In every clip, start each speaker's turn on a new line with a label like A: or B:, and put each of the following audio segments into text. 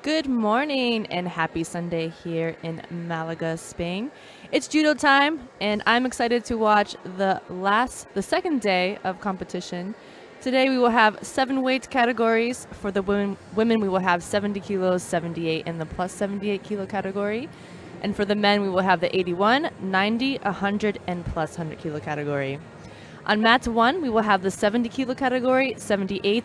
A: Good morning and happy Sunday here in Malaga, Spain. It's judo time, and I'm excited to watch the second day of competition. Today we will have 7 weight categories. For the women we will have 70 kilos, 78, and the plus 78 kilo category. And for the men we will have the 81, 90, 100, and plus 100 kilo category. On mat 1 we will have the 70 kilo category, 78,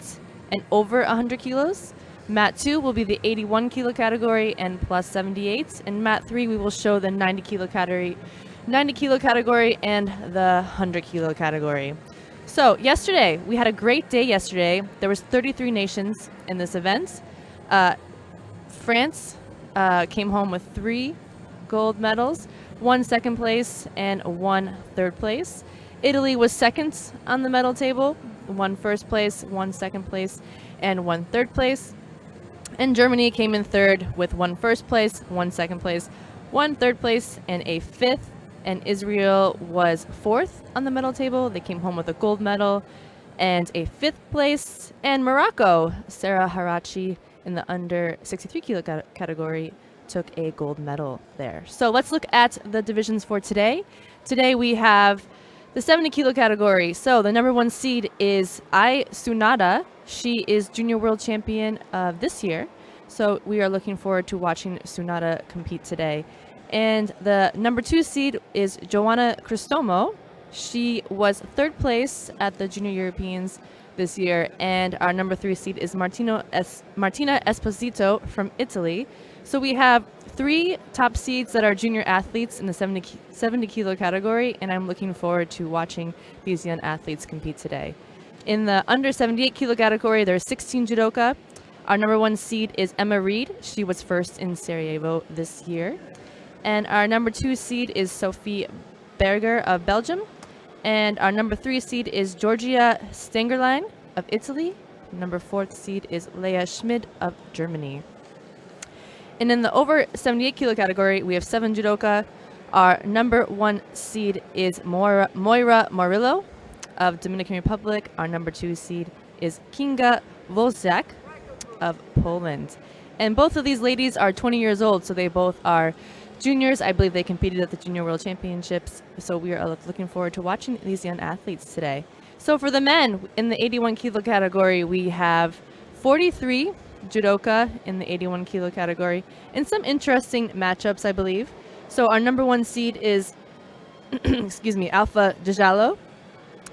A: and over 100 kilos. Mat 2 will be the 81 kilo category and plus 78. And mat 3 we will show the 90 kilo category and the 100 kilo category. So yesterday, we had a great day yesterday. There was 33 nations in this event. France came home with 3 gold medals, 1 second place and 1 third place. Italy was second on the medal table, 1 first place, 1 second place, and 1 third place. And Germany came in third with 1 first place, 1 second place, 1 third place, and a 5th. And Israel was 4th on the medal table. They came home with a gold medal and a 5th place. And Morocco, Sarah Harachi, in the under 63 kilo category, took a gold medal there. So let's look at the divisions for today. Today we have the 70 kilo category. So the number 1 seed is Ai Tsunada. She is junior world champion this year. So we are looking forward to watching Tsunada compete today. And the number 2 seed is Joanna Cristomo. She was 3rd place at the Junior Europeans this year. And our number 3 seed is Martina Esposito from Italy. So we have 3 top seeds that are junior athletes in the 70 kilo category, and I'm looking forward to watching these young athletes compete today. In the under 78 kilo category, there are 16 judoka. Our number 1 seed is Emma Reed. She was 1st in Sarajevo this year. And our number 2 seed is Sophie Berger of Belgium. And our number 3 seed is Georgia Stengerlein of Italy. Number 4th seed is Leah Schmid of Germany. And in the over 78 kilo category, we have 7 judoka. Our number 1 seed is Moira Morillo of Dominican Republic. Our number 2 seed is Kinga Wozniak of Poland. And both of these ladies are 20 years old, so they both are juniors. I believe they competed at the Junior World Championships, so we are looking forward to watching these young athletes today. So for the men, in the 81 kilo category, we have 43 judoka in the 81 kilo category, and some interesting matchups, I believe. So our number 1 seed is Alpha Djalo.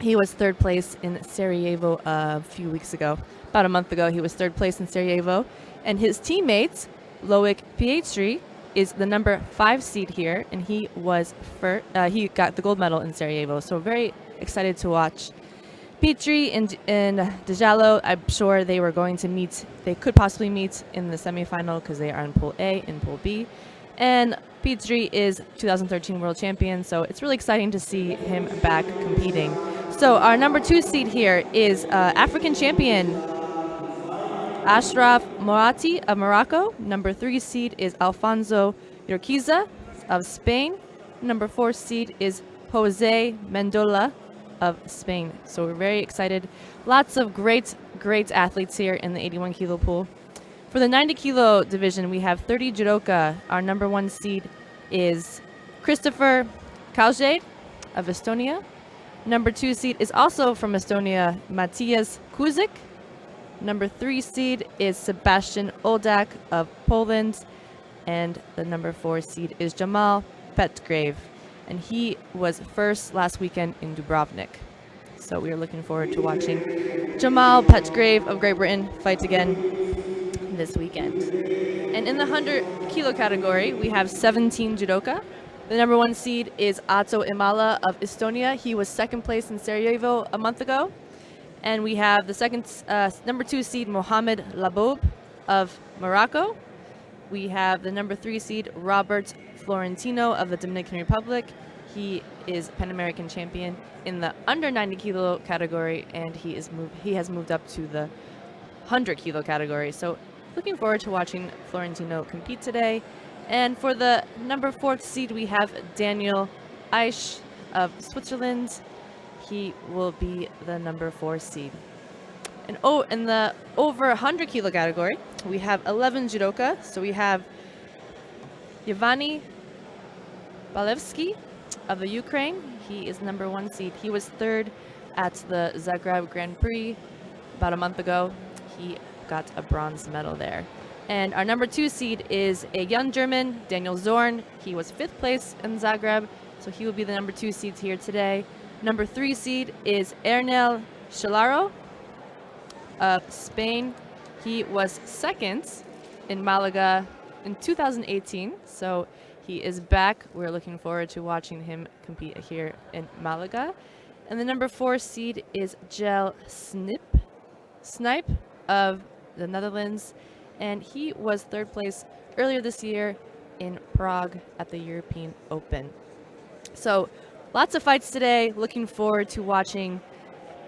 A: He was 3rd place in Sarajevo a few weeks ago. About a month ago, he was 3rd place in Sarajevo. And his teammate, Loic Pietri, is the number 5 seed here, and he he got the gold medal in Sarajevo. So very excited to watch Pietri and Djalo. I'm sure they were going to meet. They could possibly meet in the semifinal because they are in Pool A and Pool B. And Pietri is 2013 world champion, so it's really exciting to see him back competing. So our number 2 seed here is African champion Ashraf Moati of Morocco. Number 3 seed is Alfonso Urquiza of Spain. Number 4 seed is Jose Mendola of Spain. So we're very excited. Lots of great athletes here in the 81 kilo pool. For the 90 kilo division, we have 30 judoka. Our number 1 seed is Christopher Kaljade of Estonia. Number 2 seed is also from Estonia, Matthias Kuzik. Number 3 seed is Sebastian Oldak of Poland. And the number 4 seed is Jamal Petgrave. And he was 1st last weekend in Dubrovnik. So we are looking forward to watching Jamal Petgrave of Great Britain fight again this weekend. And in the 100 kilo category, we have 17 judoka. The number 1 seed is Ato Imala of Estonia. He was 2nd place in Sarajevo a month ago. And we have the number 2 seed, Mohamed Laboub of Morocco. We have the number 3 seed, Robert Florentino of the Dominican Republic. He is Pan American champion in the under 90 kilo category, and he has moved up to the 100 kilo category. So looking forward to watching Florentino compete today. And for the number 4th seed, we have Daniel Aisch of Switzerland. He will be the number 4 seed. And in the over 100 kilo category, we have 11 judoka. So we have Yevgeny Balevsky of the Ukraine. He is number 1 seed. He was 3rd at the Zagreb Grand Prix about a month ago. He got a bronze medal there. And our number 2 seed is a young German, Daniel Zorn. He was 5th place in Zagreb, so he will be the number 2 seed here today. Number 3 seed is Ernel Chalaro of Spain. He was 2nd in Malaga in 2018, so he is back. We're looking forward to watching him compete here in Malaga. And the number 4 seed is Jel Snipe of the Netherlands, and he was 3rd place earlier this year in Prague at the European Open. So lots of fights today. Looking forward to watching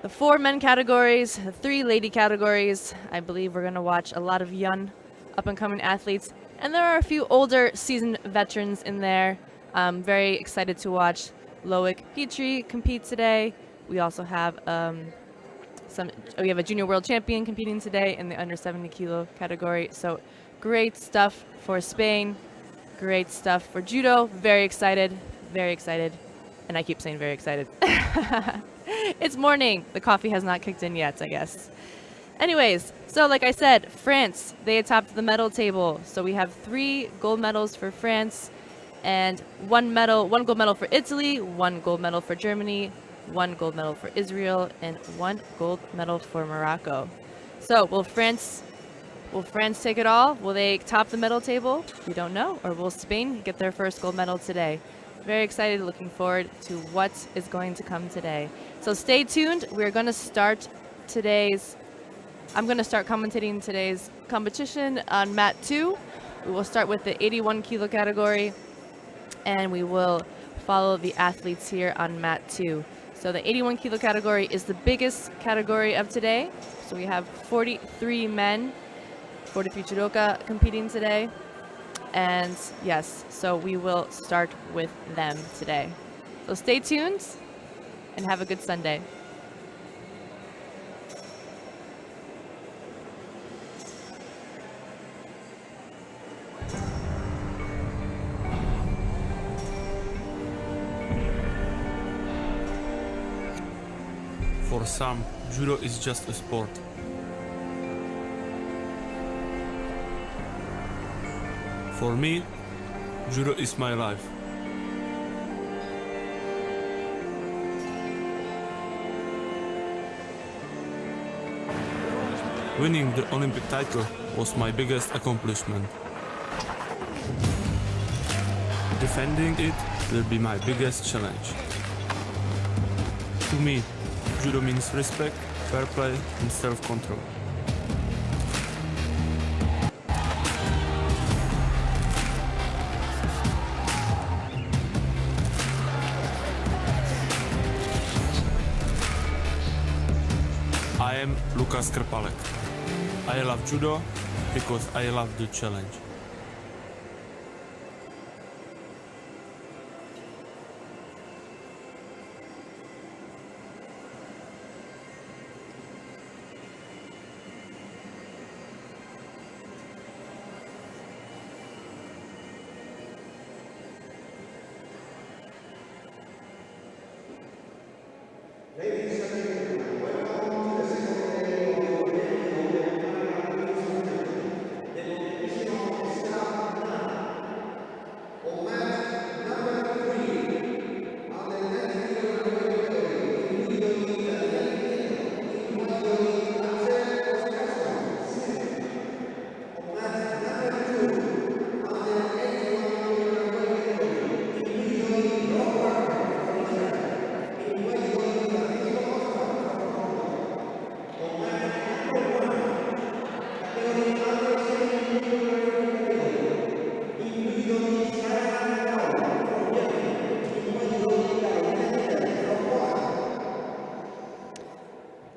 A: the 4 men categories, the 3 lady categories. I believe we're going to watch a lot of young up-and-coming athletes, and there are a few older seasoned veterans in there. I'm very excited to watch Loic Petrie compete today. We also have we have a junior world champion competing today in the under 70 kilo category. So great stuff for Spain, great stuff for judo. Very excited, and I keep saying very excited. It's morning. The coffee has not kicked in yet, I guess. Anyways, so like I said, France, they topped the medal table. So we have 3 gold medals for France, and 1 gold medal for Italy, 1 gold medal for Germany, 1 gold medal for Israel, and 1 gold medal for Morocco. So will France take it all? Will they top the medal table? We don't know. Or will Spain get their first gold medal today? Very excited, looking forward to what is going to come today. So stay tuned. We're going to start I'm going to start commentating today's competition on mat 2. We will start with the 81 kilo category, and we will follow the athletes here on mat 2. So the 81 kilo category is the biggest category of today. So we have 43 men, 43 judoka competing today. And yes, so we will start with them today. So stay tuned and have a good Sunday.
B: For some, judo is just a sport. For me, judo is my life. Winning the Olympic title was my biggest accomplishment. Defending it will be my biggest challenge. To me, judo means respect, fair play, and self-control. I am Lukas Krpalek. I love judo because I love the challenge.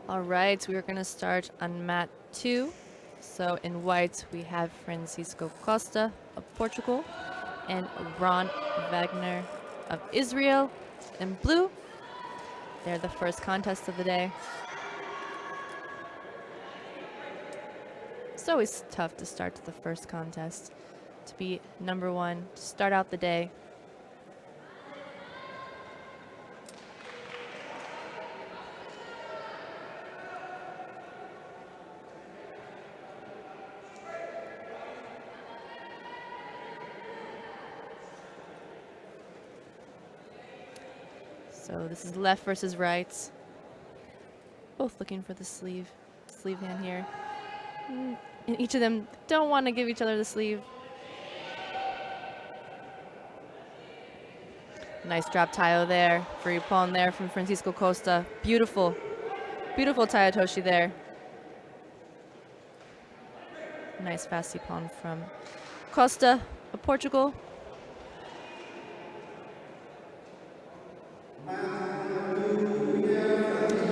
A: All right, we are going to start on mat 2. So in white, we have Francisco Costa of Portugal and Ron Wagner of Israel. In blue, they're the first contest of the day. It's always tough to start the first contest, to be number one, to start out the day. So this is left versus right. Both looking for the sleeve hand here. And each of them don't want to give each other the sleeve. Nice drop taio there. Free pawn there from Francisco Costa. Beautiful, beautiful taio toshi there. Nice fast pawn from Costa of Portugal.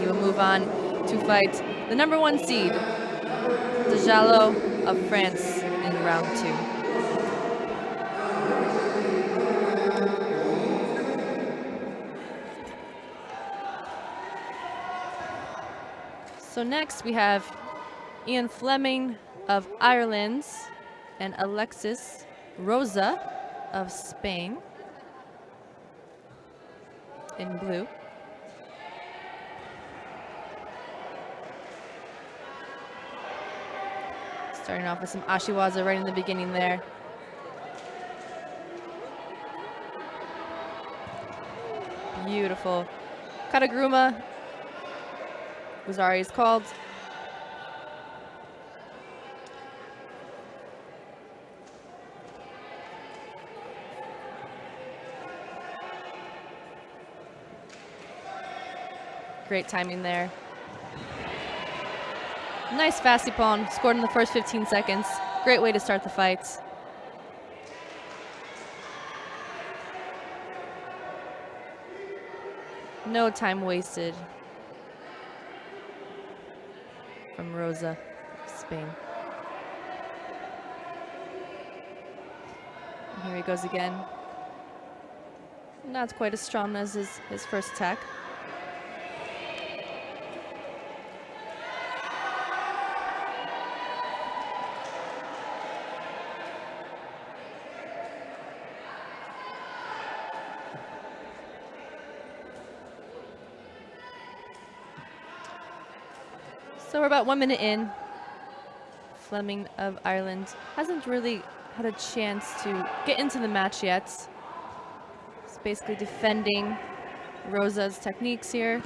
A: He will move on to fight the number one seed, Dejalo of France, in round 2. So next we have Ian Fleming of Ireland and Alexis Rosa of Spain in blue. Starting off with some ashiwaza right in the beginning there. Beautiful. Kataguruma was already called. Great timing there. Nice fast pawn, scored in the first 15 seconds. Great way to start the fights. No time wasted from Rosa, Spain. And here he goes again. Not quite as strong as his first attack. So we're about 1 minute in. Fleming of Ireland hasn't really had a chance to get into the match yet. He's basically defending Rosa's techniques here.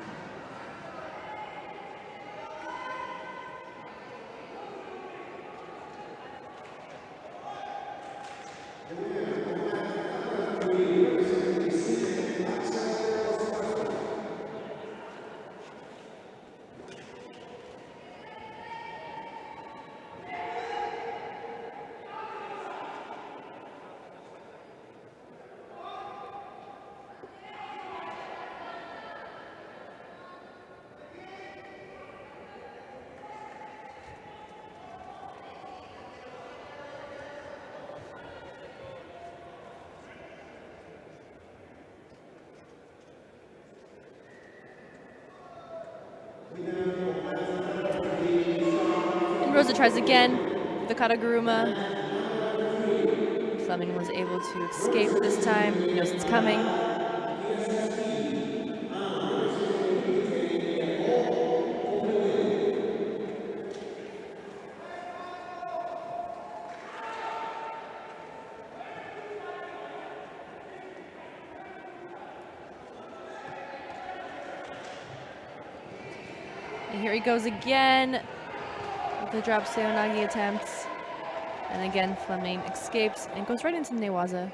A: And Rosa tries again, the Kataguruma. Fleming was able to escape this time. He knows it's coming. And here he goes again with the drop Seonagi attempts. And again, Fleming escapes and goes right into the Newaza.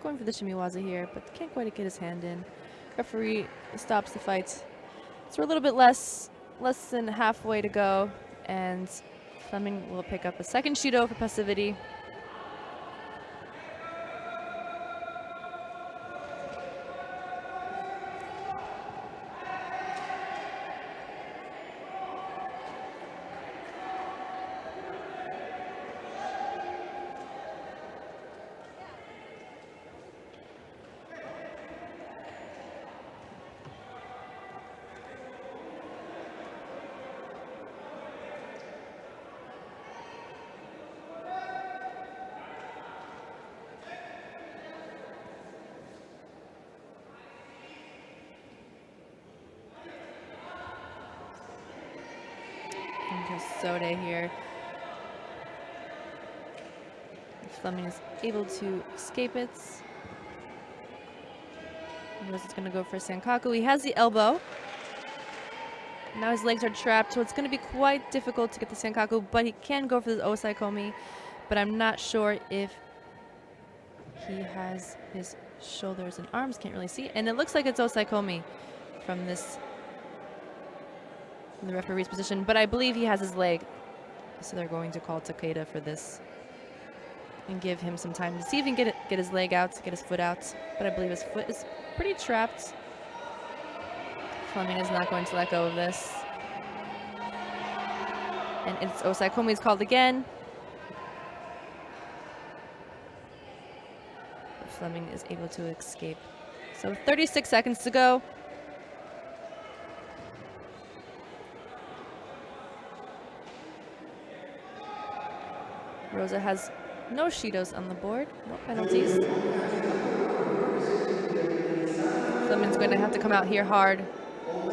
A: Going for the Shimiwaza here, but can't quite get his hand in. Referee stops the fight. So we're a little bit less than halfway to go, and Fleming will pick up a second Judo for passivity. Sode here. Fleming is able to escape it. Rosa's going to go for Sankaku. He has the elbow. Now his legs are trapped, so it's going to be quite difficult to get the Sankaku, but he can go for the Osaikomi. But I'm not sure if he has his shoulders and arms. Can't really see. And it looks like it's Osaikomi from this, from the referee's position, but I believe he has his leg. So they're going to call Takeda for this and give him some time to see if he can get his leg out, get his foot out. But I believe his foot is pretty trapped. Fleming is not going to let go of this. And it's Osaikomi's called again. But Fleming is able to escape. So 36 seconds to go. Rosa has no Shidos on the board, no penalties. Fleming's going to have to come out here hard,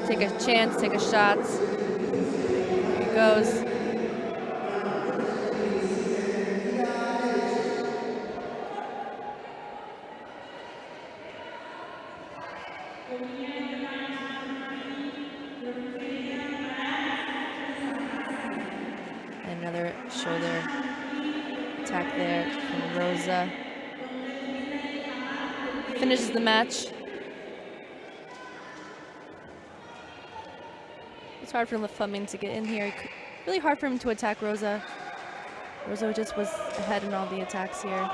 A: take a chance, take a shot. Here he goes. Another shoulder attack there from Rosa. Finishes the match. It's hard for Fleming to get in here. Really hard for him to attack Rosa. Rosa just was ahead in all the attacks here.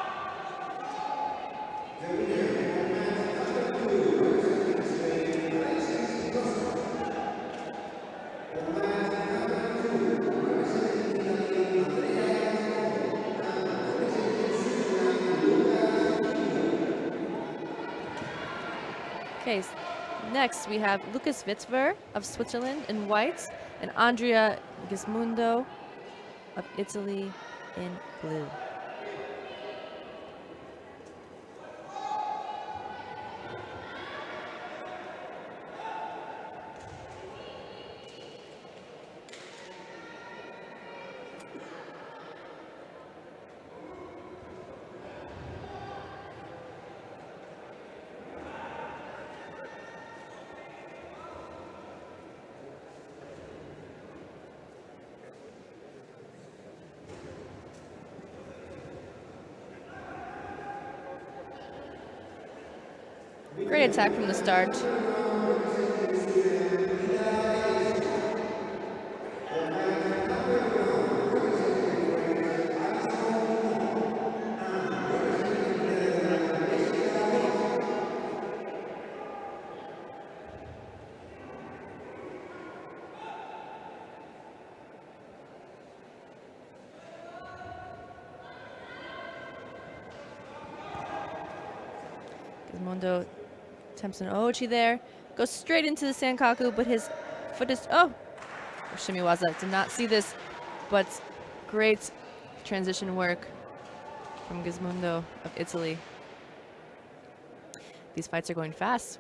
A: Okay, next we have Lucas Witzwer of Switzerland in white and Andrea Gismundo of Italy in blue. Great attack from the start. Gizmondo attempts an Ochi there. Goes straight into the Sankaku, but his foot is... Oh! Shimiwaza did not see this, but great transition work from Gizmondo of Italy. These fights are going fast.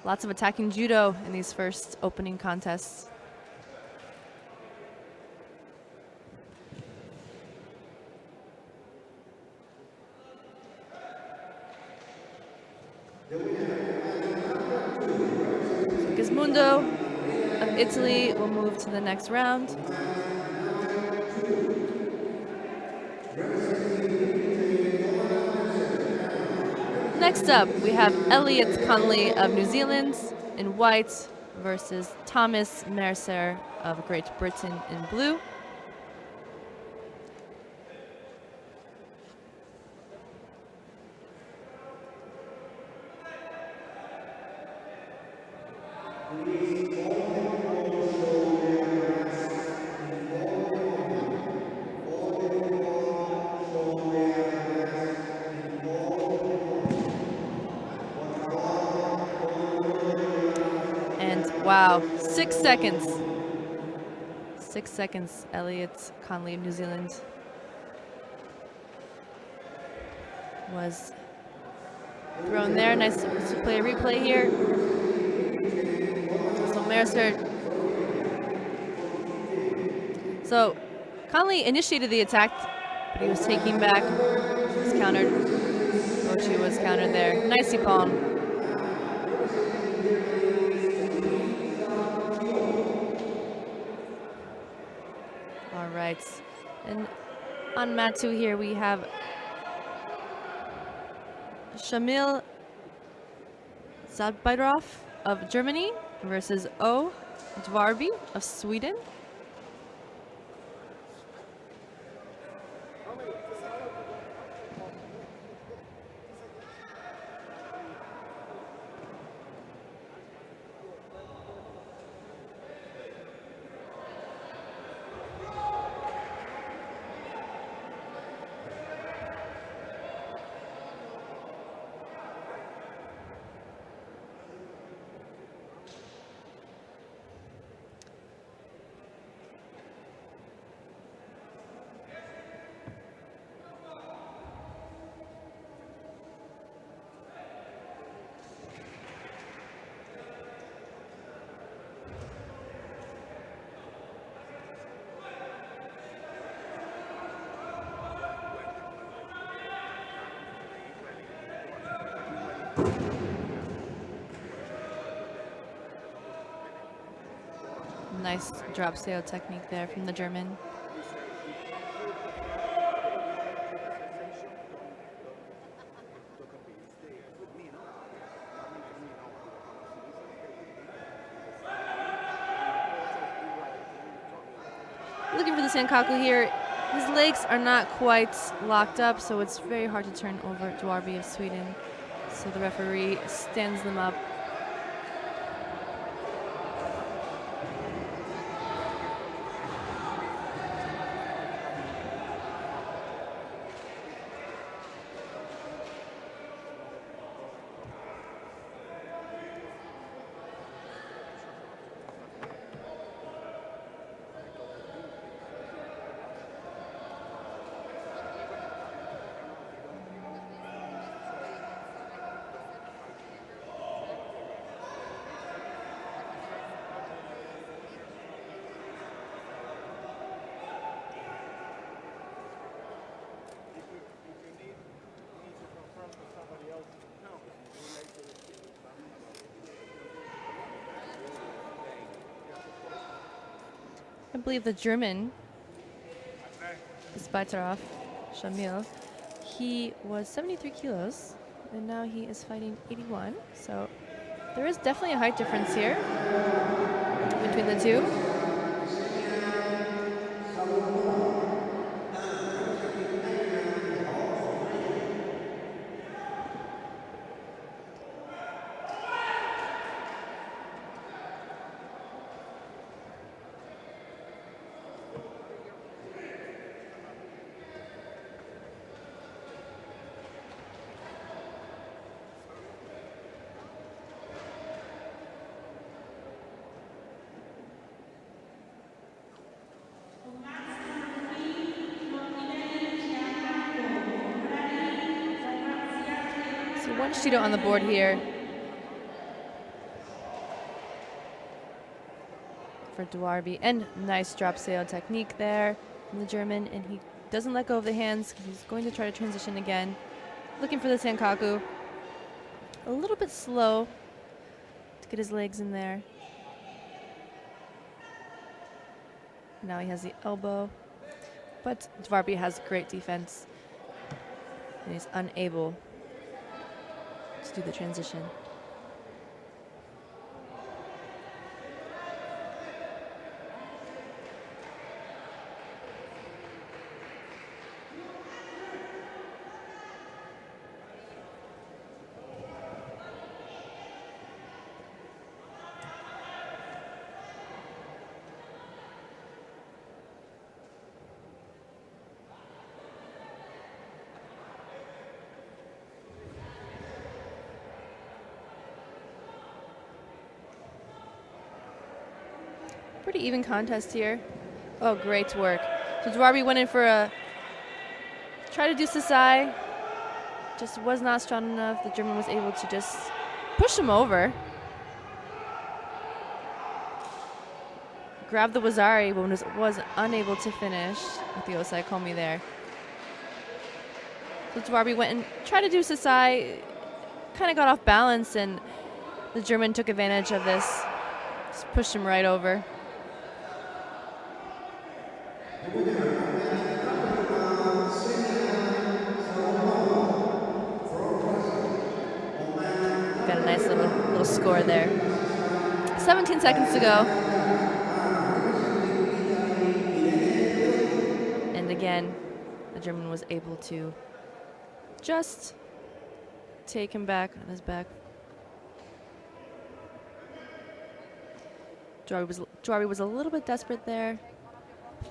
A: Lots of attacking judo in these first opening contests. Gizmondo of Italy will move to the next round. Next up, we have Elliot Conley of New Zealand in white versus Thomas Mercer of Great Britain in blue. Wow, 6 seconds. 6 seconds, Elliot Conley of New Zealand was thrown there. Nice to play a replay here. So Mercer So Conley initiated the attack, but he was taking back. He was countered. Ochi was countered there. Nice palm. All right. And on mat 2 here, we have Shamil Zadbairov of Germany versus O Dvarby of Sweden. Nice drop sail technique there from the German. Looking for the Sankaku here. His legs are not quite locked up, so it's very hard to turn over Dwarby of Sweden. So the referee stands them up. I believe the German, Spaitarov, Shamil, he was 73 kilos, and now he is fighting 81. So there is definitely a height difference here between the two. One Judo on the board here for Dwarby, and nice drop sail technique there from the German, and he doesn't let go of the hands. He's going to try to transition again, looking for the Sankaku. A little bit slow to get his legs in there. Now he has the elbow, but Dwarby has great defense, and he's unable to do the transition. Pretty even contest here. Oh, great work. So Dwarby went in for a try to do Sasai. Just was not strong enough. The German was able to just push him over. grabbed the Wazari, but was unable to finish with the Osai Komi there. So Dwarby went and tried to do Sasai, kind of got off balance, and the German took advantage of this. Just pushed him right over. Got a nice little score there. 17 seconds to go. And again, the German was able to just take him back on his back. Dwarby was a little bit desperate there.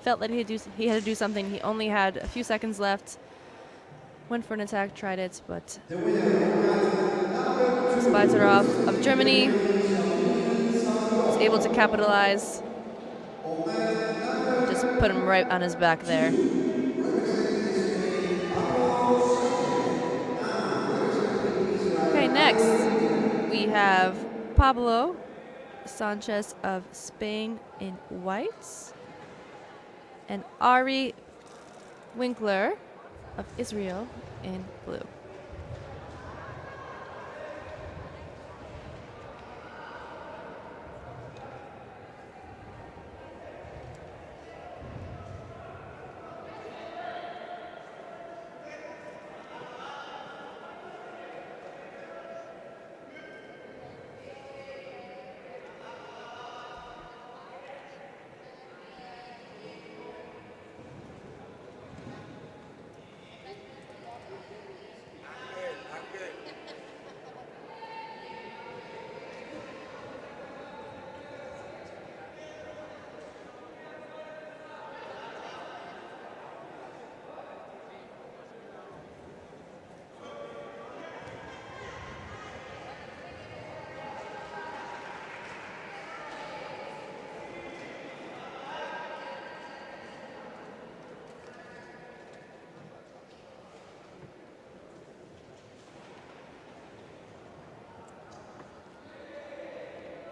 A: Felt that he had to do something. He only had a few seconds left. Went for an attack, tried it, but Spitzer of Germany was able to capitalize. Just put him right on his back there. Okay, next we have Pablo Sanchez of Spain in whites and Ari Winkler of Israel in blue.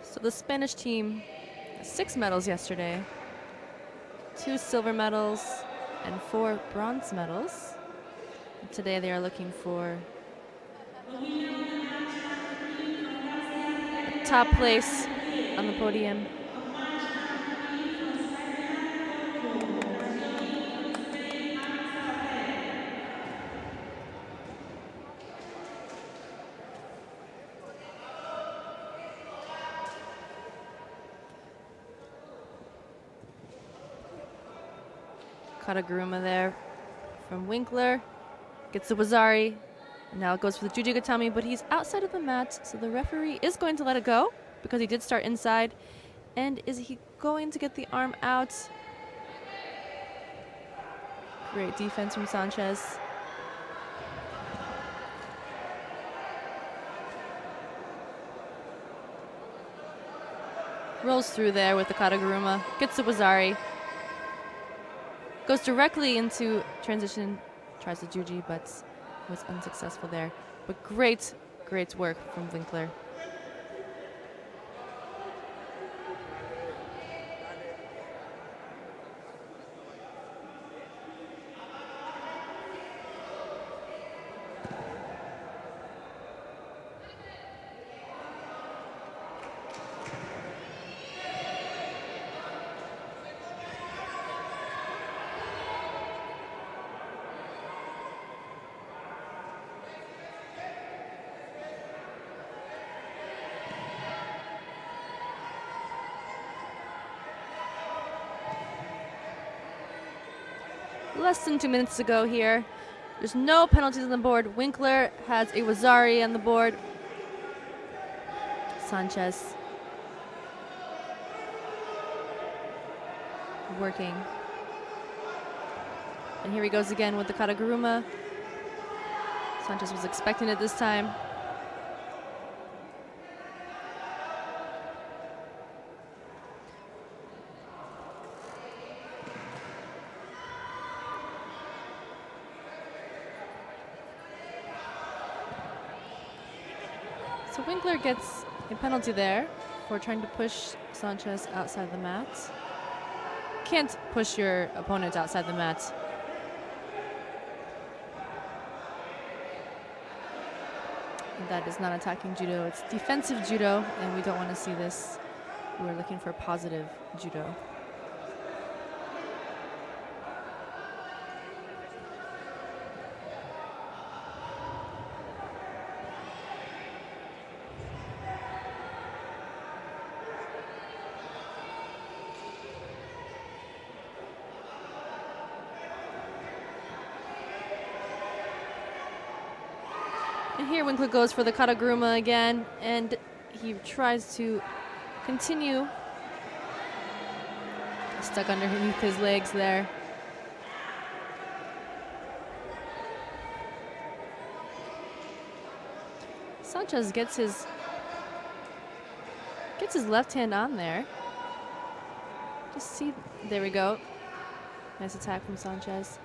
A: So the Spanish team, 6 medals yesterday, 2 silver medals and 4 bronze medals. And today they are looking for a top place on the podium. Kataguruma there from Winkler. Gets the Wazari. And now it goes for the Jujigatami, but he's outside of the mat, so the referee is going to let it go because he did start inside. And is he going to get the arm out? Great defense from Sanchez. Rolls through there with the Kataguruma. Gets the Wazari. Goes directly into transition, tries the Juji, but was unsuccessful there. But great work from Winkler. Less than 2 minutes to go here. There's no penalties on the board. Winkler has a Wazari on the board. Sanchez working. And here he goes again with the Kataguruma. Sanchez was expecting it this time. So Winkler gets a penalty there for trying to push Sanchez outside the mat. can't push your opponent outside the mat. And that is not attacking judo, it's defensive judo, and we don't want to see this. We're looking for positive judo. And here Winkler goes for the kataguruma again, and he tries to continue. Stuck underneath his legs there. Sanchez gets his left hand on there. Just see, there we go. Nice attack from Sanchez.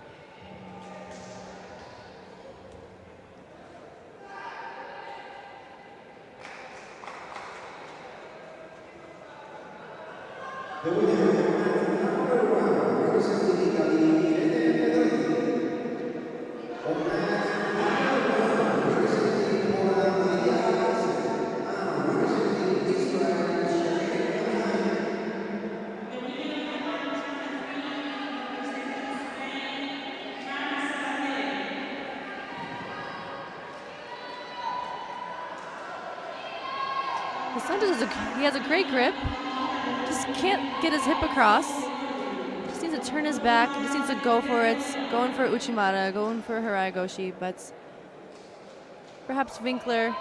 A: Sanchez he has a great grip. Just can't get his hip across. Just needs to turn his back. Just needs to go for it. Going for Uchimata, going for Harai Goshi, but perhaps Winkler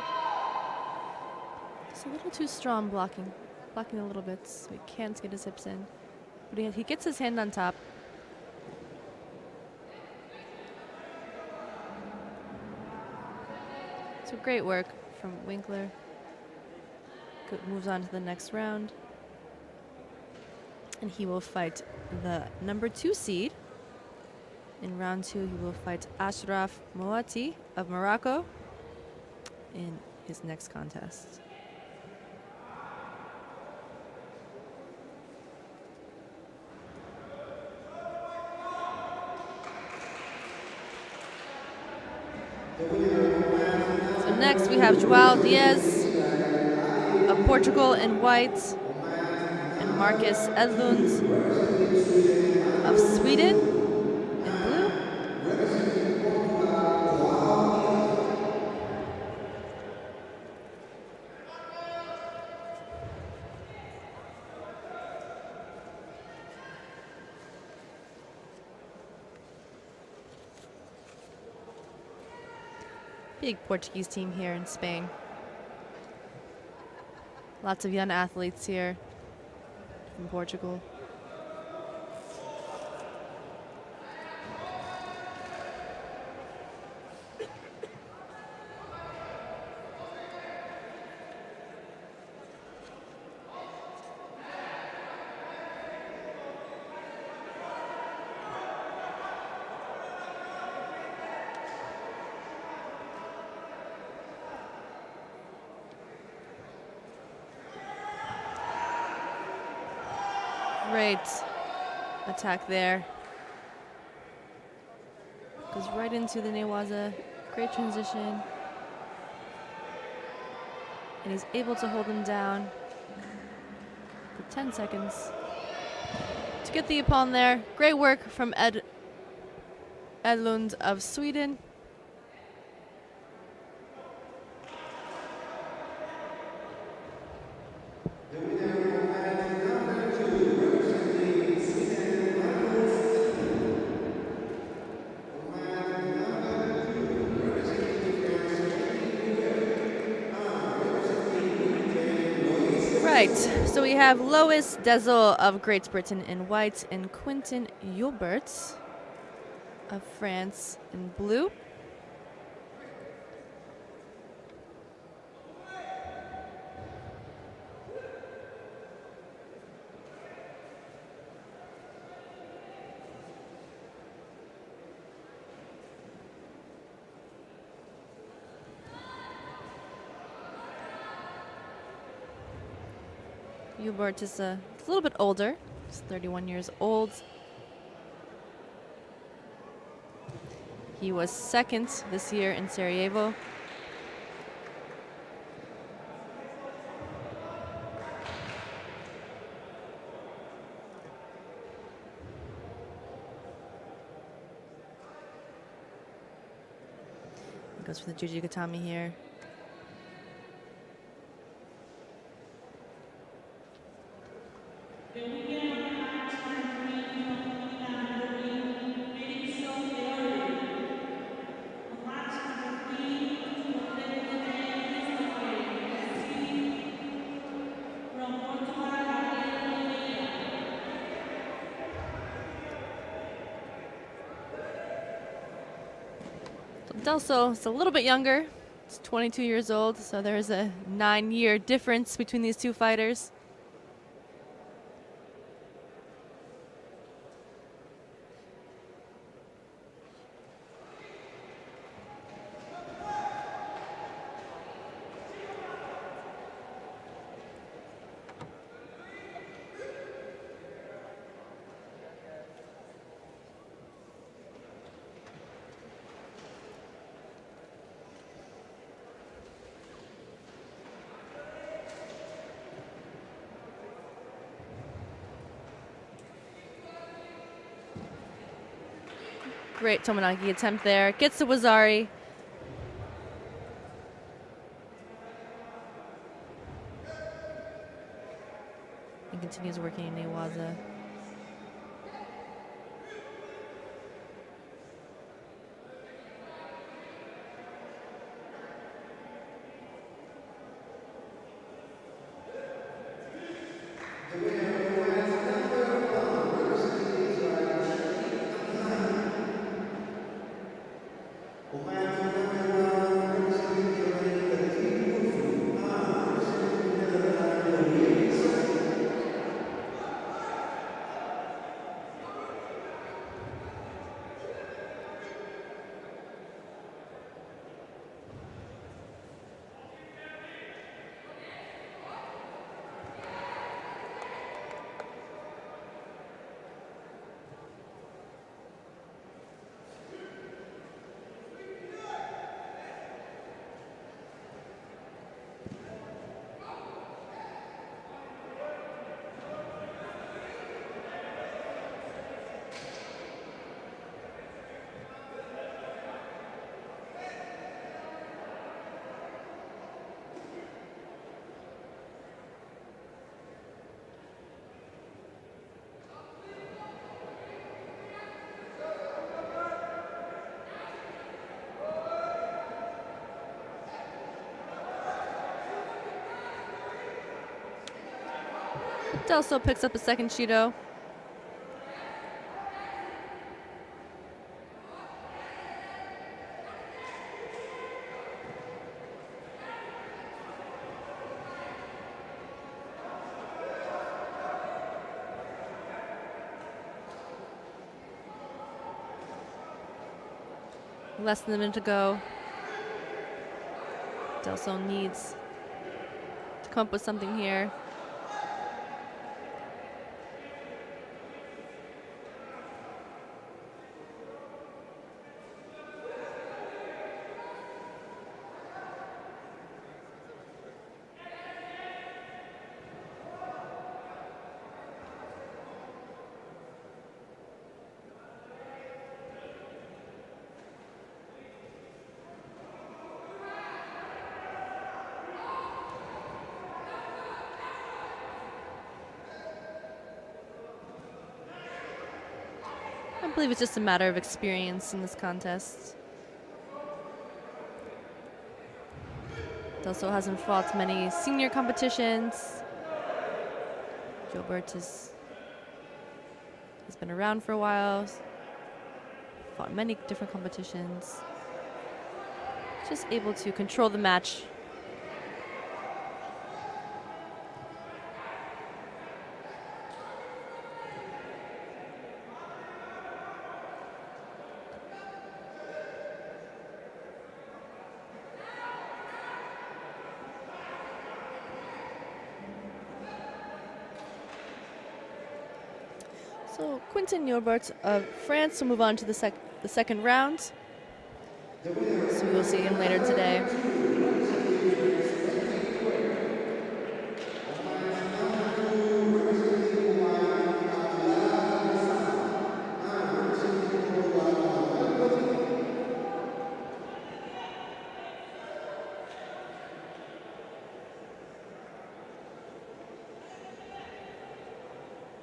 A: just a little too strong blocking a little bit. So he can't get his hips in. But he gets his hand on top. So great work from Winkler. Moves on to the next round. And he will fight the number 2 seed. In round 2, he will fight Ashraf Moati of Morocco in his next contest. So next we have João Diaz of Portugal in white, and Marcus Edlund of Sweden in blue. Big Portuguese team here in Spain. Lots of young athletes here from Portugal. Great attack there. Goes right into the Newaza. Great transition. And he's able to hold him down for 10 seconds to get the ippon there. Great work from Edlund of Sweden. So we have Lois Dezel of Great Britain in white and Quentin Joubert of France in blue. Joubert is a little bit older, He's 31 years old. He was second this year in Sarajevo. Goes for the Jujigatami here. Delso is a little bit younger. He's 22 years old, so there's a 9-year difference between these two fighters. Great Tomonaga attempt there. Gets the Wazari. And continues working in Newaza. Delso picks up a second Judo. Less than a minute to go. Delso needs to come up with something here. I believe it's just a matter of experience in this contest. Delso hasn't fought many senior competitions. Gilbert has been around for a while, fought many different competitions. Just able to control the match. Quentin Joubert of France will move on to the second round. So we will see him later today.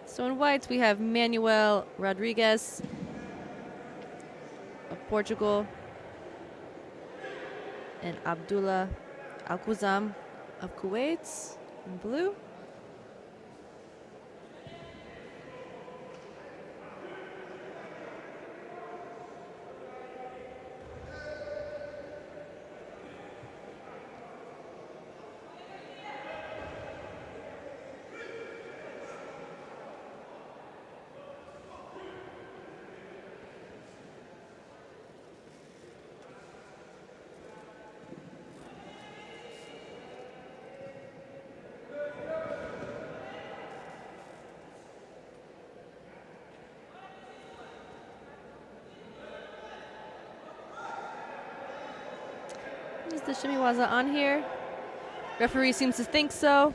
A: So in whites, we have Manuel Rodriguez of Portugal and Abdullah Al-Quzam of Kuwait in blue. Is the shimiwaza on here? Referee seems to think so.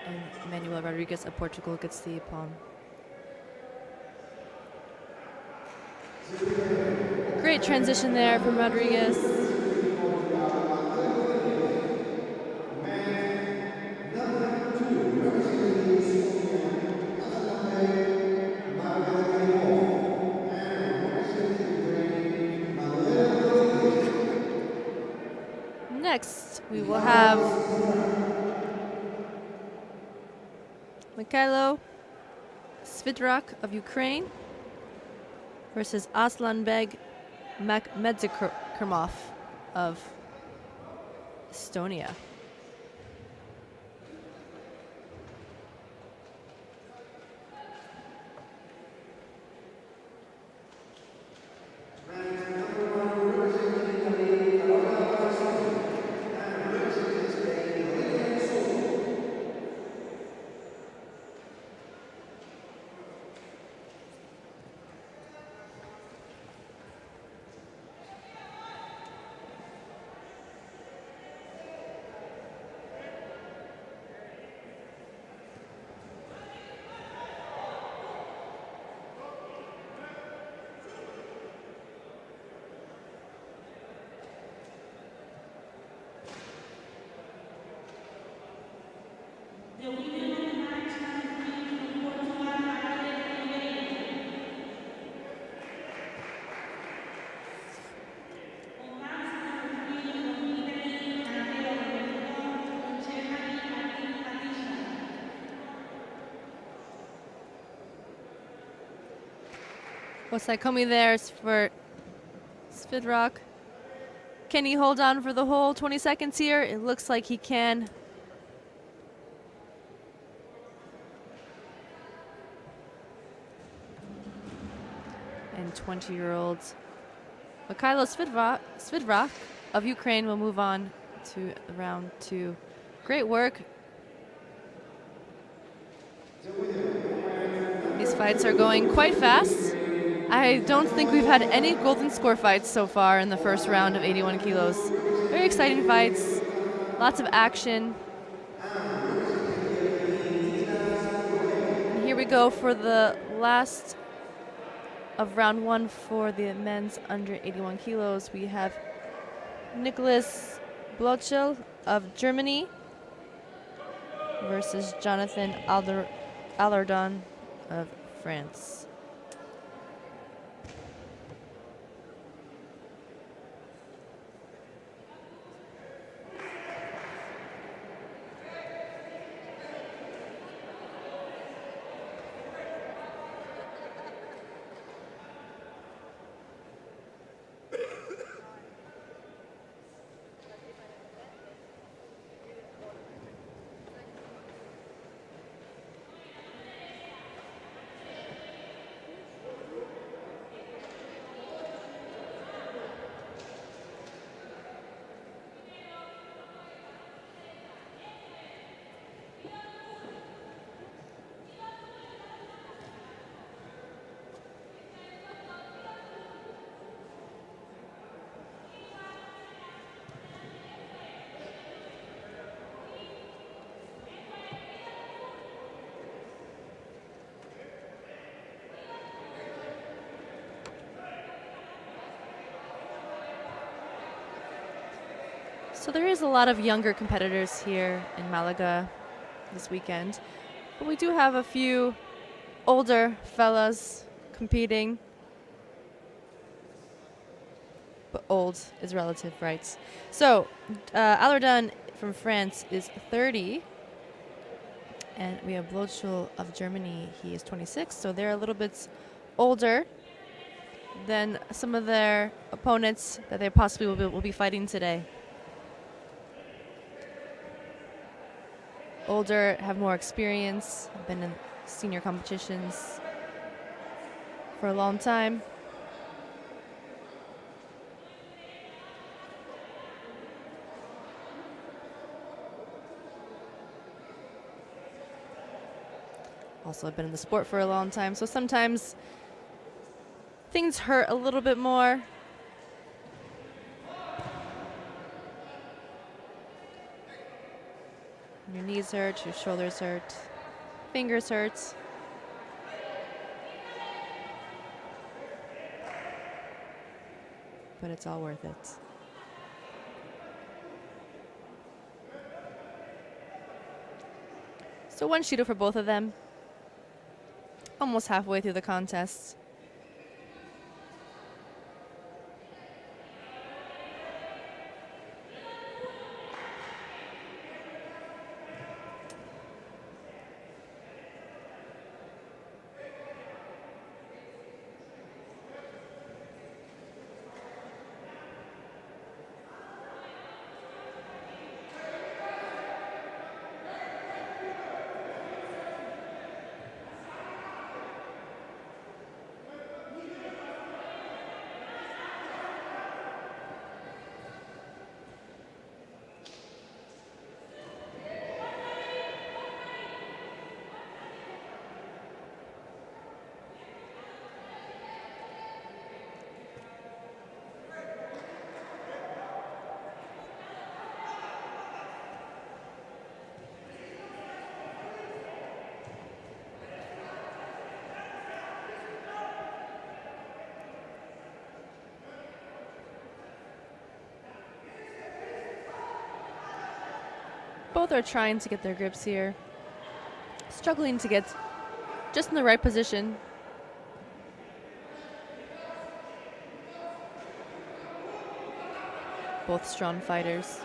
A: And Manuel Rodriguez of Portugal gets the palm. Great transition there from Rodriguez. Next, we will have Mikhailo Svidrak of Ukraine versus Aslanbek Medzikirmov of Estonia. Osaikomi there for Svidrak. Can he hold on for the whole 20 seconds here? It looks like he can. And 20-year-old Mikhailo Svidrak of Ukraine will move on to round two. Great work. These fights are going quite fast. I don't think we've had any golden score fights so far in the first round of 81 kilos. Very exciting fights, lots of action. And here we go for the last of round one for the men's under 81 kilos. We have Nicholas Blotschel of Germany versus Jonathan Allardon of France. So there is a lot of younger competitors here in Malaga this weekend, but we do have a few older fellas competing. But old is relative, right? So Alardon from France is 30. And we have Blotschul of Germany. He is 26. So they're a little bit older than some of their opponents that they possibly will be fighting today. Older, have more experience, have been in senior competitions for a long time. Also have been in the sport for a long time, so sometimes things hurt a little bit more. Your knees hurt, your shoulders hurt, fingers hurt. But it's all worth it. So one Judo for both of them. Almost halfway through the contest. Both are trying to get their grips here. Struggling to get just in the right position. Both strong fighters.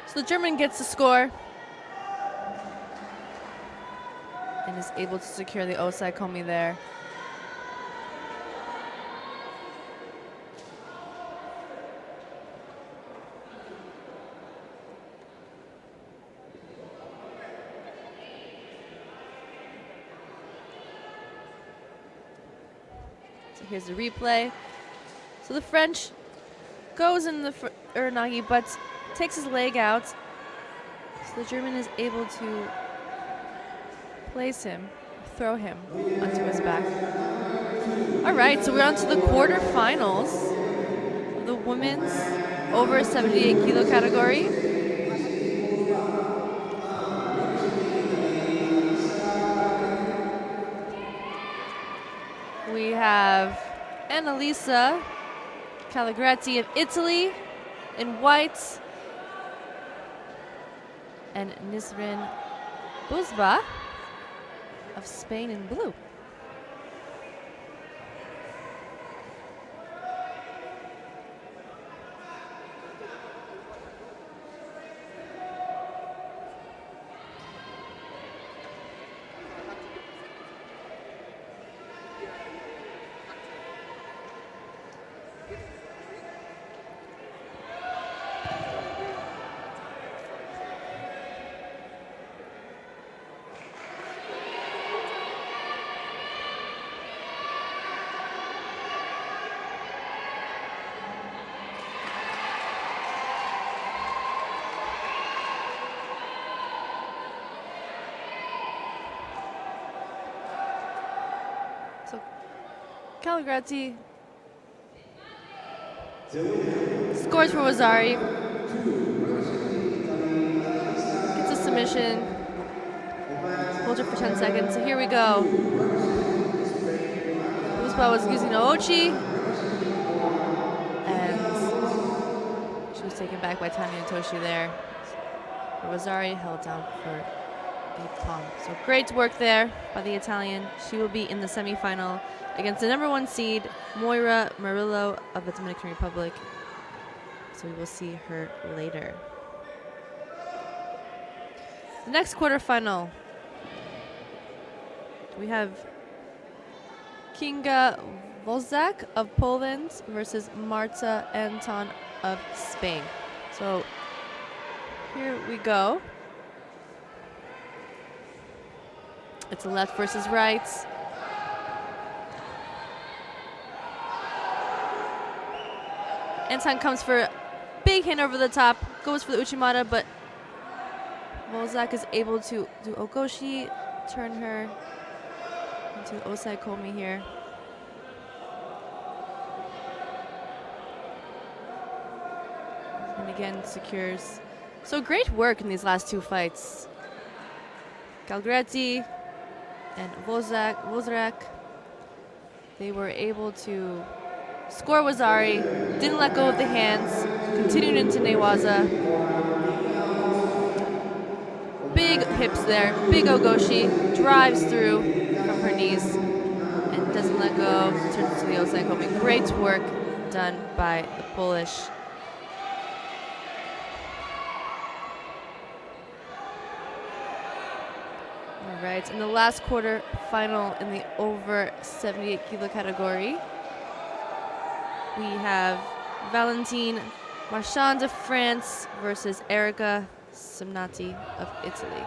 A: So the German gets the score and is able to secure the Osai Komi there. So here's the replay. So the French goes in the Uranagi, but takes his leg out. So the German is able to place him, throw him onto his back. All right, so we're on to the quarterfinals of the women's over 78 kilo category. We have Annalisa Calagrati of Italy in white, and Nisrin Buzba of Spain in blue. Calagrati scores for Wazzari. Gets a submission. Holds it for 10 seconds. So here we go. Uspa was using Oochi. And she was taken back by Tanya Toshi there. Wazzari held down for the palm. So great work there by the Italian. She will be in the semifinal against the #1 seed, Moira Murillo of the Dominican Republic. So we will see her later. The next quarterfinal, we have Kinga Wozak of Poland versus Marta Anton of Spain. So here we go. It's a left versus right. Anton comes for a big hand over the top, goes for the Uchimata, but Wozak is able to do Ogoshi, turn her into Osai Komi here. And again secures. So great work in these last two fights. Calagrati and Wozrak, they were able to score Wazzari, didn't let go of the hands, continued into Newaza. Big hips there, big Ogoshi, drives through from her knees and doesn't let go, turns to the Osai Komi. Great work done by the Polish. All right, in the last quarter final in the over 78 kilo category, we have Valentine Marchand of France versus Erika Simnati of Italy.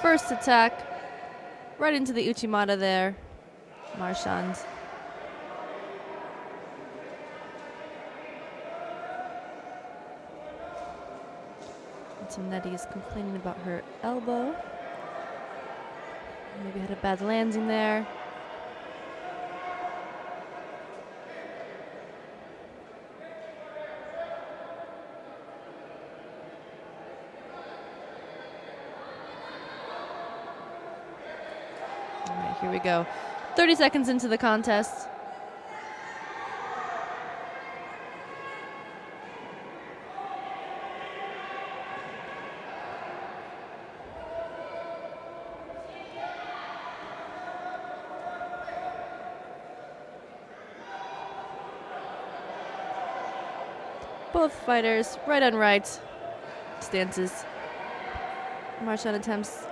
A: First attack, right into the Uchimata there, Marchand. Antonetti is complaining about her elbow. Maybe had a bad landing there. Here we go. 30 seconds into the contest. Both fighters right on right stances. Marchand attempts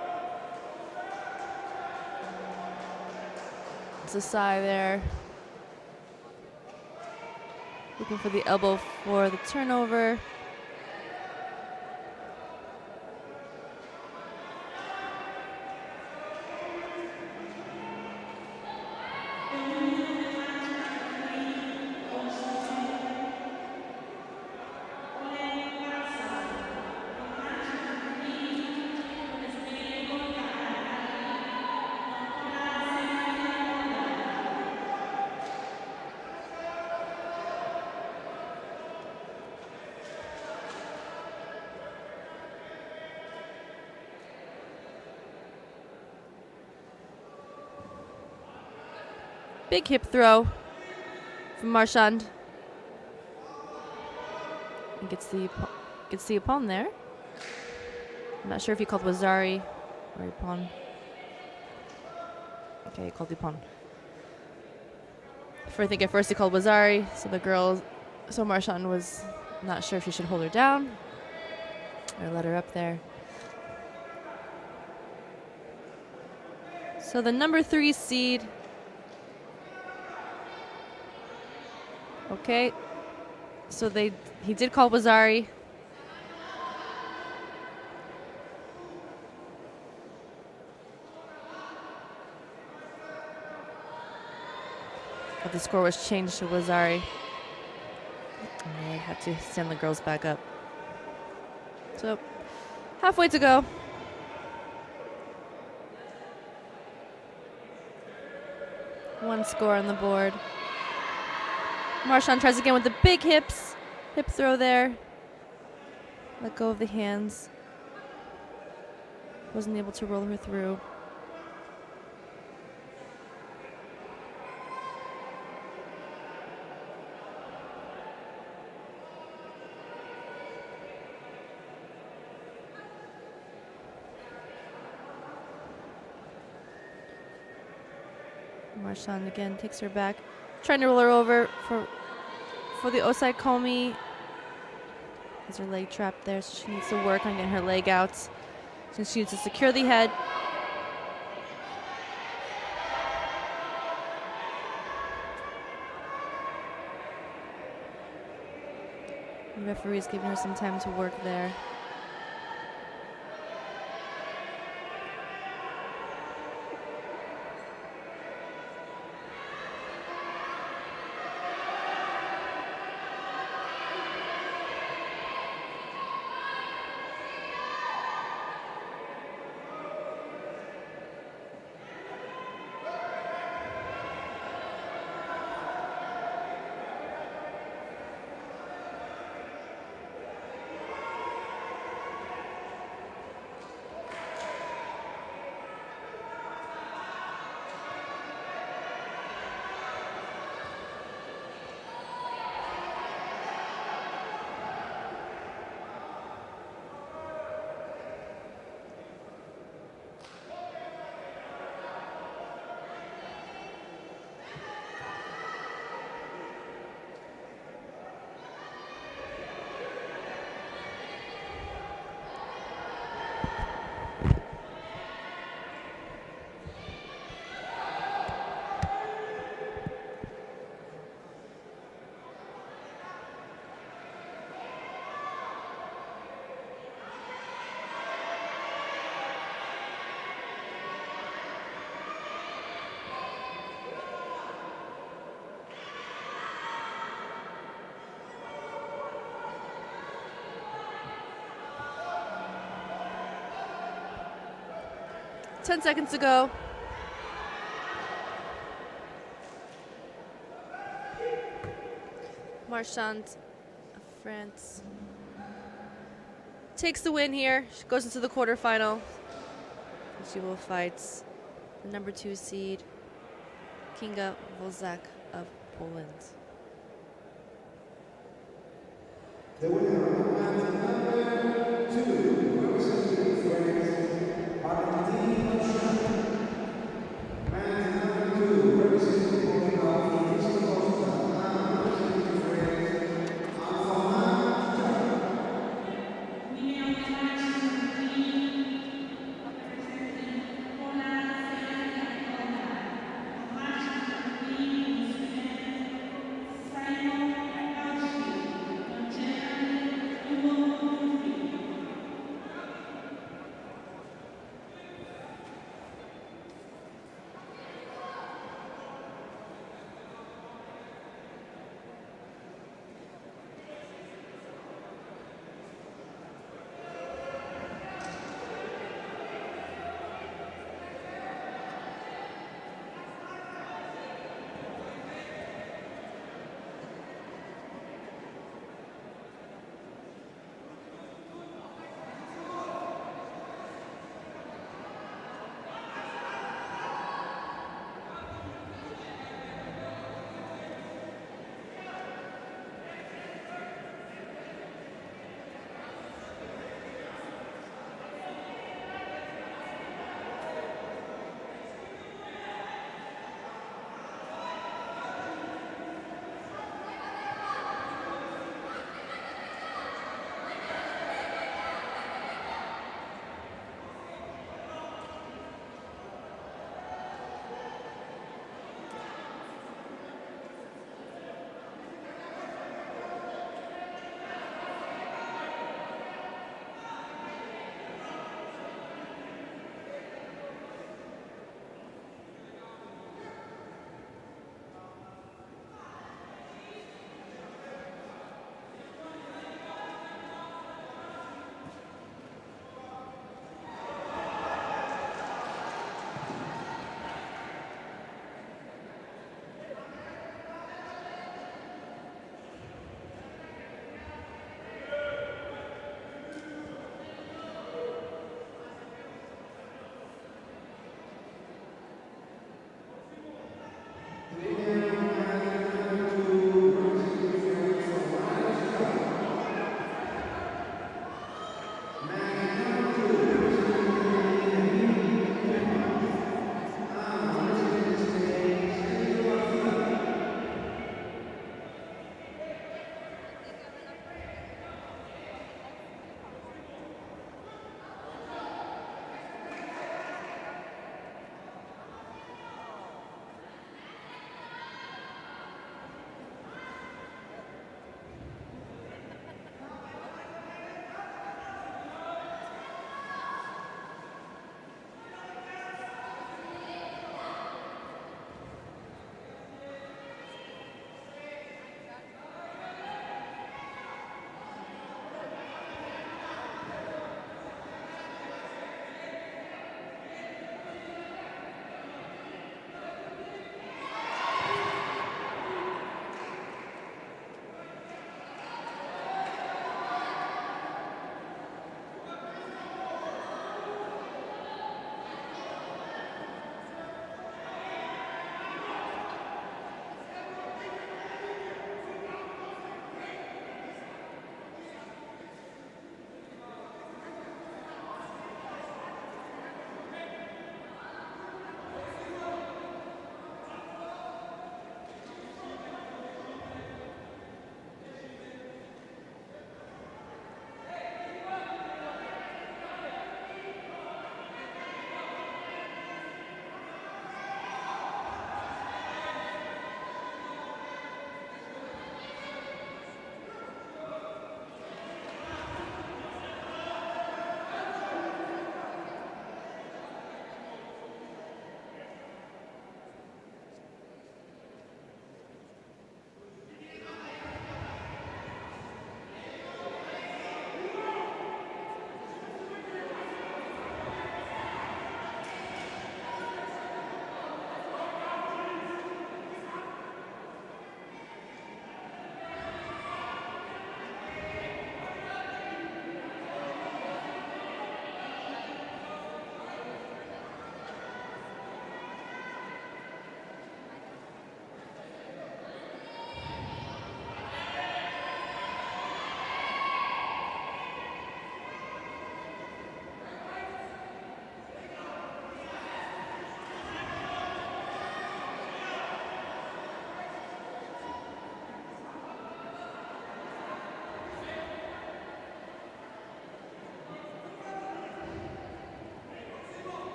A: Sasai there. Looking for the elbow for the turnover. Big hip throw from Marchand. And gets the opponent there. I'm not sure if he called Wazzari Or Ippon. Okay, he called Ippon. I think at first he called Wazari, so Marchand was not sure if she should hold her down or let her up there. So the number 3 seed. Okay. So he did call Wazari. But the score was changed to Wazari. And they had to stand the girls back up. So halfway to go. One score on the board. Marchand tries again with the big hip throw there. Let go of the hands. Wasn't able to roll her through. Marchand again takes her back, trying to roll her over for the Osai Komi. Has her leg trapped there, so she needs to work on getting her leg out. Since she needs to secure the head. The referee is giving her some time to work there. Ten seconds to go. Marchand of France takes the win here. She goes into the quarterfinal. She will fight the number 2 seed, Kinga Wolzak of Poland.
C: The winner of number 2, representing France, Argentina.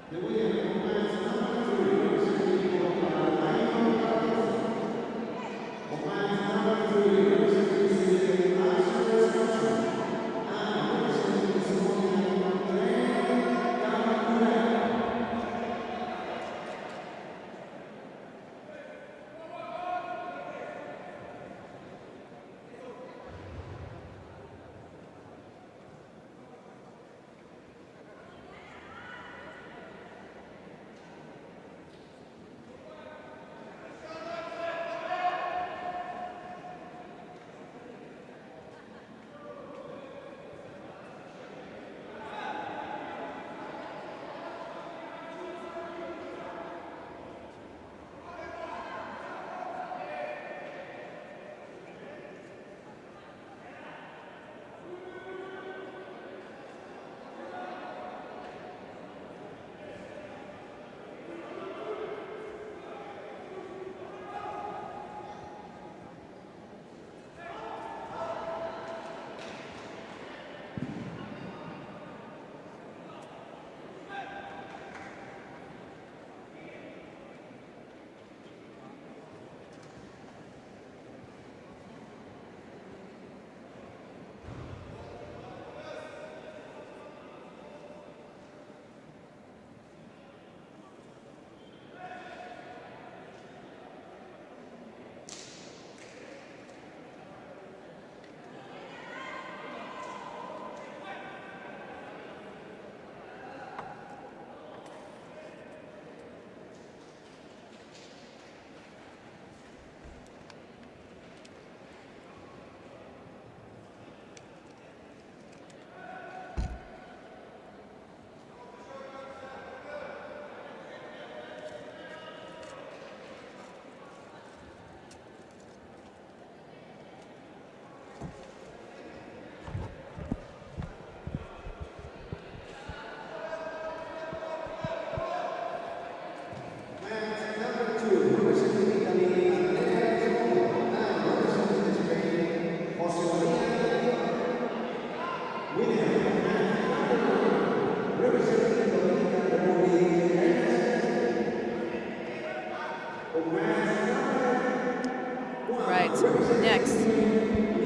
A: Right.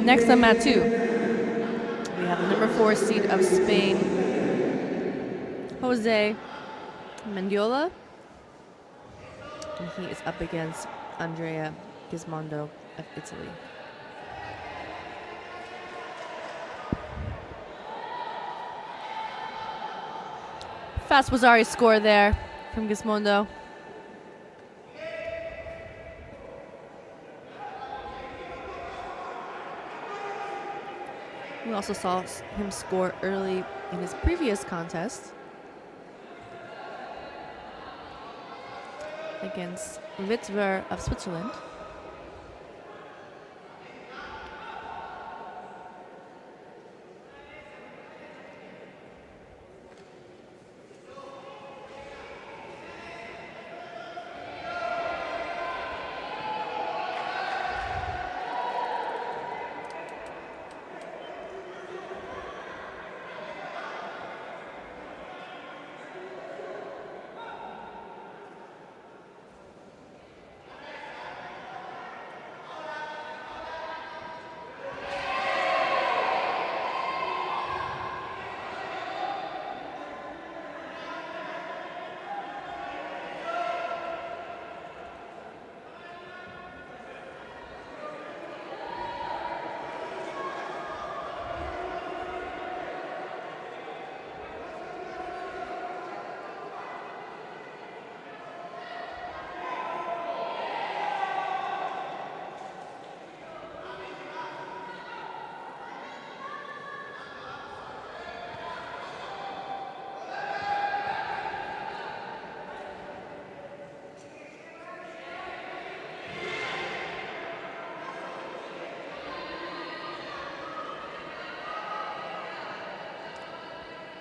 A: Next on mat 2, we have the number 4 seed of Spain, Jose Mendiola. And he is up against Andrea Gismondo of Italy. Fast Wazzari score there from Gismondo. We also saw him score early in his previous contest against Wittwer of Switzerland.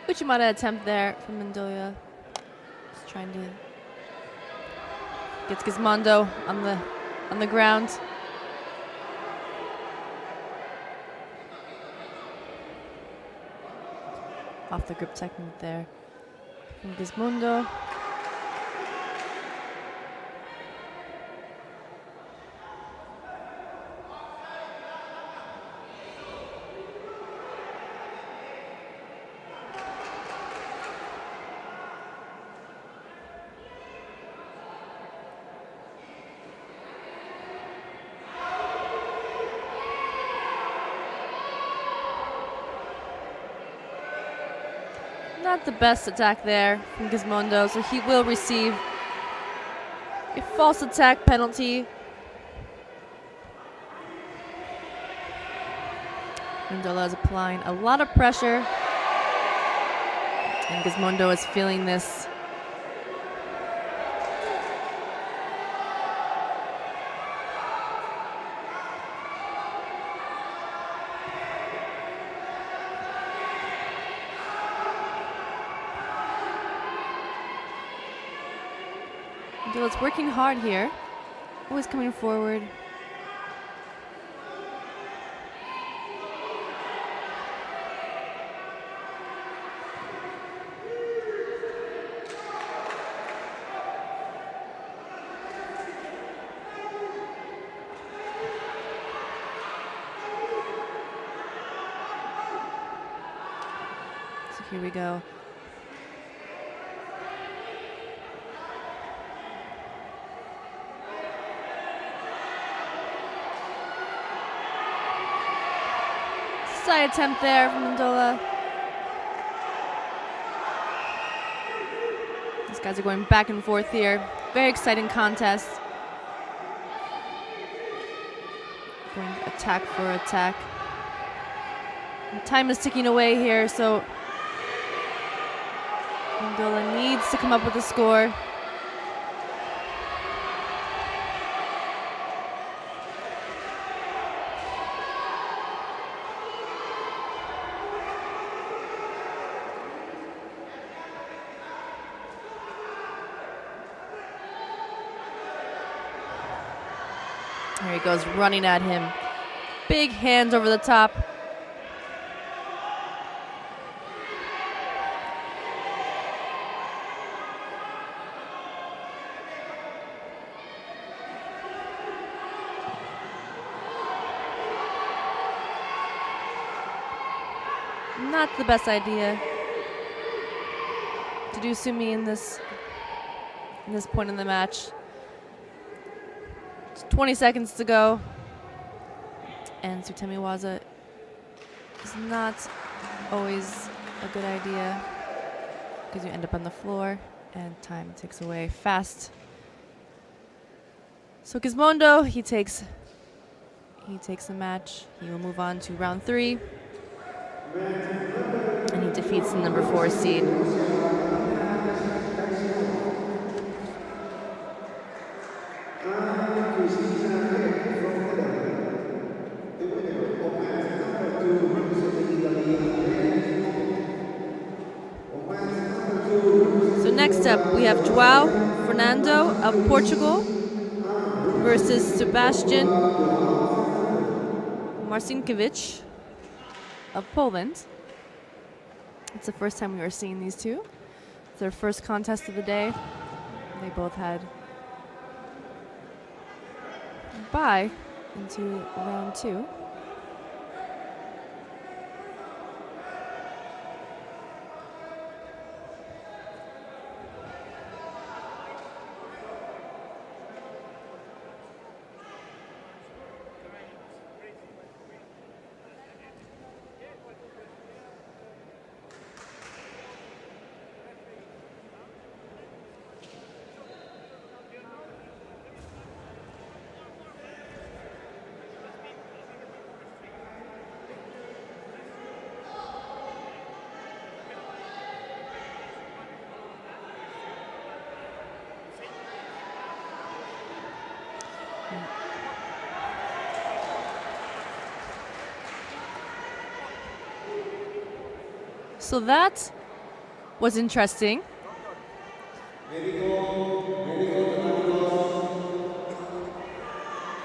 A: Uchimata attempt there from Mendolia. Just trying to get Gismondo on the ground. Off the grip technique there from Gismondo. Not the best attack there from Gizmondo, so he will receive a false attack penalty. Mendola is applying a lot of pressure, and Gizmondo is feeling this. Mendola's working hard here, always coming forward. So here we go. Side attempt there from Mendola. These guys are going back and forth here. Very exciting contest. Going attack for attack. And time is ticking away here, so Mendola needs to come up with a score. There he goes, running at him. Big hands over the top. Not the best idea to do sumi in this point in the match. 20 seconds to go, and Sutemi Waza is not always a good idea because you end up on the floor and time ticks away fast. So Gizmondo, he takes the match. He will move on to round 3, and he defeats the number 4 seed. Next up, we have Joao Fernando of Portugal versus Sebastian Marcinkiewicz of Poland. It's the first time we are seeing these two. It's their first contest of the day. They both had a bye into round 2. So that was interesting.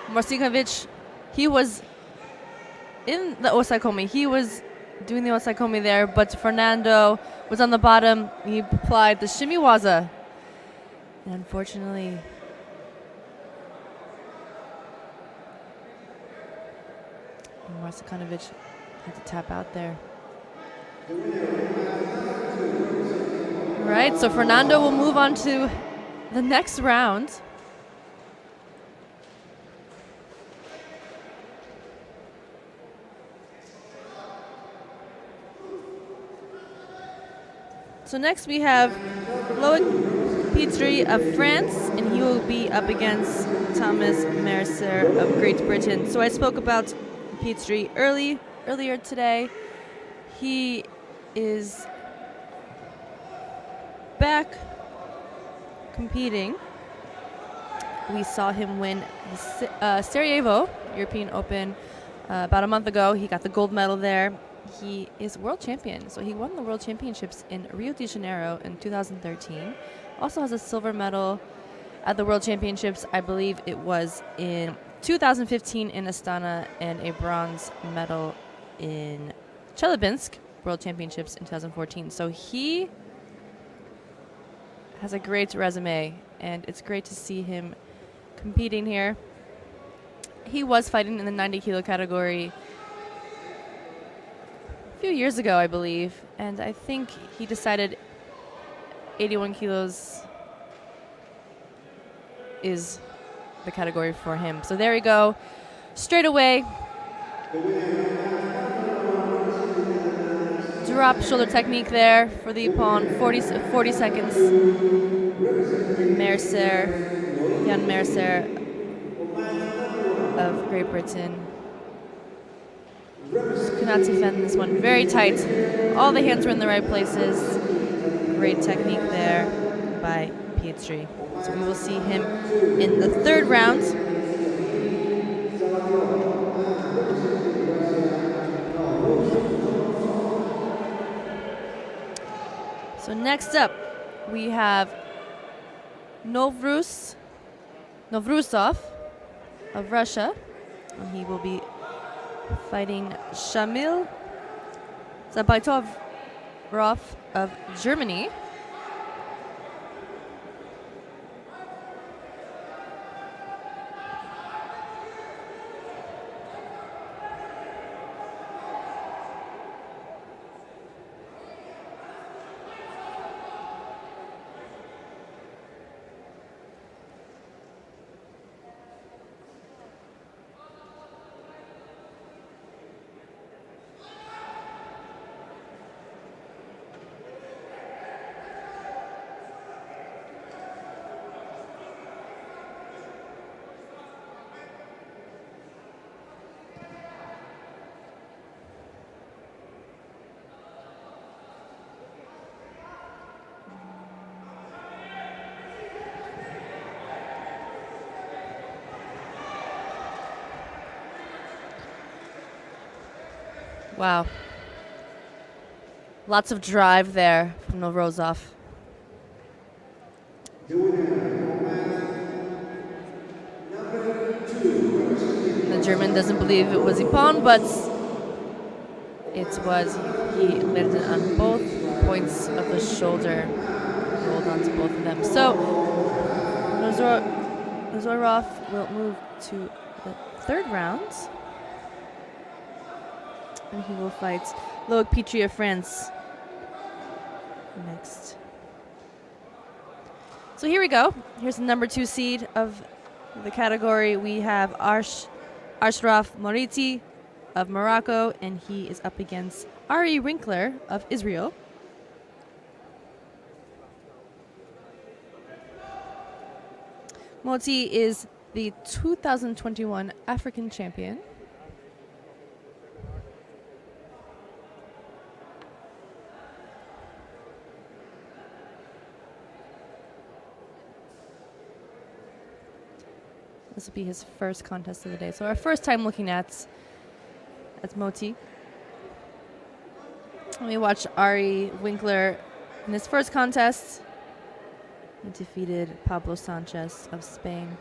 A: Marcinkiewicz, he was in the osaikomi. He was doing the osaikomi there, but Fernando was on the bottom. He applied the shimiwaza. And unfortunately, Marcinkiewicz had to tap out there. Right, so Fernando will move on to the next round. So next we have Loic Petrie of France, and he will be up against Thomas Mercer of Great Britain. So I spoke about Petrie earlier today. He is back competing. We saw him win the Sarajevo European Open about a month ago. He got the gold medal there. He is world champion, so he won the world championships in Rio de Janeiro in 2013. Also has a silver medal at the world championships, I believe it was in 2015 in Astana, and a bronze medal in Chelyabinsk world championships in 2014. So he has a great resume, and it's great to see him competing here. He was fighting in the 90 kilo category a few years ago, I believe, and I think he decided 81 kilos is the category for him. So there we go. Straight away. Drop shoulder technique there for the opponent. 40 seconds. And Mercer, Jan Mercer of Great Britain. Just could not defend this one. Very tight. All the hands were in the right places. Great technique there by Petrie. So we will see him in the third round. So next up, we have Novruzov of Russia, and he will be fighting Shamil Zabaitorov of Germany. Wow. Lots of drive there from Novruzov. The German doesn't believe it was Ippon, but it was. He landed on both points of the shoulder, rolled onto both of them. So Novruzov will move to the third round. And he will fight Loic Petrie of France next. So here we go. Here's the number 2 seed of the category. We have Ashraf Moriti of Morocco, and he is up against Ari Winkler of Israel. Moti is the 2021 African champion. This will be his first contest of the day. So our first time looking at Moti. And we watched Ari Winkler in his first contest. He defeated Pablo Sanchez of Spain.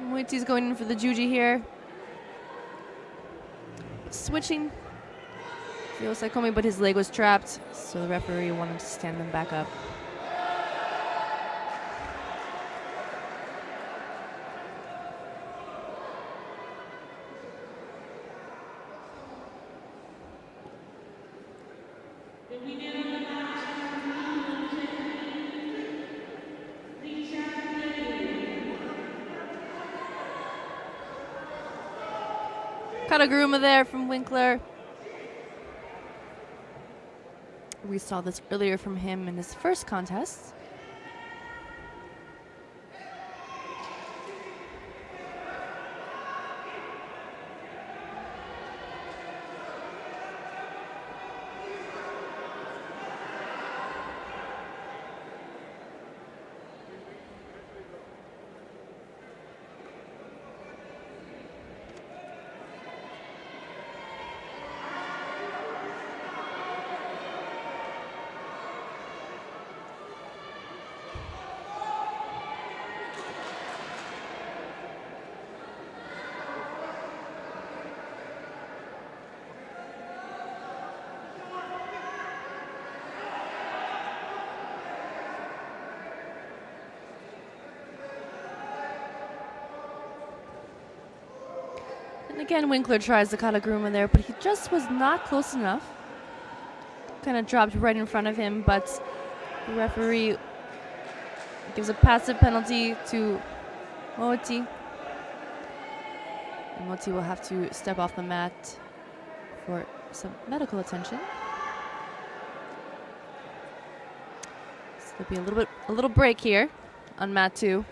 A: Moiti's going in for the juji here. Switching to Osaikomi, but his leg was trapped, so the referee wanted to stand them back up. Kataguruma there from Winkler. We saw this earlier from him in his first contest. And again, Winkler tries the Kataguruma there, but he just was not close enough. Kind of dropped right in front of him, but the referee gives a passive penalty to Moti. And Moti will have to step off the mat for some medical attention. So there'll be a little break here on mat 2.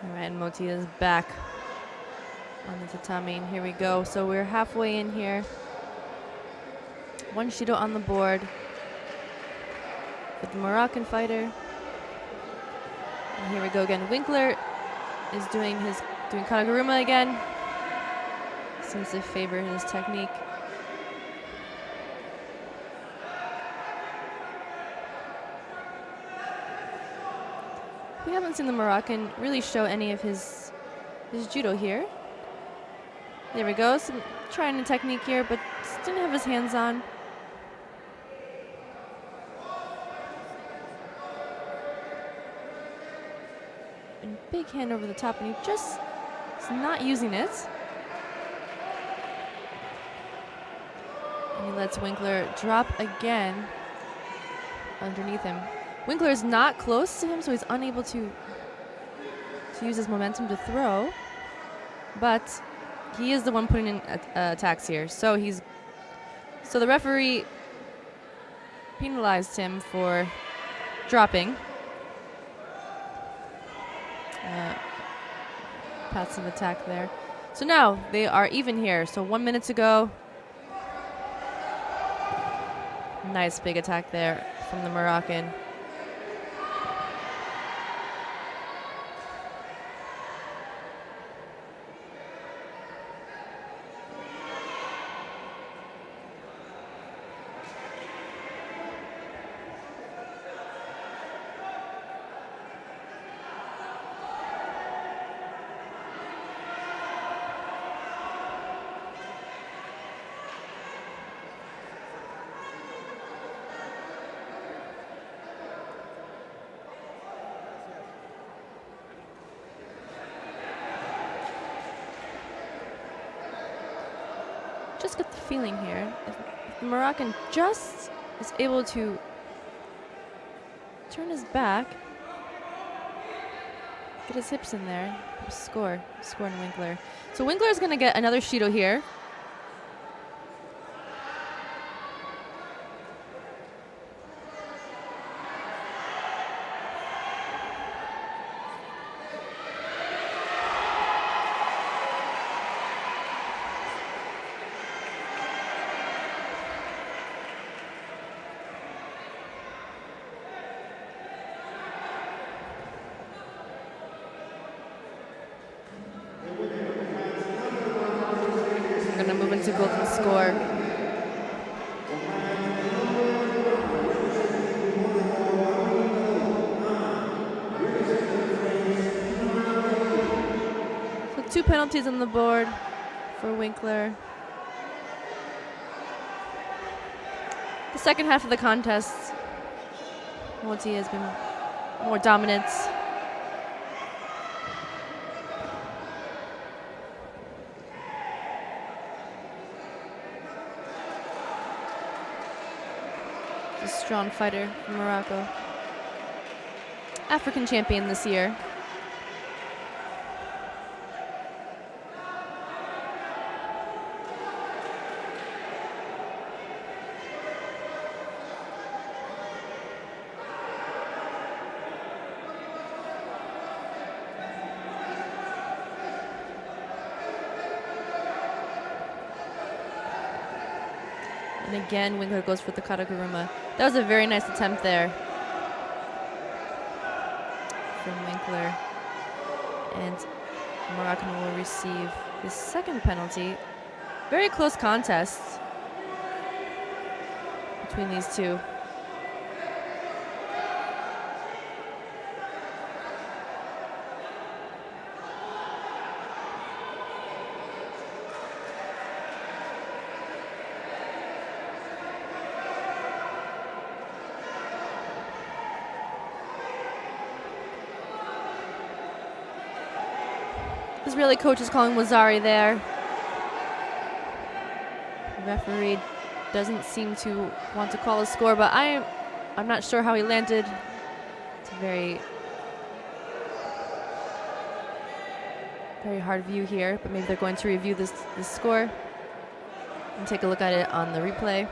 A: All right, and Moti is back on the tatami, and here we go. So we're halfway in here. 1 Shido on the board with the Moroccan fighter. And here we go again. Winkler is doing Kataguruma again. Seems to favor his technique. We haven't seen the Moroccan really show any of his judo here. There we go, some trying a technique here, but didn't have his hands on. And big hand over the top, and he just is not using it. And he lets Winkler drop again underneath him. Winkler is not close to him, so he's unable to use his momentum to throw. But he is the one putting in attacks here. So the referee penalized him for dropping. Passive attack there. So now they are even here. So 1 minute to go. Nice big attack there from the Moroccan. Just get the feeling here, if the Moroccan just is able to turn his back, get his hips in there, score in Winkler. So Winkler is going to get another Shido here. move into golden score. So 2 penalties on the board for Winkler. The second half of the contest, Moti has been more dominant. A strong fighter from Morocco. African champion this year. And again, Winkler goes for the kataguruma. That was a very nice attempt there from Winkler. And Moroccan will receive his second penalty. Very close contest between these two. Israeli coach is calling Wazari there. The referee doesn't seem to want to call a score, but I'm not sure how he landed. It's a very hard view here, but maybe they're going to review this score and take a look at it on the replay.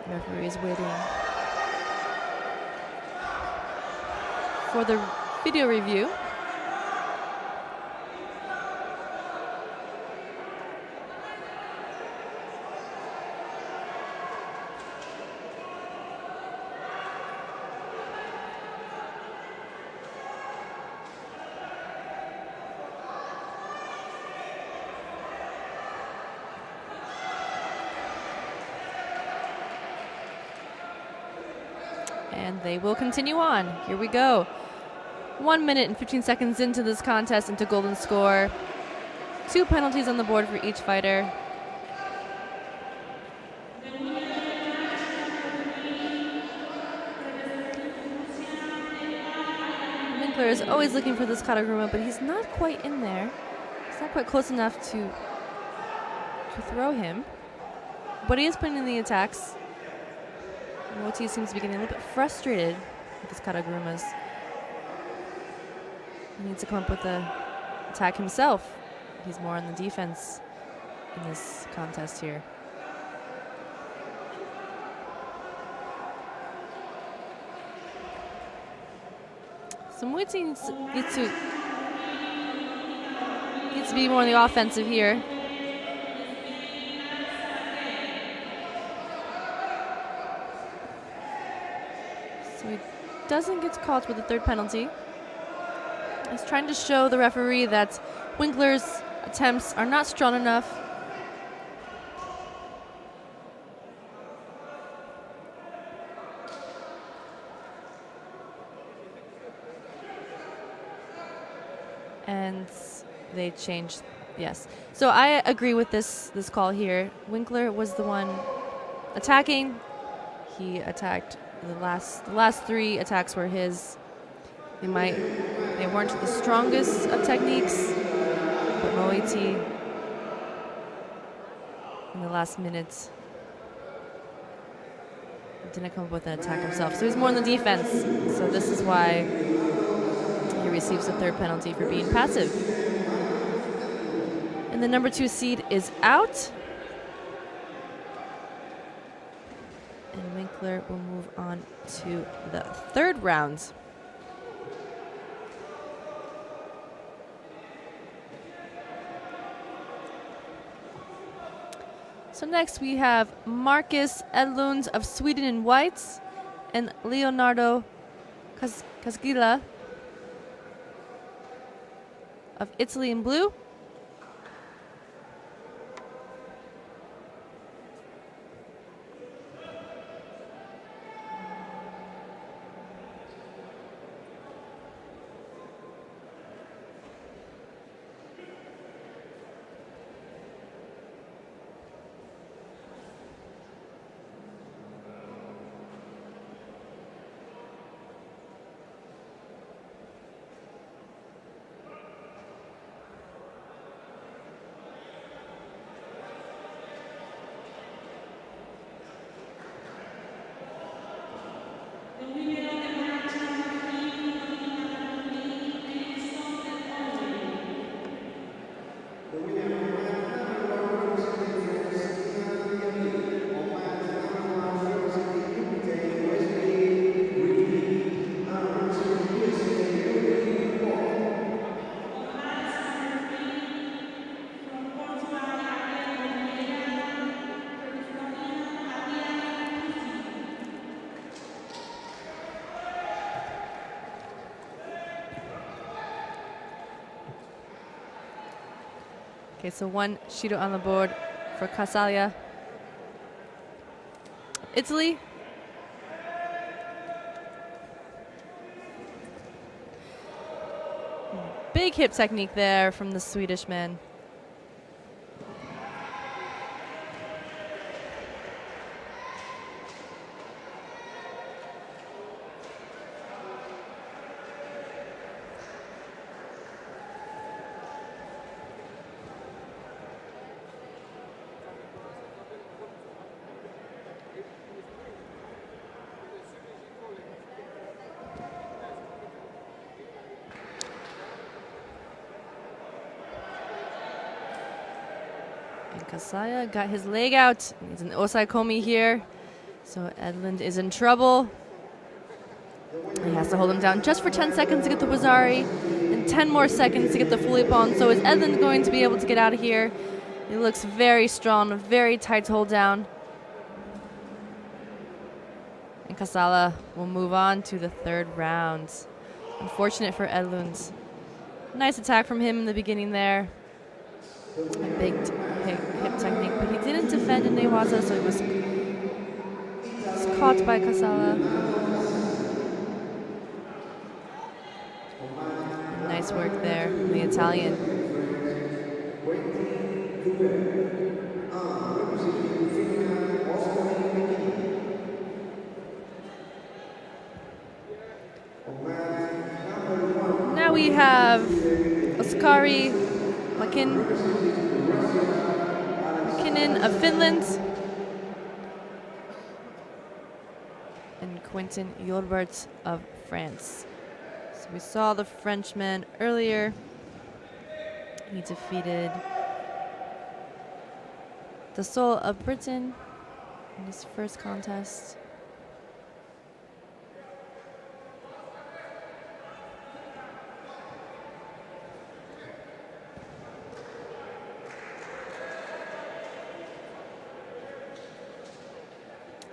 A: Referee is waiting for the video review. And they will continue on. Here we go. 1 minute and 15 seconds into this contest, into golden score. 2 penalties on the board for each fighter. Winkler is always looking for this kataguruma, but he's not quite in there. He's not quite close enough to throw him. But he is putting in the attacks. Moti seems to be getting a little bit frustrated with his katagurumas. He needs to come up with an attack himself. He's more on the defense in this contest here. So Moti needs to be more on the offensive here. So he doesn't get caught with the third penalty. He's trying to show the referee that Winkler's attempts are not strong enough. And they changed, yes. So I agree with this call here. Winkler was the one attacking. He attacked the last 3 attacks were his. They weren't the strongest of techniques, but Moiti in the last minutes didn't come up with an attack himself. So he's more on the defense. So this is why he receives the third penalty for being passive. And the number 2 seed is out. And Winkler will move on to the third round. So next we have Marcus Edlund of Sweden in whites and Leonardo Casgila of Italy in blue. Okay, so one Shido on the board for Casaglia. Italy. Big hip technique there from the Swedish man. Casaglia got his leg out. He's an osaikomi here. So Edlund is in trouble. He has to hold him down just for 10 seconds to get the Wazari and 10 more seconds to get the fully pawn. So is Edlund going to be able to get out of here? He looks very strong, very tight to hold down. And Casaglia will move on to the third round. Unfortunate for Edlund. Nice attack from him in the beginning there. A big hip technique, but he didn't defend in Newaza, so he was caught by Casaglia. Nice work there from the Italian. Now we have Oskari McKinnon of Finland and Quentin Yolbert of France. So we saw the Frenchman earlier. He defeated the Soul of Britain in his first contest.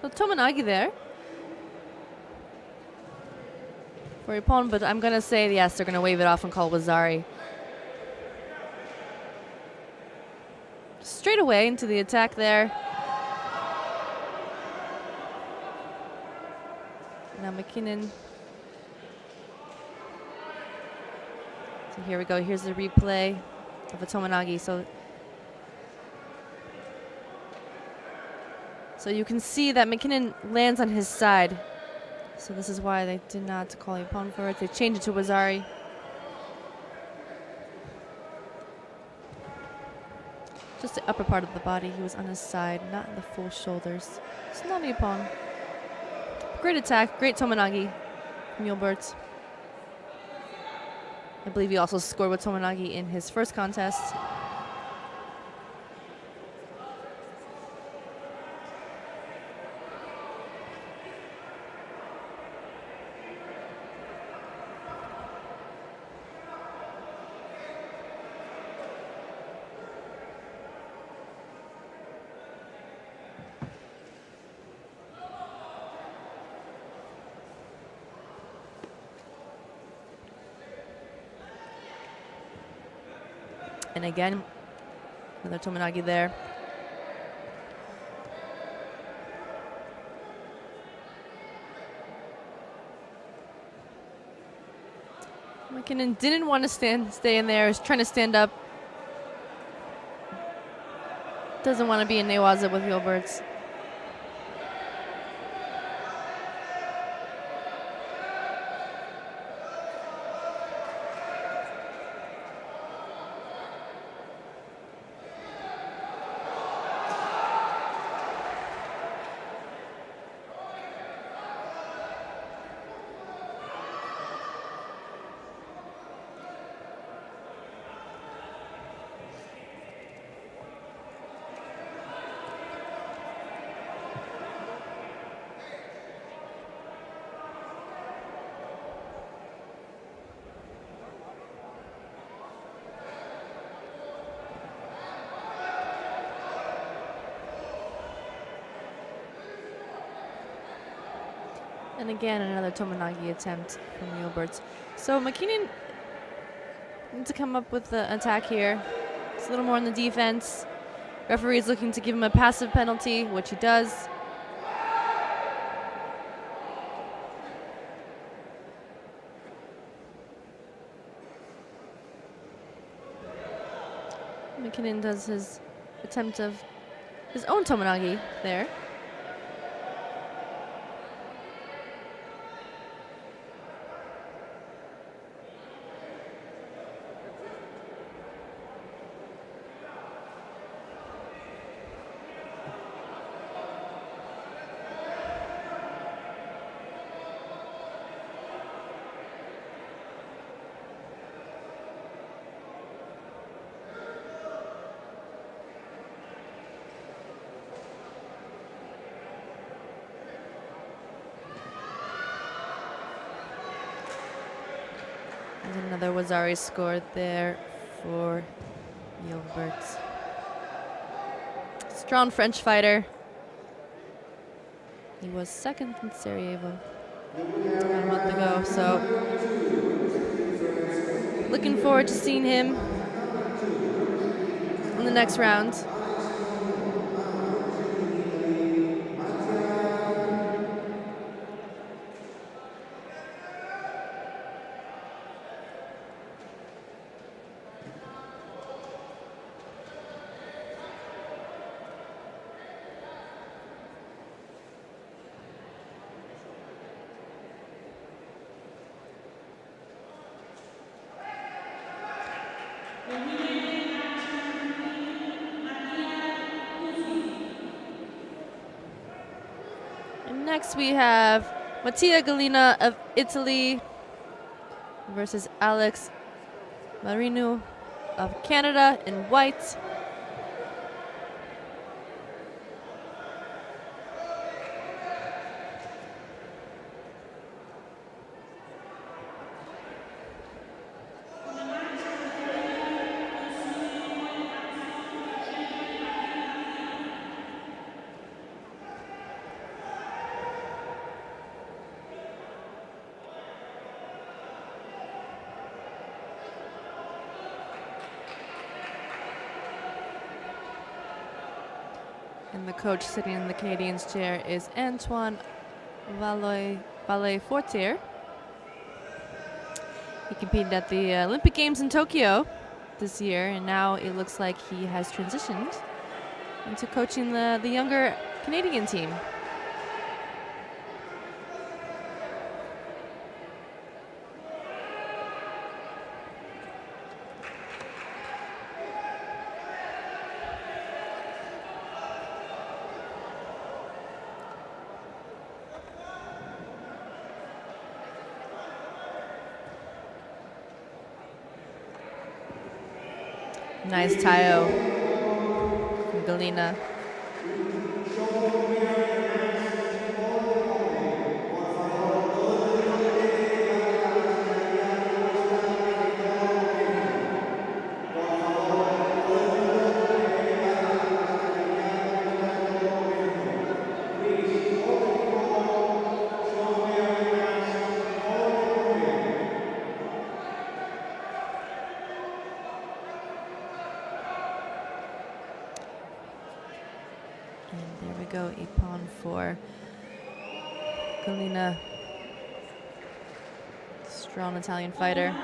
A: So Tomonagi there for your pawn, but I'm going to say yes, they're going to wave it off and call Wazari. Straight away into the attack there. Now McKinnon. So here we go. Here's the replay of a Tomonagi. So you can see that McKinnon lands on his side. So this is why they did not call a pawn for it. They changed it to Wazari. Just the upper part of the body. He was on his side, not in the full shoulders. It's not a pawn. Great attack, great Tomonagi from Yolbert. I believe he also scored with Tomonagi in his first contest. And again, another Tomonagi there. McKinnon didn't want to stay in there. He's trying to stand up. Doesn't want to be in Newaza with Gilberts. And again, another Tomonagi attempt from Gilberts. So McKinnon needs to come up with the attack here. It's a little more on the defense. Referee is looking to give him a passive penalty, which he does. McKinnon does his attempt of his own Tomonagi there. And another Wazari score there for Gilberts. Strong French fighter. He was second in Sarajevo about a month ago, so looking forward to seeing him in the next round. Next we have Mattia Galina of Italy versus Alex Marinu of Canada in white. And the coach sitting in the Canadian's chair is Antoine Valle-Fortier. He competed at the Olympic Games in Tokyo this year, and now it looks like he has transitioned into coaching the younger Canadian team. Nice Tayo from Galina. go a pawn for Galina. Strong Italian fighter.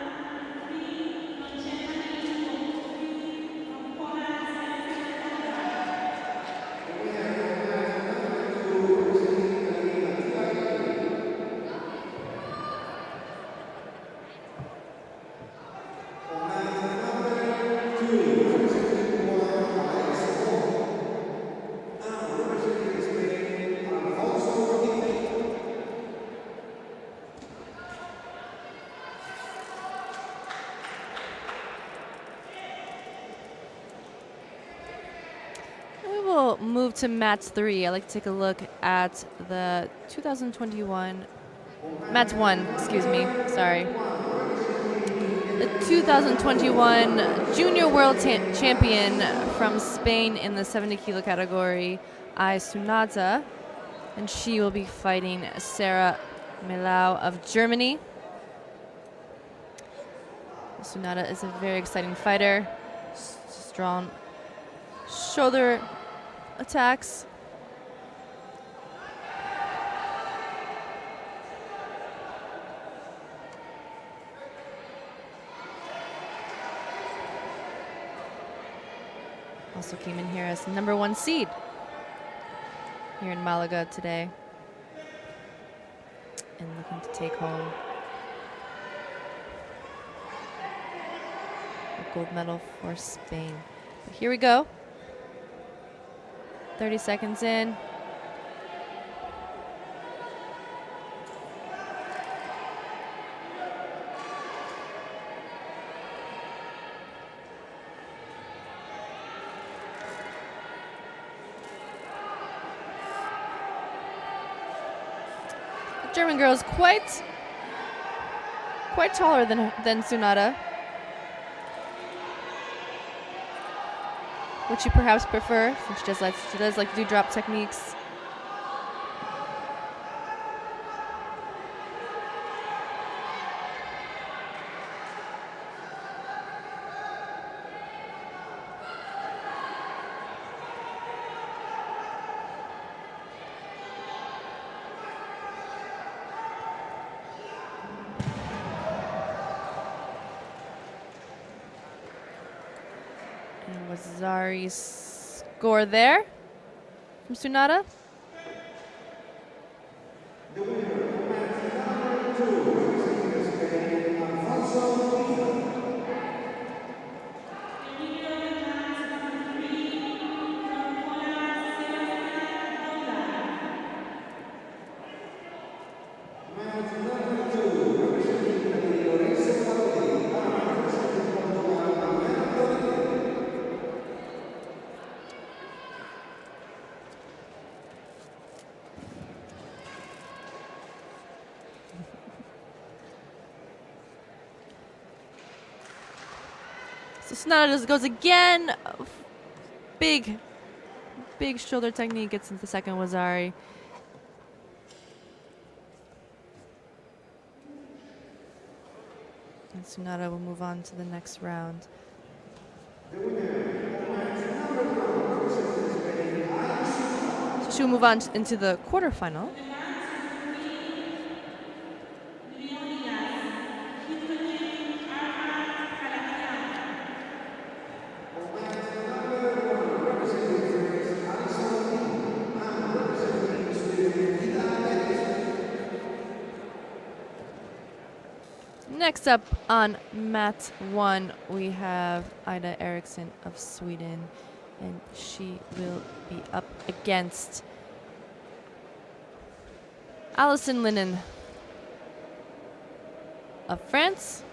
A: We'll move to mat 3. I'd like to take a look at the 2021, mat 1, excuse me, sorry. The 2021 Junior World Champion from Spain in the 70 kilo category, Ai Sunata, and she will be fighting Sarah Melau of Germany. Sunata is a very exciting fighter, strong shoulder attacks. Also came in here as #1 seed here in Malaga today and looking to take home a gold medal for Spain. But here we go. 30 seconds in. The German girl is quite taller than Sunata. Would you perhaps prefer, since she does like to do drop techniques? And was Zari's score there from Sunata? So Sunata just goes again. Big shoulder technique, gets into the second Wazari. And Sunata will move on to the next round. So she'll move on into the quarterfinal. Next up on mat 1, we have Ida Eriksson of Sweden, and she will be up against Alison Linnen of France.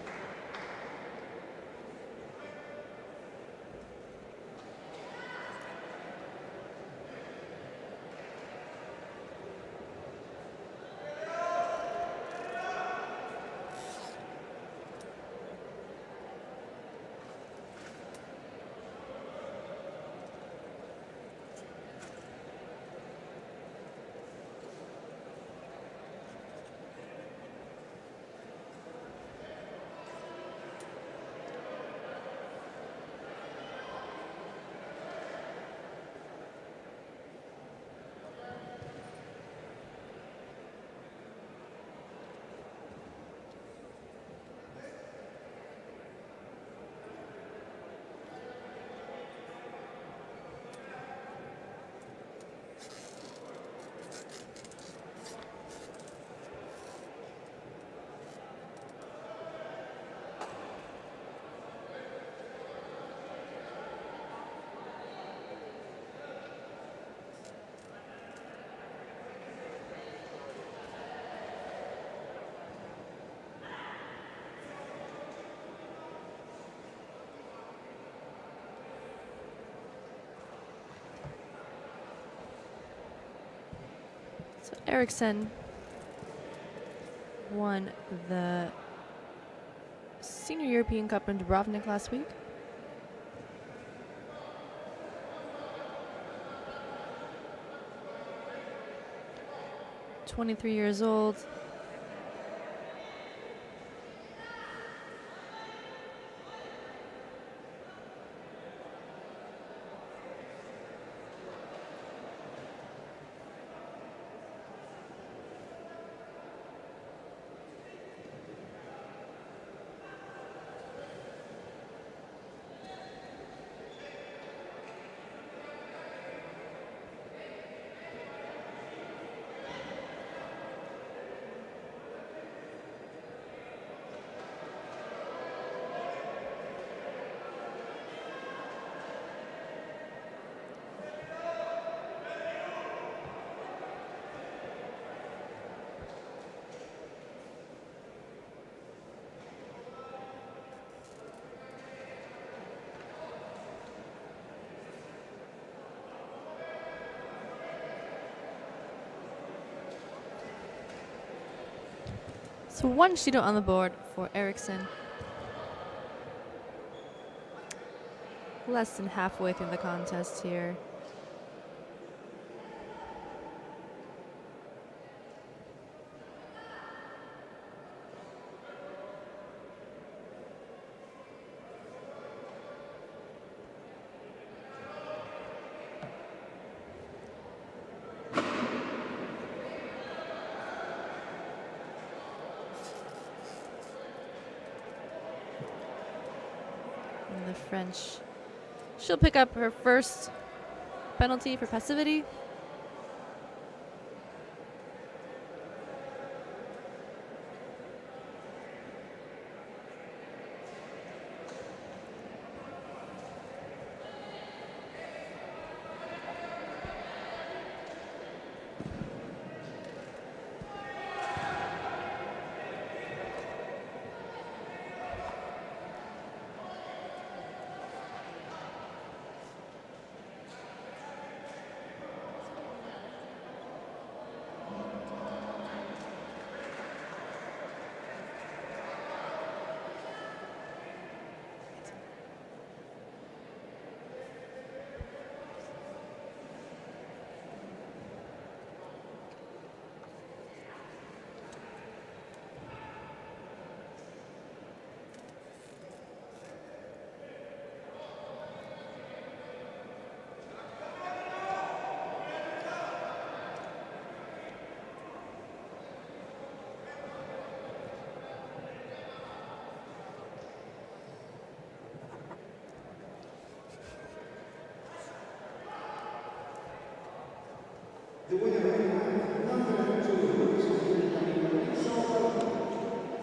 A: Eriksson won the Senior European Cup in Dubrovnik last week. "23 years old. So 1 Judo on the board for Eriksson. Less than halfway through the contest here. And the French, she'll pick up her first penalty for passivity.
C: The winner of number 2 representing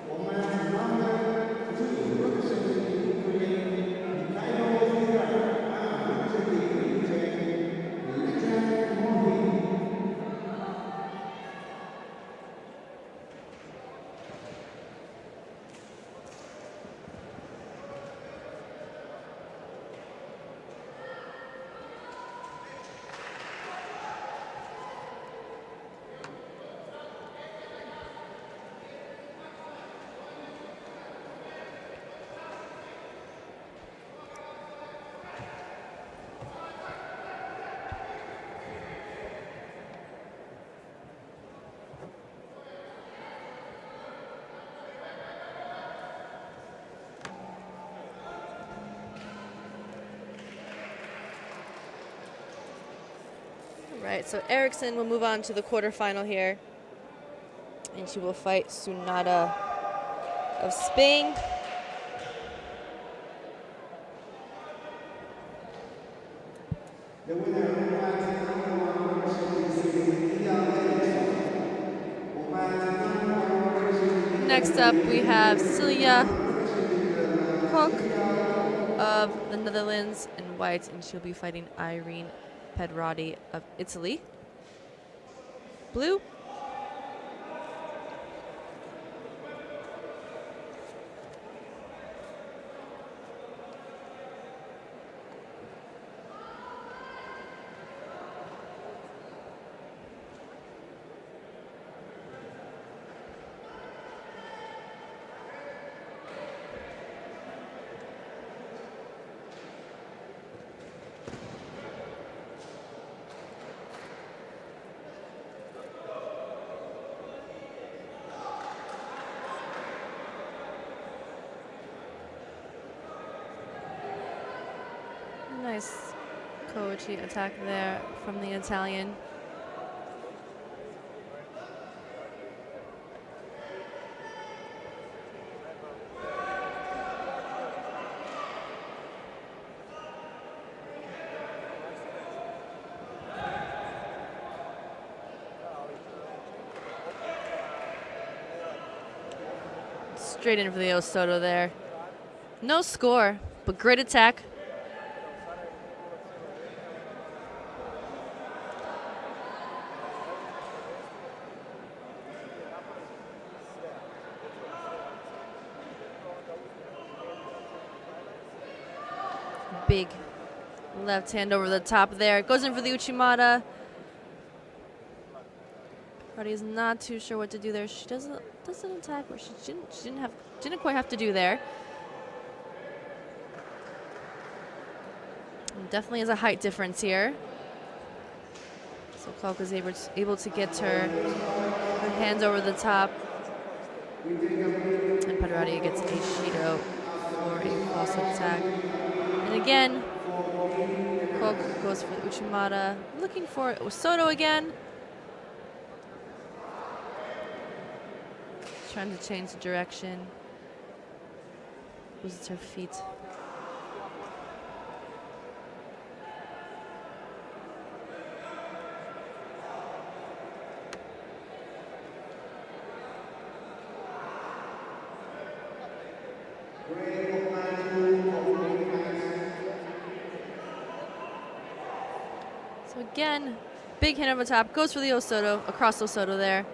C: woman number 2 representing Ukraine, and representing
A: Right, so Eriksson will move on to the quarterfinal here. And she will fight Sunada of Spain.
C: The winner
A: Next up, we have Celia Kok of the Netherlands in white, and she'll be fighting Irene Pedrati of Italy. Blue. Nice Koichi attack there from the Italian. Straight in for the Osoto there. No score, but great attack. Big left hand over the top there. Goes in for the Uchimata. Party is not too sure what to do there. She doesn't attack where she didn't quite have to do there. And definitely is a height difference here. So Kalk is able to get her hands over the top. And Pederotti gets a Shido for a false attack. And again, Kalk goes for the Uchimata. Looking for Osoto again. Trying to change the direction. Loses her feet. So again, big hand over top. Goes for the Osoto, across Osoto there.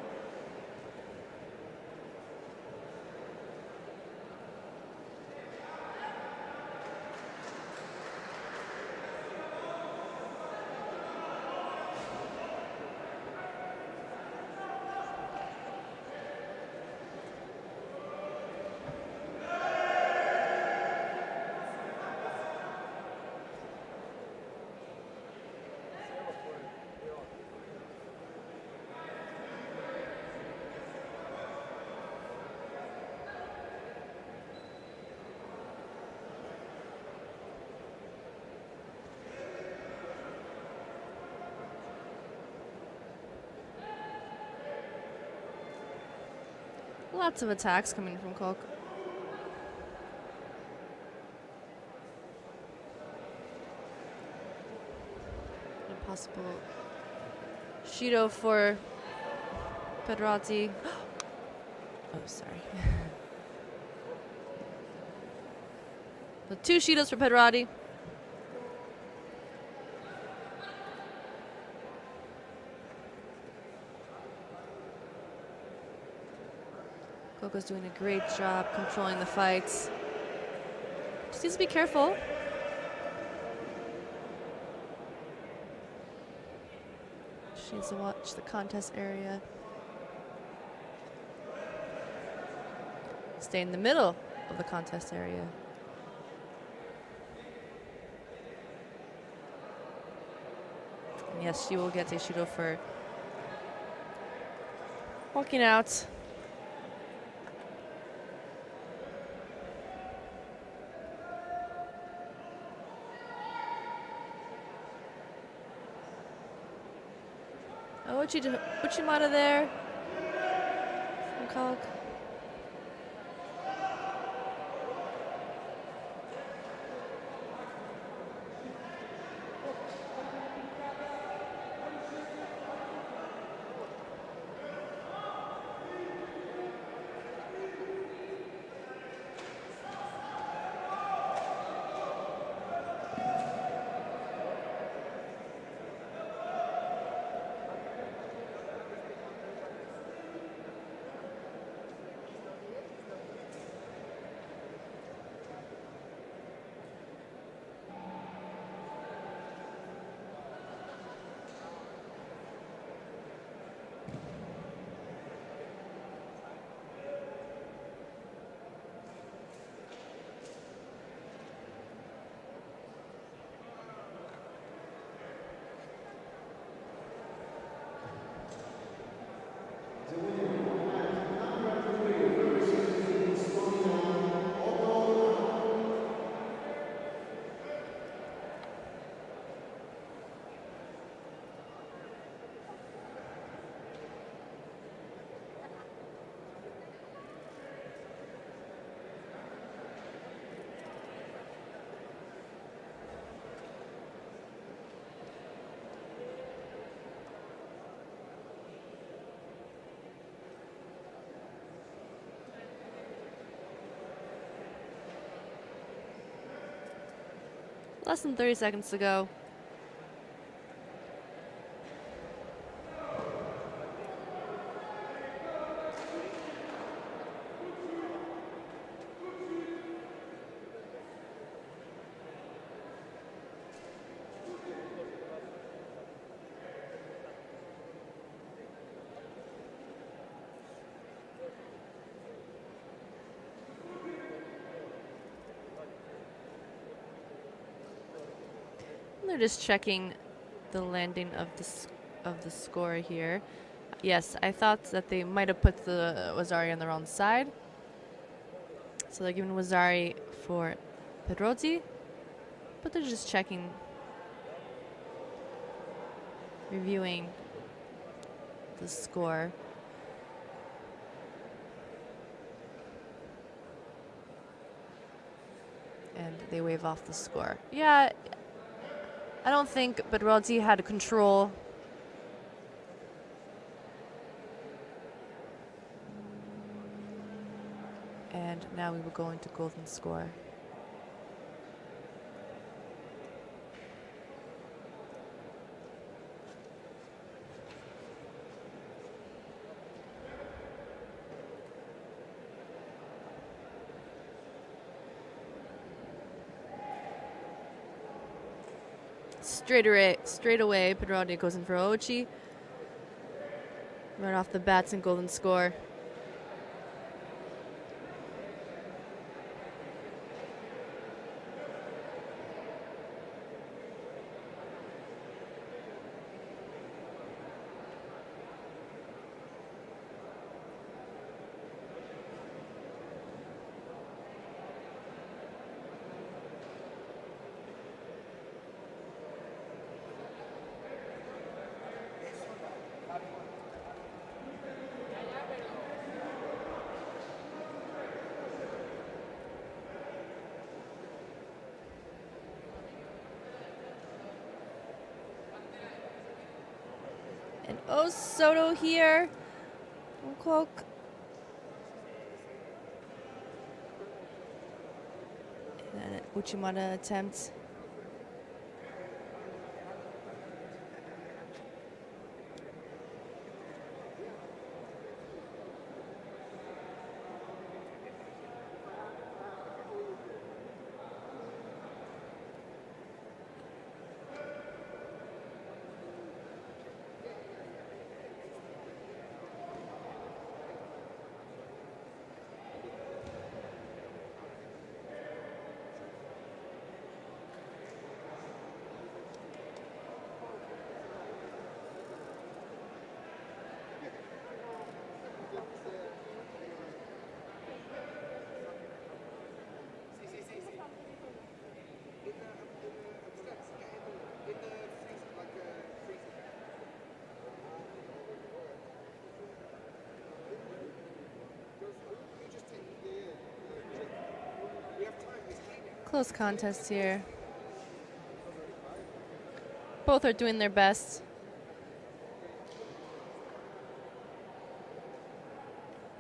A: Lots of attacks coming from Kalk. Impossible. Shido for Pederotti. Oh, sorry. So 2 Shidos for Pederotti. Coco's doing a great job controlling the fights. Just needs to be careful. She needs to watch the contest area. Stay in the middle of the contest area. And yes, she will get a Shido for walking out. Uchimata there from Kalk. Less than 30 seconds to go. They're just checking the landing of the score here. Yes, I thought that they might have put the Wazari on the wrong side. So they're giving Wazari for Pedrotti, but they're just checking, reviewing the score. And they wave off the score. Yeah, I don't think Pedrotti had control. And now we will go into golden score. Straight away, Pedrotti goes in for Ochi. Right off the bats in golden score. And Soto here. Cloak. And then an Uchimata attempt. Close contest here. Both are doing their best.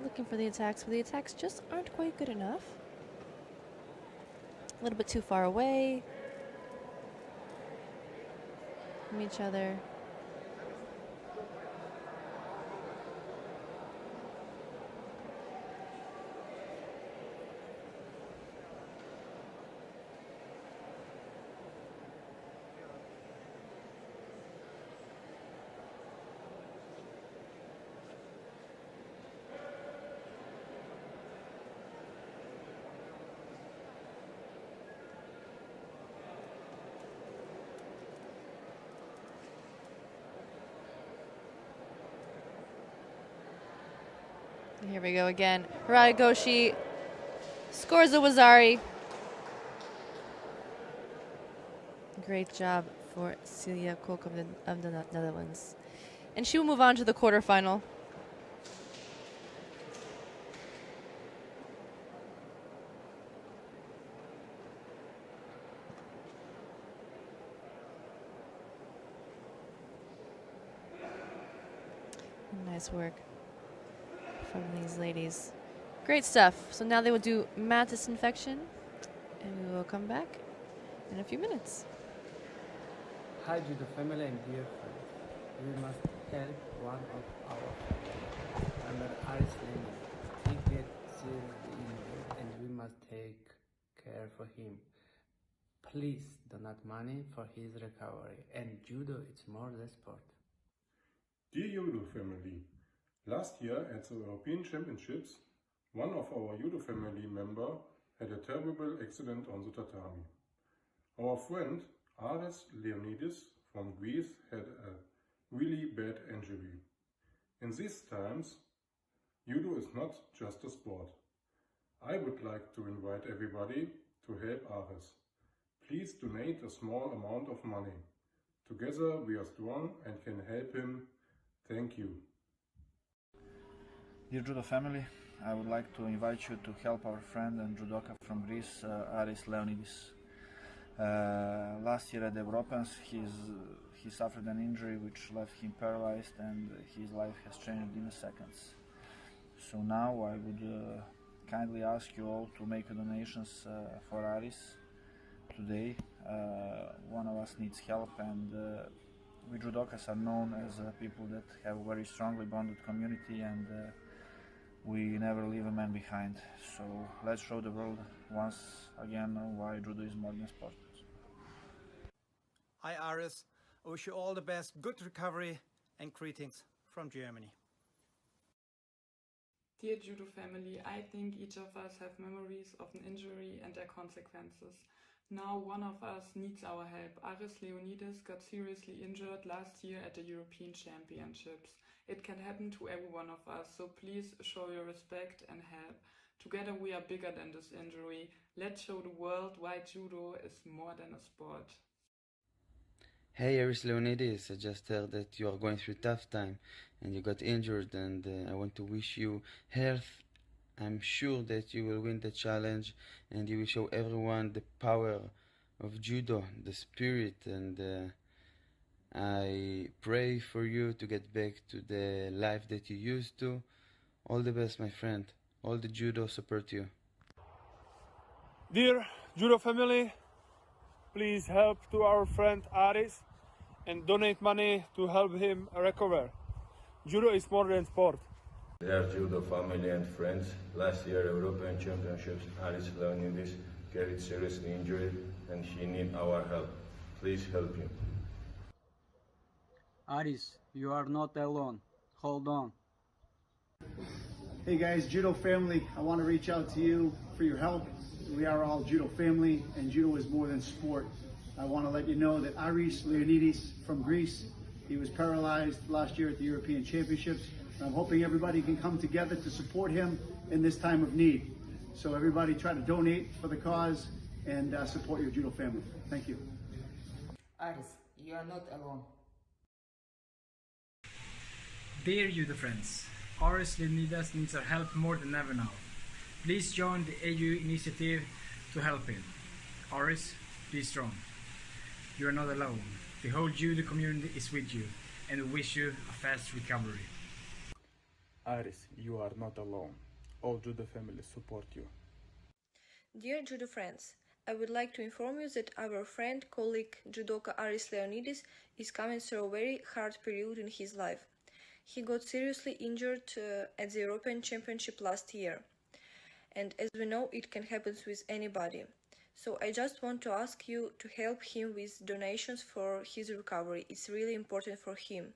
A: Looking for the attacks, but the attacks just aren't quite good enough. A little bit too far away from each other. Here we go again. Haragoshi scores a Wazari. Great job for Celia Kok of the Netherlands. And she will move on to the quarterfinal. Nice work from these ladies. Great stuff. So now they will do mat disinfection, and we will come back in a few minutes.
D: Hi Judo family and dear friends. We must help one of our member Aris Lemon. He gets seriously injured and we must take care for him. Please donate money for his recovery. And judo is more than sport.
E: Dear Judo family, last year at the European Championships, one of our Judo family member had a terrible accident on the tatami. Our friend Aris Leonidas from Greece had a really bad injury. In these times, Judo is not just a sport. I would like to invite everybody to help Aris. Please donate a small amount of money. Together we are strong and can help him. Thank you.
F: Dear Judo family, I would like to invite you to help our friend and judoka from Greece, Aris Leonidas. Last year at the Europeans, he suffered an injury which left him paralyzed and his life has changed in seconds. So now I would kindly ask you all to make donations for Aris today. One of us needs help, and we judokas are known as people that have a very strongly bonded community, and we never leave a man behind. So let's show the world once again why judo is more than sport.
G: Hi Aris, I wish you all the best, good recovery and greetings from Germany.
H: Dear Judo family, I think each of us have memories of an injury and their consequences. Now one of us needs our help. Aris Leonidas got seriously injured last year at the European Championships. It can happen to every one of us, so please show your respect and help. Together we are bigger than this injury. Let's show the world why judo is more than a sport.
I: Hey Aris Leonidas, I just heard that you are going through a tough time and you got injured, and I want to wish you health. I'm sure that you will win the challenge and you will show everyone the power of judo, the spirit, and I pray for you to get back to the life that you used to. All the best, my friend. All the judo support you.
B: Dear Judo family, please help to our friend Aris and donate money to help him recover. Judo is more than sport.
J: Dear Judo family and friends, last year European Championships, Aris Leonidas carried seriously injured and he needs our help. Please help him.
D: Aris, you are not alone. Hold on.
C: Hey guys, Judo family, I want to reach out to you for your help. We are all Judo family, and judo is more than sport. I want to let you know that Aris Leonidas from Greece, he was paralyzed last year at the European Championships. I'm hoping everybody can come together to support him in this time of need. So everybody try to donate for the cause and support your judo family. Thank you.
K: Aris, you are not alone.
L: Dear judo friends, Aris Leonidas needs our help more than ever now. Please join the AU initiative to help him. Aris, be strong. You are not alone. The whole judo community is with you, and we wish you a fast recovery.
B: Aris, you are not alone. All judo families support you.
M: Dear judo friends, I would like to inform you that our friend, colleague, judoka Aris Leonidas is coming through a very hard period in his life. He got seriously injured at the European Championship last year. And as we know, it can happen with anybody. So I just want to ask you to help him with donations for his recovery. It's really important for him.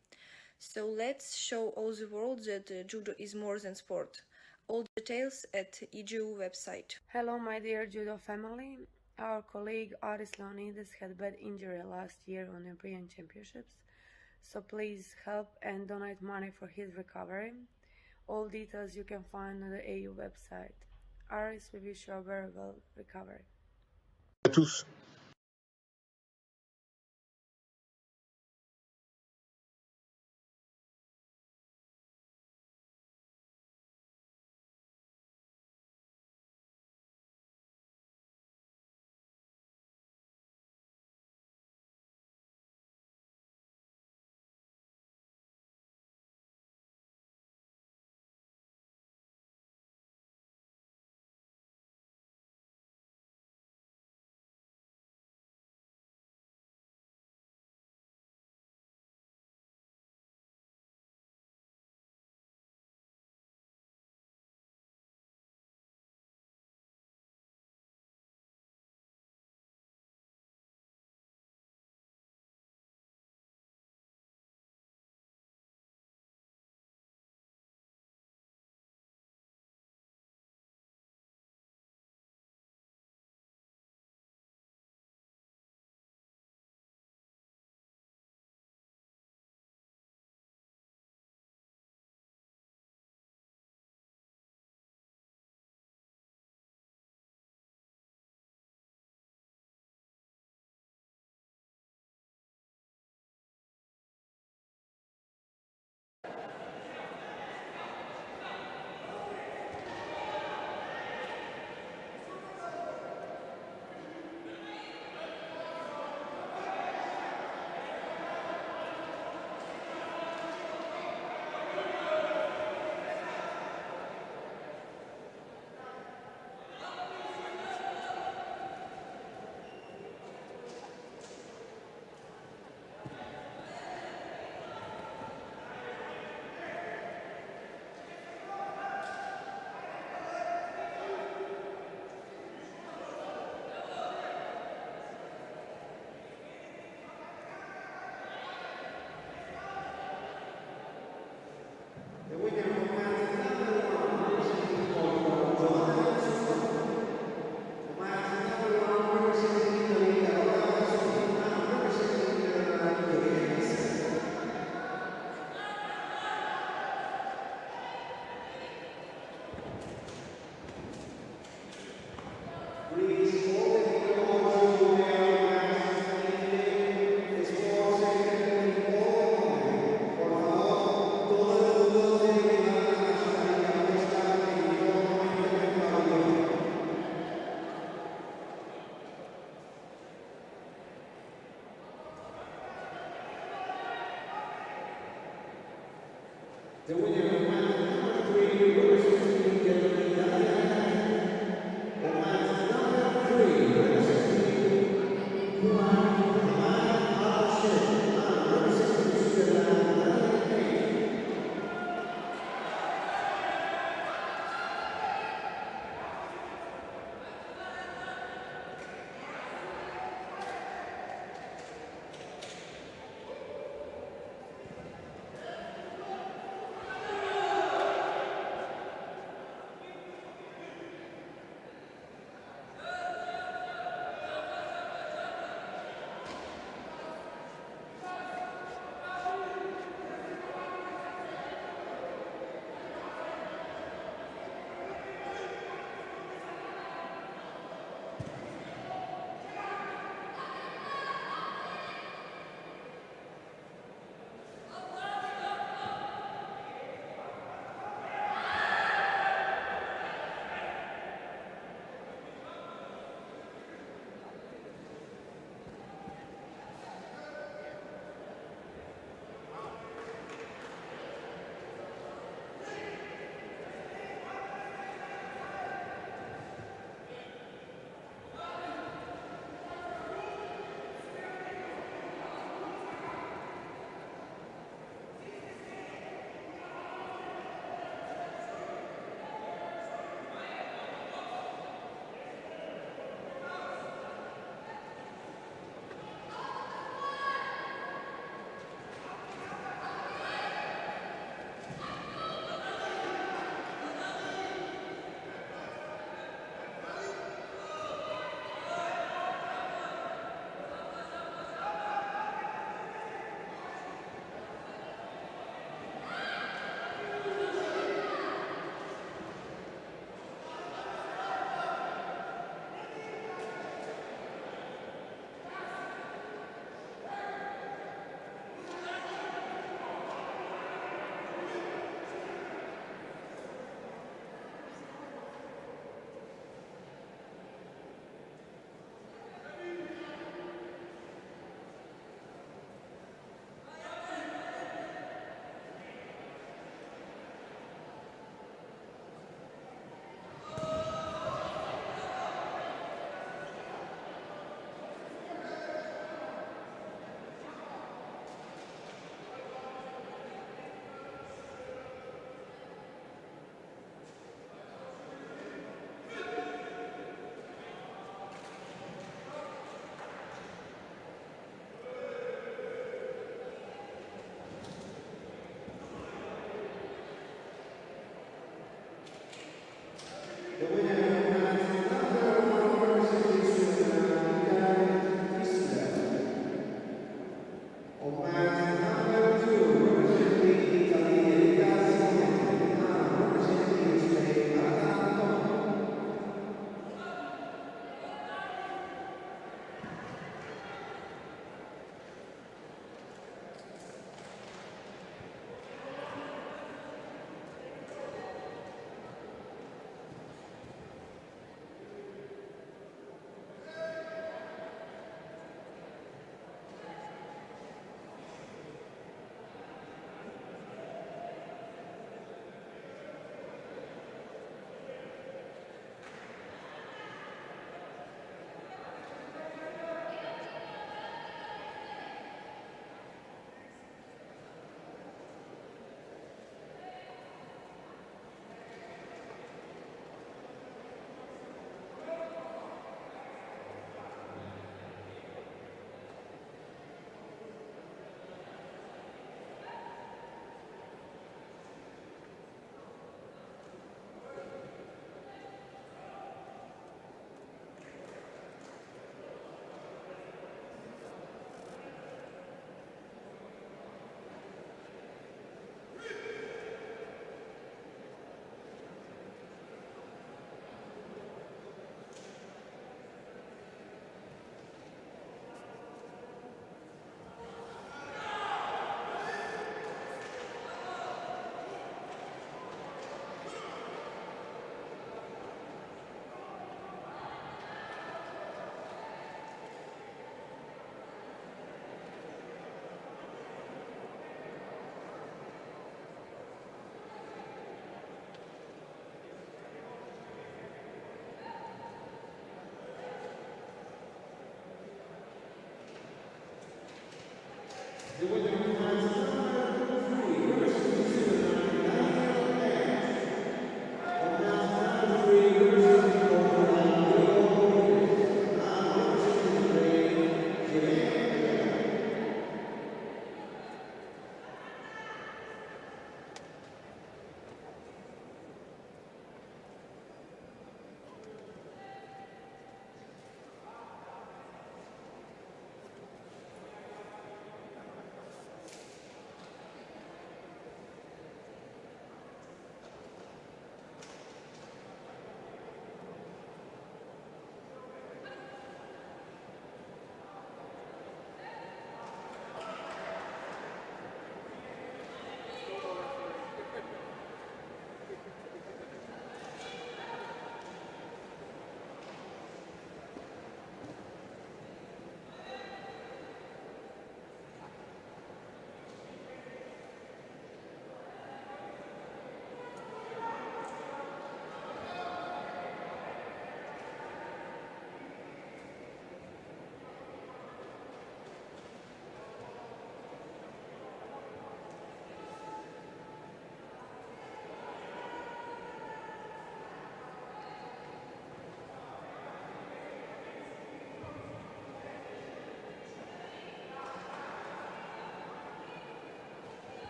M: So let's show all the world that judo is more than sport. All details at EJU website.
N: Hello my dear judo family. Our colleague Aris Leonidas had bad injury last year on European Championships. So please help and donate money for his recovery. All details you can find on the AU website. Aris, we wish you a very well recovery.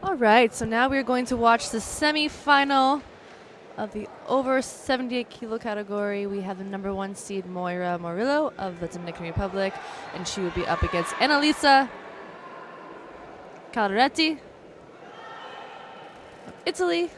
A: All right, so now we're going to watch the semi-final of the over 78 kilo category. We have the number 1 seed Moira Murillo of the Dominican Republic, and she will be up against Annalisa Calderetti of Italy.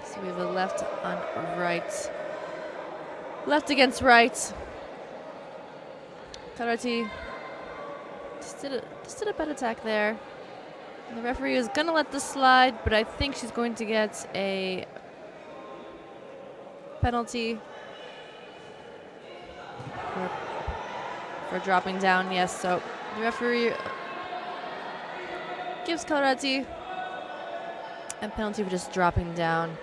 A: So we have a left on right. Left against right. Calderetti just did a bad attack there. And the referee is going to let this slide, but I think she's going to get a penalty for dropping down. Yes, so the referee gives Calderetti a penalty for just dropping down.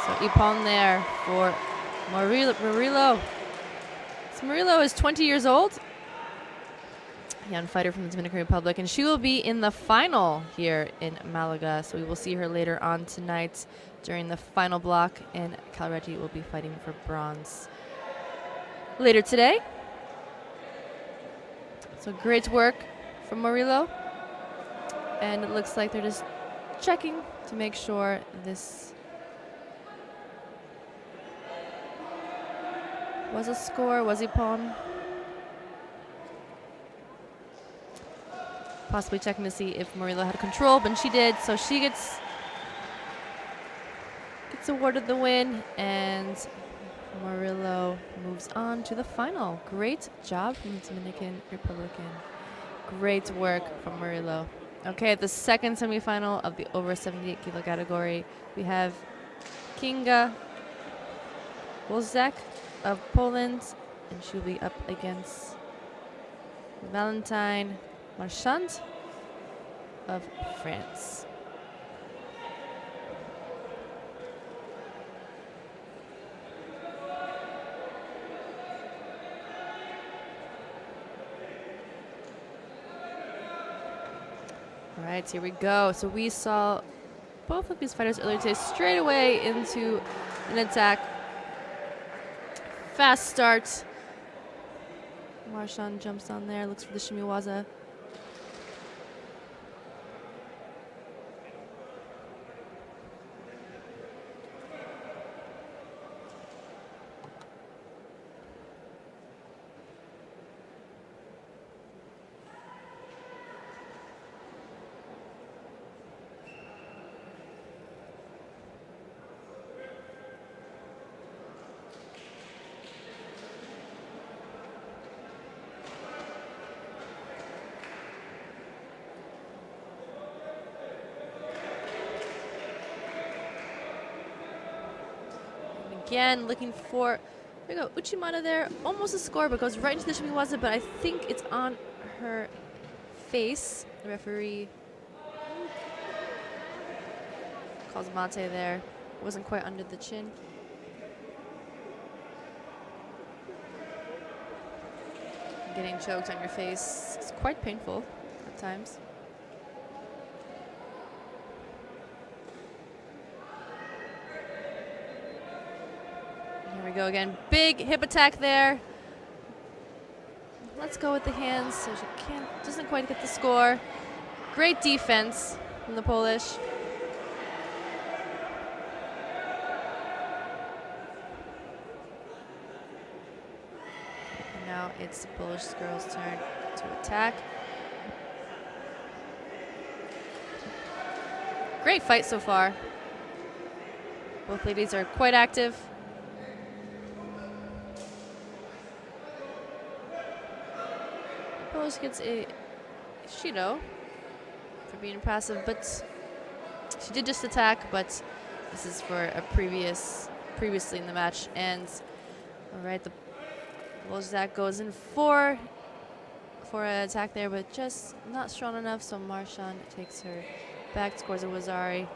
A: So Ippon there for Murillo. So Murillo is 20 years old. Young fighter from the Dominican Republic, and she will be in the final here in Malaga. So we will see her later on tonight during the final block, and Calderetti will be fighting for bronze later today. So great work from Murillo, and it looks like they're just checking to make sure this was a score. Was Ippon possibly checking to see if Murillo had control, but she did, so she gets awarded the win, and Murillo moves on to the final. Great job from the Dominican Republican. Great work from Murillo. Okay, the second semifinal of the over 78 kilo category, we have Kinga Wolzak of Poland, and she'll be up against Valentine Marchand of France. All right, here we go. So we saw both of these fighters earlier today straight away into an attack. Fast start. Marchand jumps on there, looks for the shimiwaza. Again, looking for, there we go, Uchimata there, almost a score, but goes right into the shimiwaza, but I think it's on her face. The referee calls mate there. Wasn't quite under the chin. Getting choked on your face is quite painful at times. Here we go again. Big hip attack there. Let's go with the hands. So she doesn't quite get the score. Great defense from the Polish. And now it's the Polish girl's turn to attack. Great fight so far. Both ladies are quite active. Polish gets a Judo for being passive, but she did just attack, but this is for a previously in the match. And all right, the Wolzak goes in for for an attack there, but just not strong enough, so Marchand takes her back, scores a Wazari.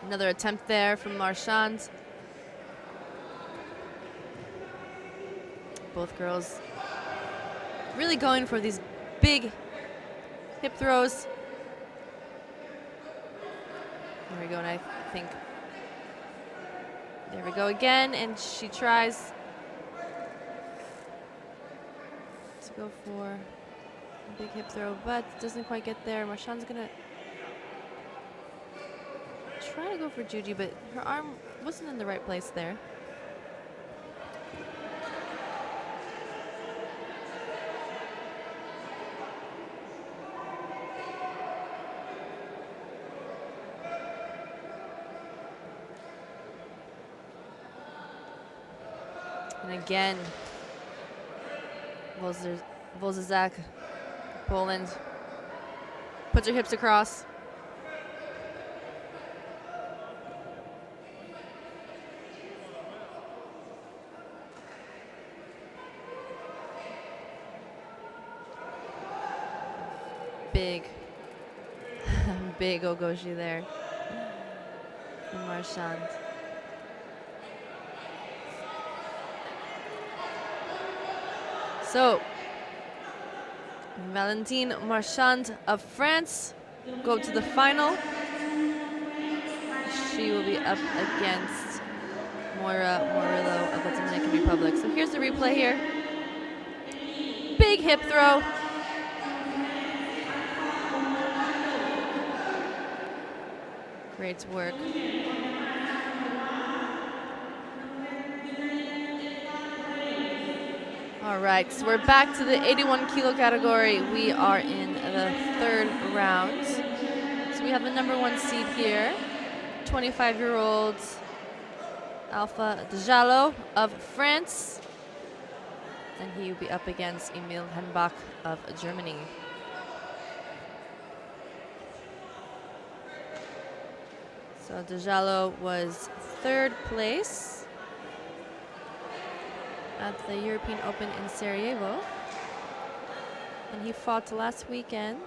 A: Another attempt there from Marchand. Both girls really going for these big hip throws. There we go, and I think, there we go again, and she tries to go for a big hip throw, but doesn't quite get there. Marchand's gonna try to go for Juji, but her arm wasn't in the right place there. And again, Wolzizak, Poland, puts her hips across. Big Ogoshi there from Marchand. So, Valentine Marchand of France go to the final. She will be up against Moira Morillo of the Dominican Republic. So here's the replay here. Big hip throw. Great work. All right, so we're back to the 81 kilo category. We are in the third round. So we have the number 1 seed here, 25-year-old Alpha Djalo of France. And he will be up against Emil Henbach of Germany. So Djalo was 3rd place at the European Open in Sarajevo. And he fought last weekend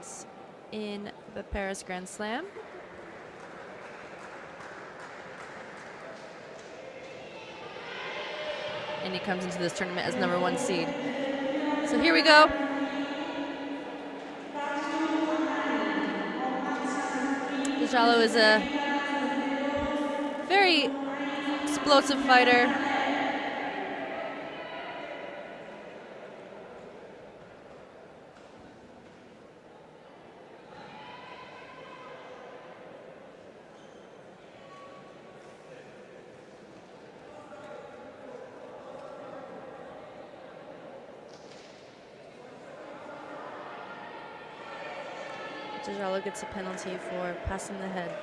A: in the Paris Grand Slam. And he comes into this tournament as number 1 seed. So here we go. Djalo is a very explosive fighter. Djalo gets a penalty for passing the head.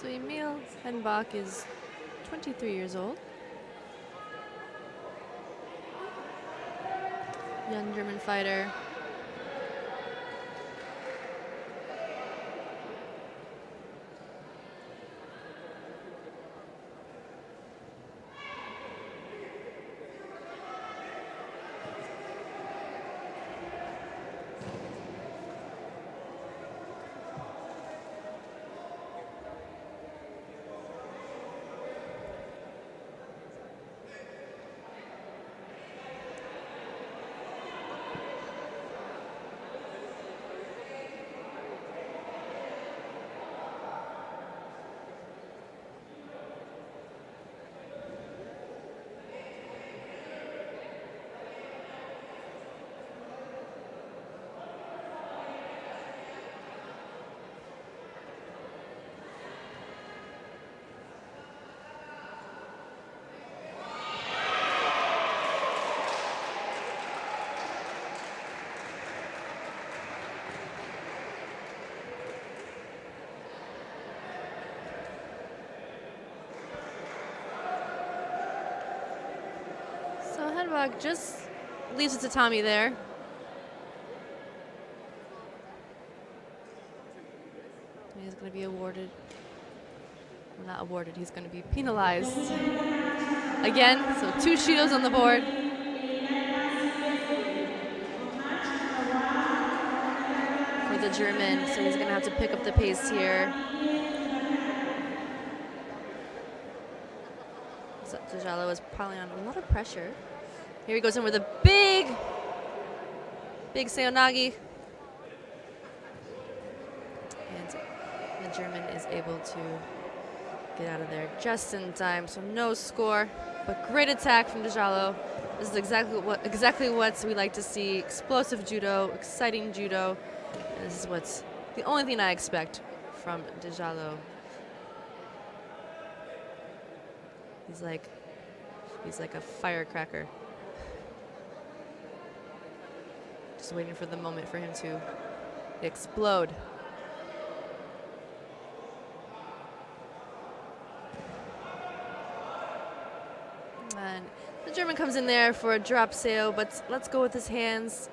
A: So Emil Henbach is 23 years old. Young German fighter. Bach just leaves it to Tommy there. He's going to be awarded. Well, not awarded, he's going to be penalized. Again, so 2 Judos on the board. For the German, so he's going to have to pick up the pace here. Dejalo is piling on a lot of pressure. Here he goes in with a big Seonagi. And the German is able to get out of there just in time. So no score, but great attack from Dejalo. This is exactly what we like to see. Explosive judo, exciting judo. And this is what's the only thing I expect from Dejalo. He's like a firecracker. Just waiting for the moment for him to explode. And the German comes in there for a drop sail, but let's go with his hands.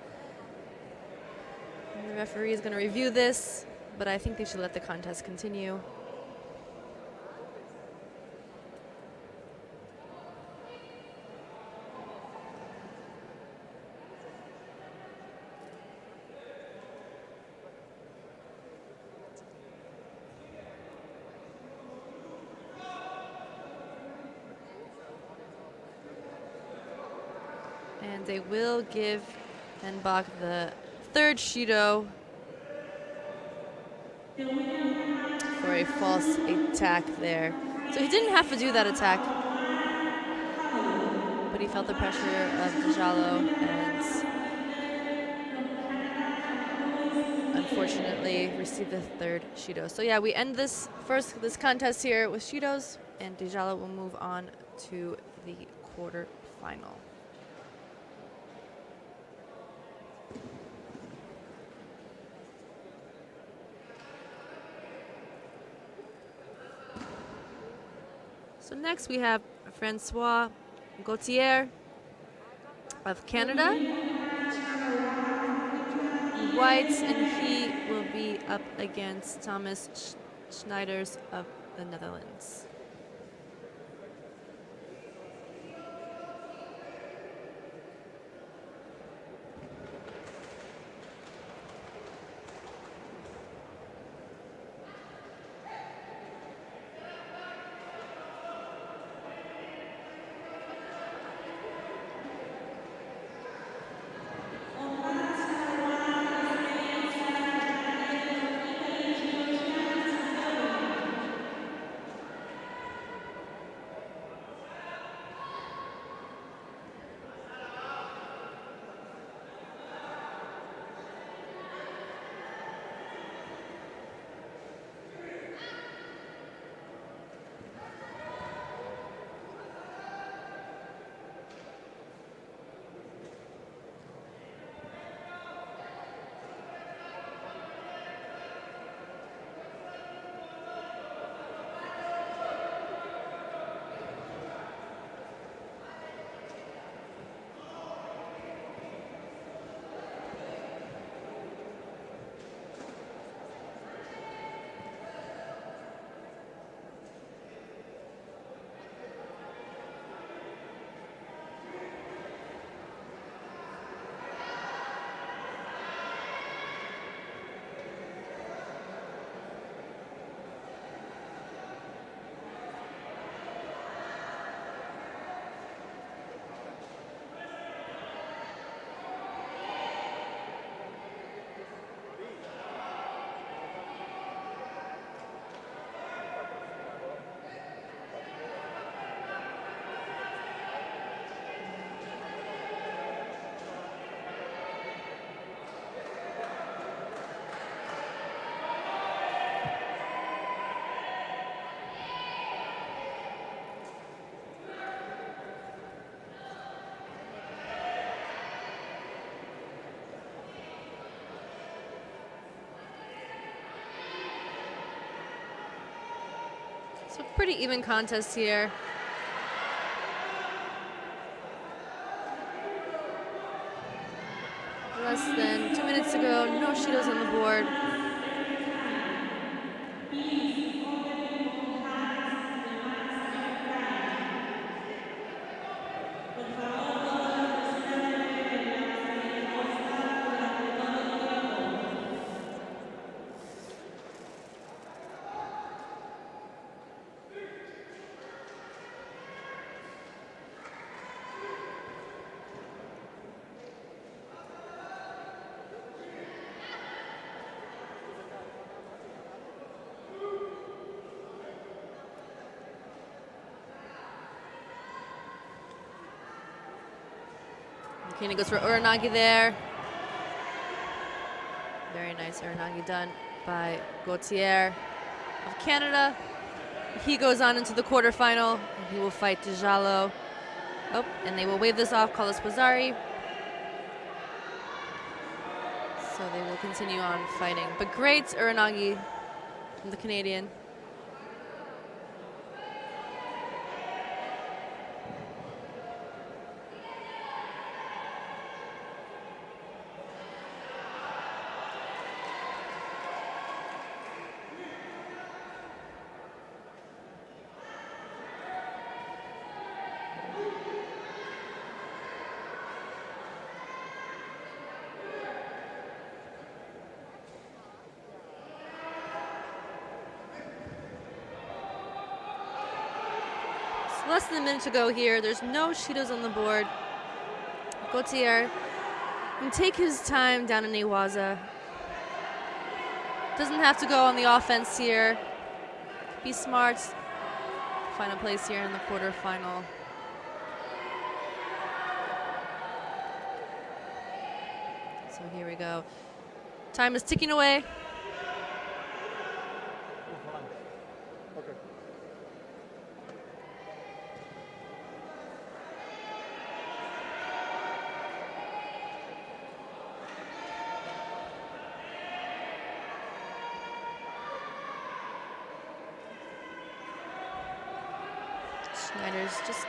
A: And the referee is going to review this, but I think they should let the contest continue. And they will give Bach the 3rd Shido for a false attack there. So he didn't have to do that attack, but he felt the pressure of Dejalo and unfortunately received the 3rd Shido. So yeah, we end this contest here with Shidos, and Dejalo will move on to the quarterfinal. So next we have Francois Gauthier of Canada, whites, and he will be up against Thomas Schneiders of the Netherlands. So pretty even contest here. Less than 2 minutes to go. No Shidos on the board. Kina goes for Uranagi there. Very nice Uranagi done by Gauthier of Canada. He goes on into the quarterfinal. He will fight Dijalo. Oh, and they will wave this off, Carlos Pozzari. So they will continue on fighting. But great Uranagi from the Canadian. Less than a minute to go here. There's no Shidos on the board. Gauthier can take his time down in Iwaza. Doesn't have to go on the offense here. Be smart. Find a place here in the quarterfinal. So here we go. Time is ticking away. Schneider's just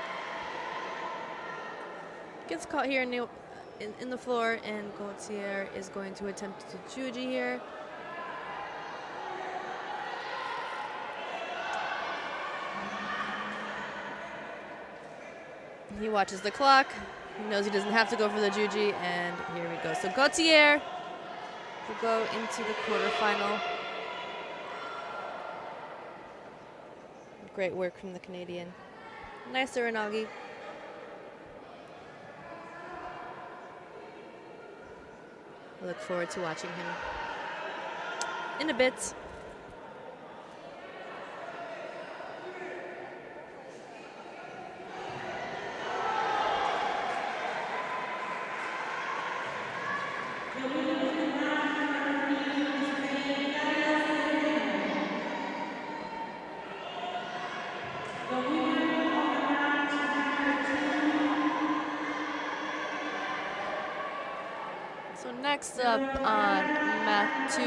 A: gets caught here in the floor, and Gauthier is going to attempt to juji here. He watches the clock. He knows he doesn't have to go for the juji, and here we go. So Gauthier will go into the quarterfinal. Great work from the Canadian. Nice Uranagi. I look forward to watching him in a bit. So next up on mat 2,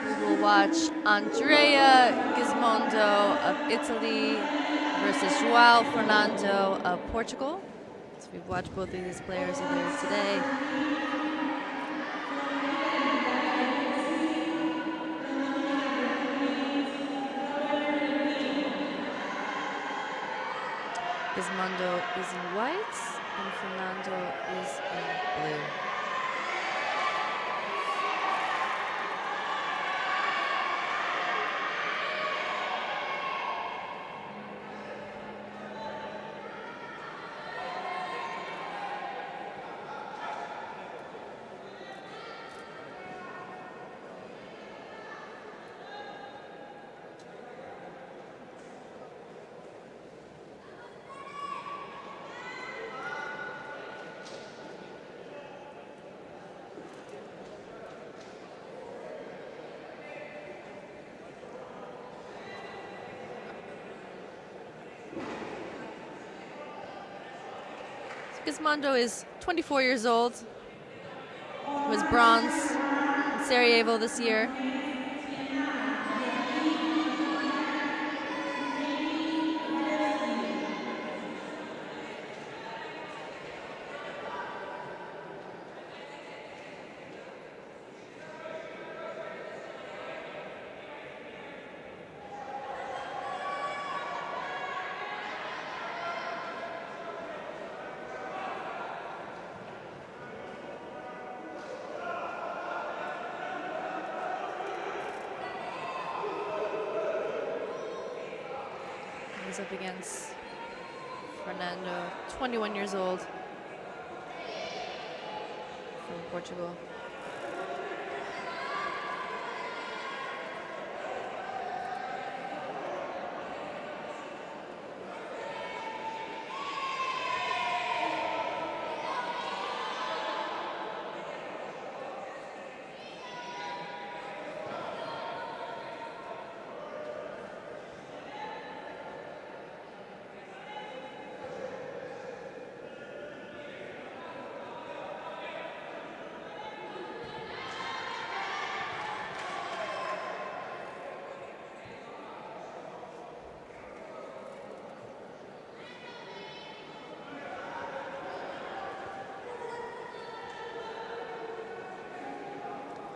A: we will watch Andrea Gismondo of Italy versus João Fernando of Portugal. So we've watched both of these players either today. Gismondo is in white and Fernando is in blue. Gismondo is 24 years old. He was bronze in Sarajevo this year. He's up against Fernando, 21 years old, from Portugal.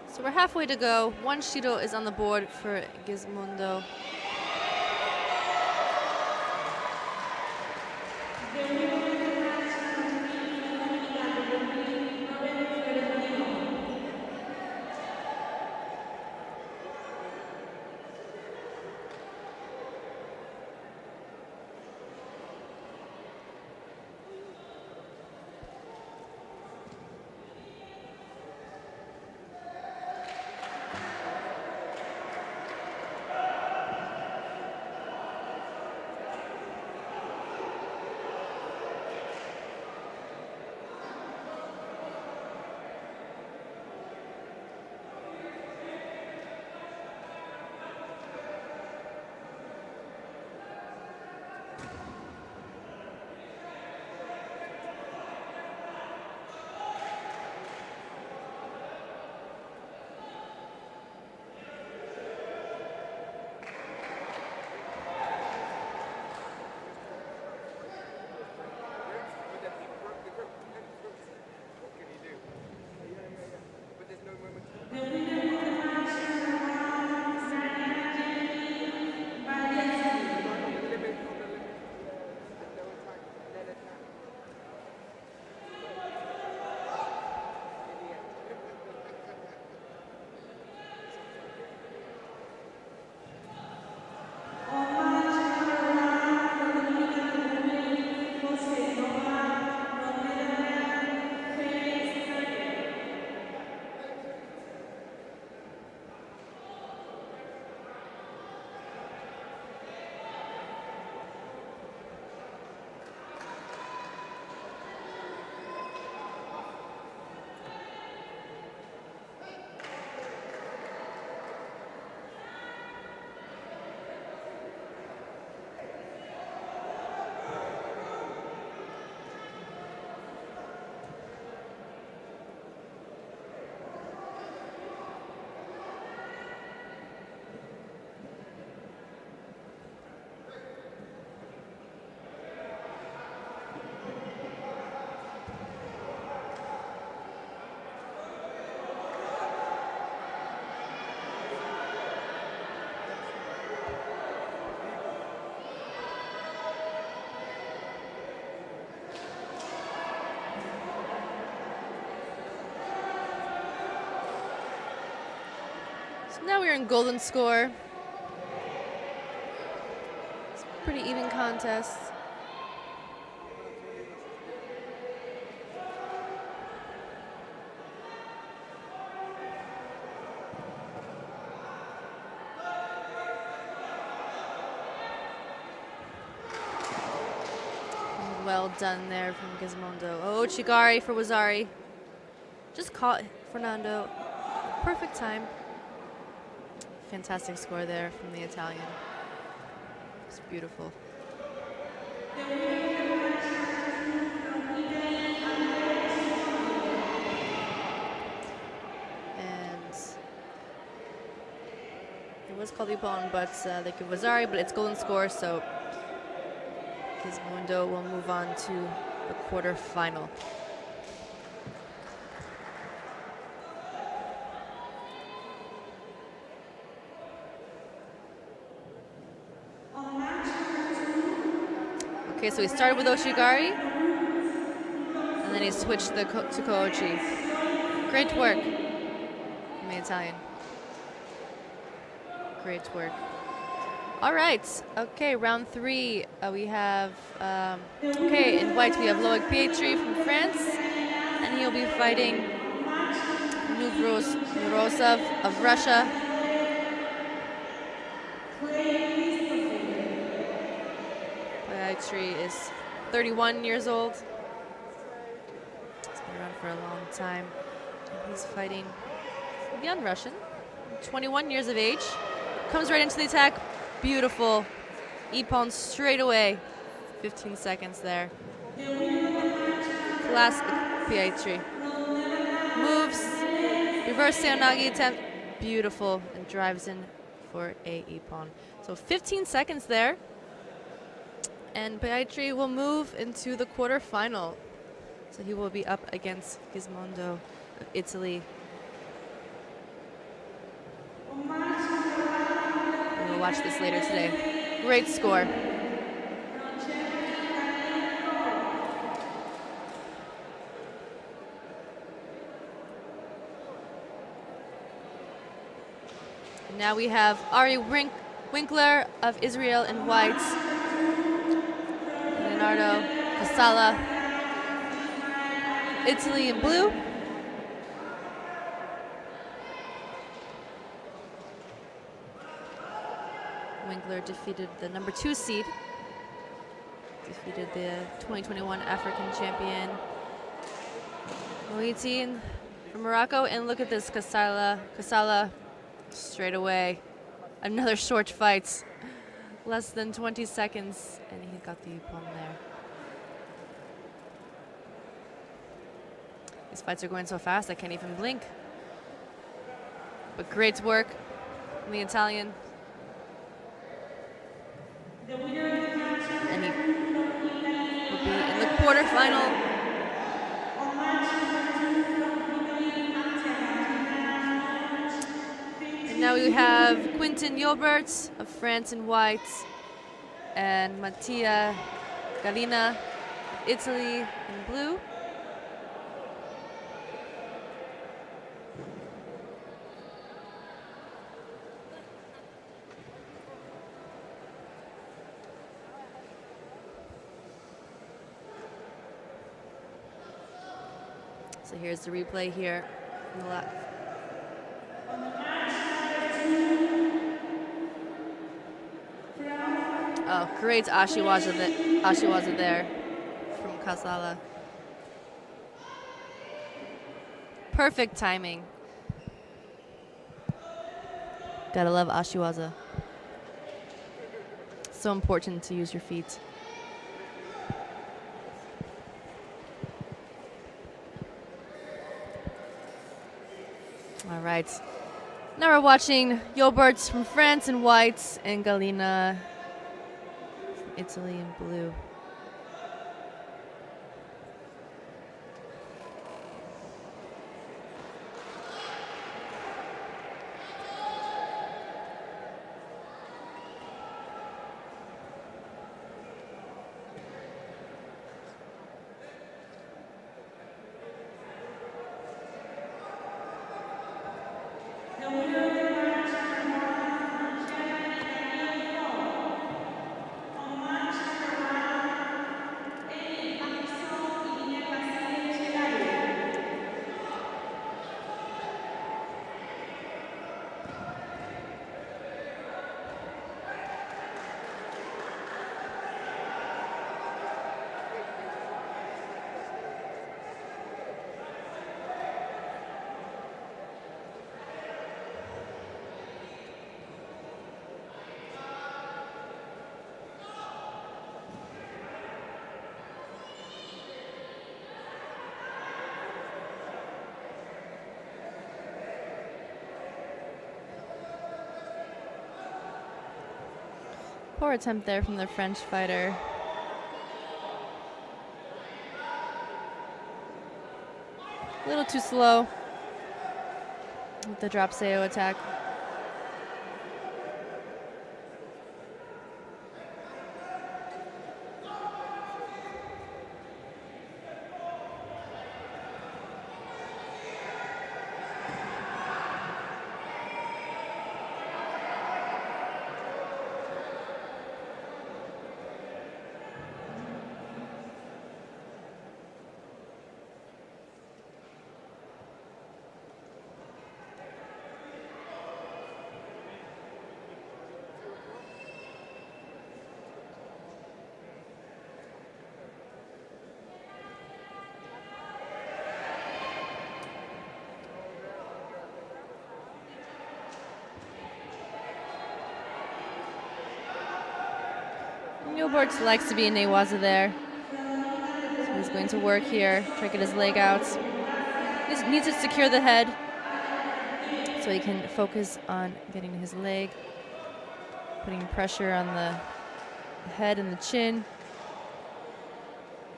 A: So we're halfway to go. One Shido is on the board for Gizmundo. So now we're in golden score. It's a pretty even contest. Well done there from Gizmondo. Oh, Chigari for Wazari. Just caught Fernando. Perfect time. Fantastic score there from the Italian. It's beautiful. And it was called Ipon, but they give Wazari, but it's golden score, so Gizmondo will move on to the quarterfinal. Okay, so he started with Oshigari, and then he switched to Koichi. Great work from the Italian. Great work. All right. Okay, round 3. We have, okay, in white we have Loic Pietri from France, and he'll be fighting Nuvros Nurosov of Russia. Pietri is 31 years old. He's been around for a long time. And he's fighting a young Russian, 21 years of age. Comes right into the attack. Beautiful. Ippon straight away. 15 seconds there. Classic Pietri. Moves. Reverse Seonagi attempt. Beautiful. And drives in for a Ippon. So 15 seconds there. And Pietri will move into the quarterfinal. So he will be up against Gismondo of Italy. We'll watch this later today. Great score. Now we have Ari Winkler of Israel in white. Leonardo Casala, Italy in blue. Winkler defeated the number 2 seed. Defeated the 2021 African champion Moitin from Morocco. And look at this, Casala straight away. Another short fight. Less than 20 seconds, and he got the Ippon there. These fights are going so fast, I can't even blink. But great work from the Italian. And he will be in the quarterfinal. And now we have Quentin Yobert of France in white and Mattia Galina, Italy in blue. So here's the replay here from the left. Oh, great Ashiwaza there from Casala. Perfect timing. Gotta love Ashiwaza. So important to use your feet. All right. Now we're watching Joberts from France in white and Galina from Italy in blue. Poor attempt there from the French fighter. A little too slow with the drop Seo attack. Gilbert likes to be in Newaza there. So he's going to work here, try to get his leg out. He needs to secure the head so he can focus on getting his leg, putting pressure on the head and the chin.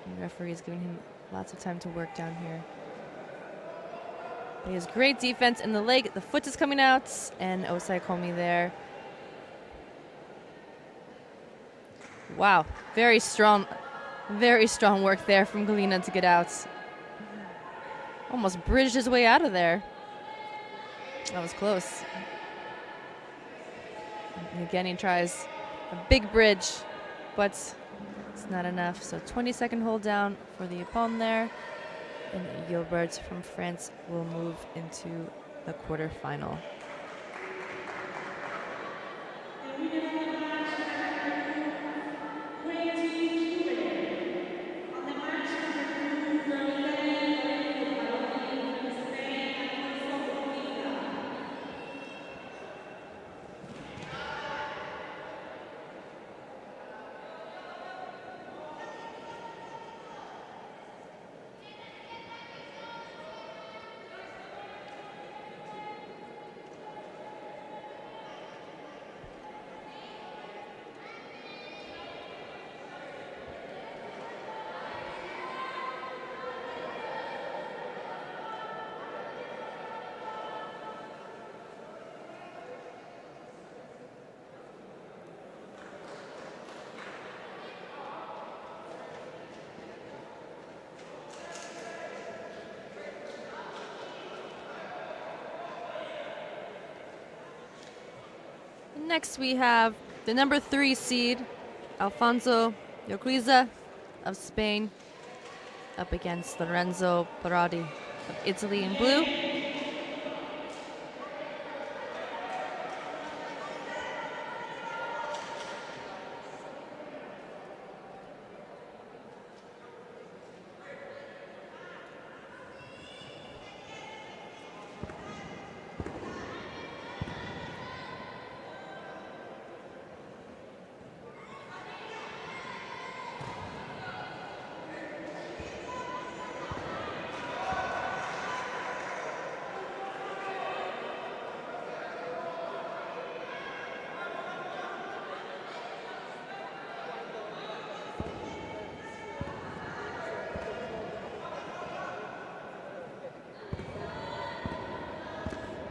A: And the referee is giving him lots of time to work down here. But he has great defense in the leg. The foot is coming out, and Osai Komi there. Wow, very strong work there from Galina to get out. Almost bridged his way out of there. That was close. And again, he tries a big bridge, but it's not enough. So 20-second hold down for the opponent there. And Gilbert from France will move into the quarterfinal. Next we have the number 3 seed, Alfonso Urquiza of Spain, up against Lorenzo Parodi of Italy in blue.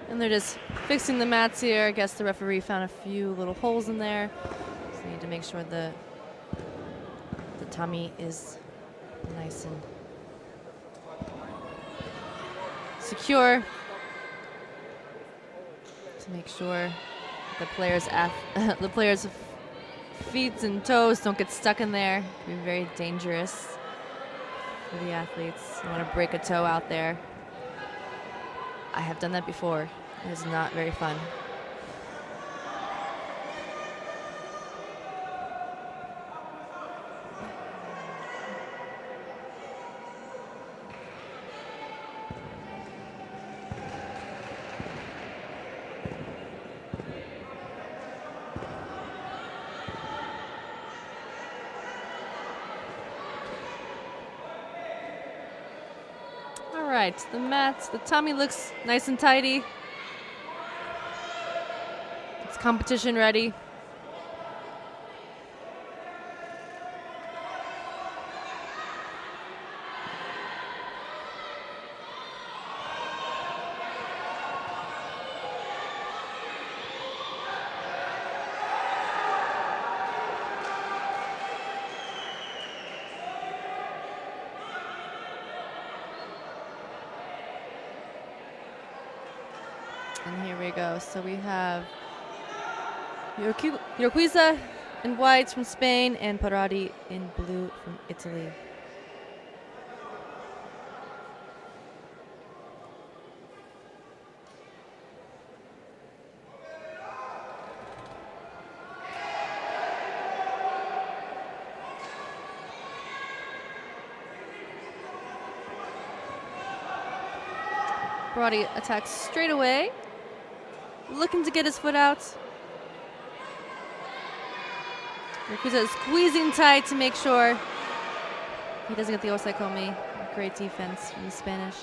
A: And they're just fixing the mats here. I guess the referee found a few little holes in there. So they need to make sure the tummy is nice and secure to make sure the players' feet and toes don't get stuck in there. It can be very dangerous for the athletes. You want to break a toe out there. I have done that before. It is not very fun. All right, the mats, the tummy looks nice and tidy. It's competition ready. And here we go. So we have Urquiza in white from Spain and Parodi in blue from Italy. Parodi attacks straight away, looking to get his foot out. Yakuza is squeezing tight to make sure he doesn't get the osaikomi. Great defense from the Spanish.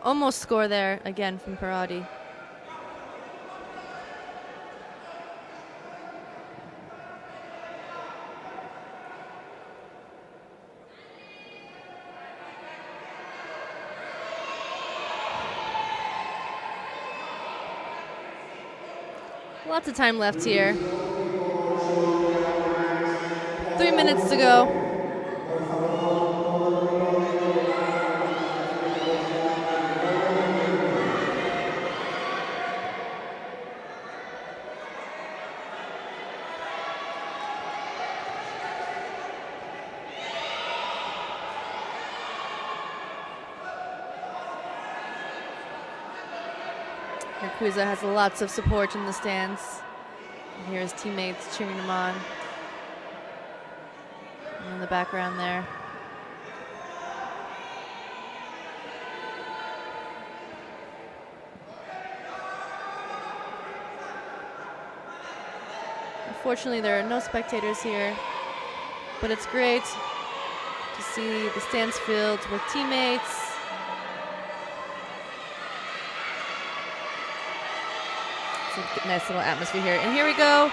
A: Almost score there again from Parati. Lots of time left here. 3 minutes to go. Yakuza has lots of support in the stands. And here his teammates cheering him on. And in the background there. Unfortunately, there are no spectators here, but it's great to see the stands filled with teammates. It's a nice little atmosphere here. And here we go.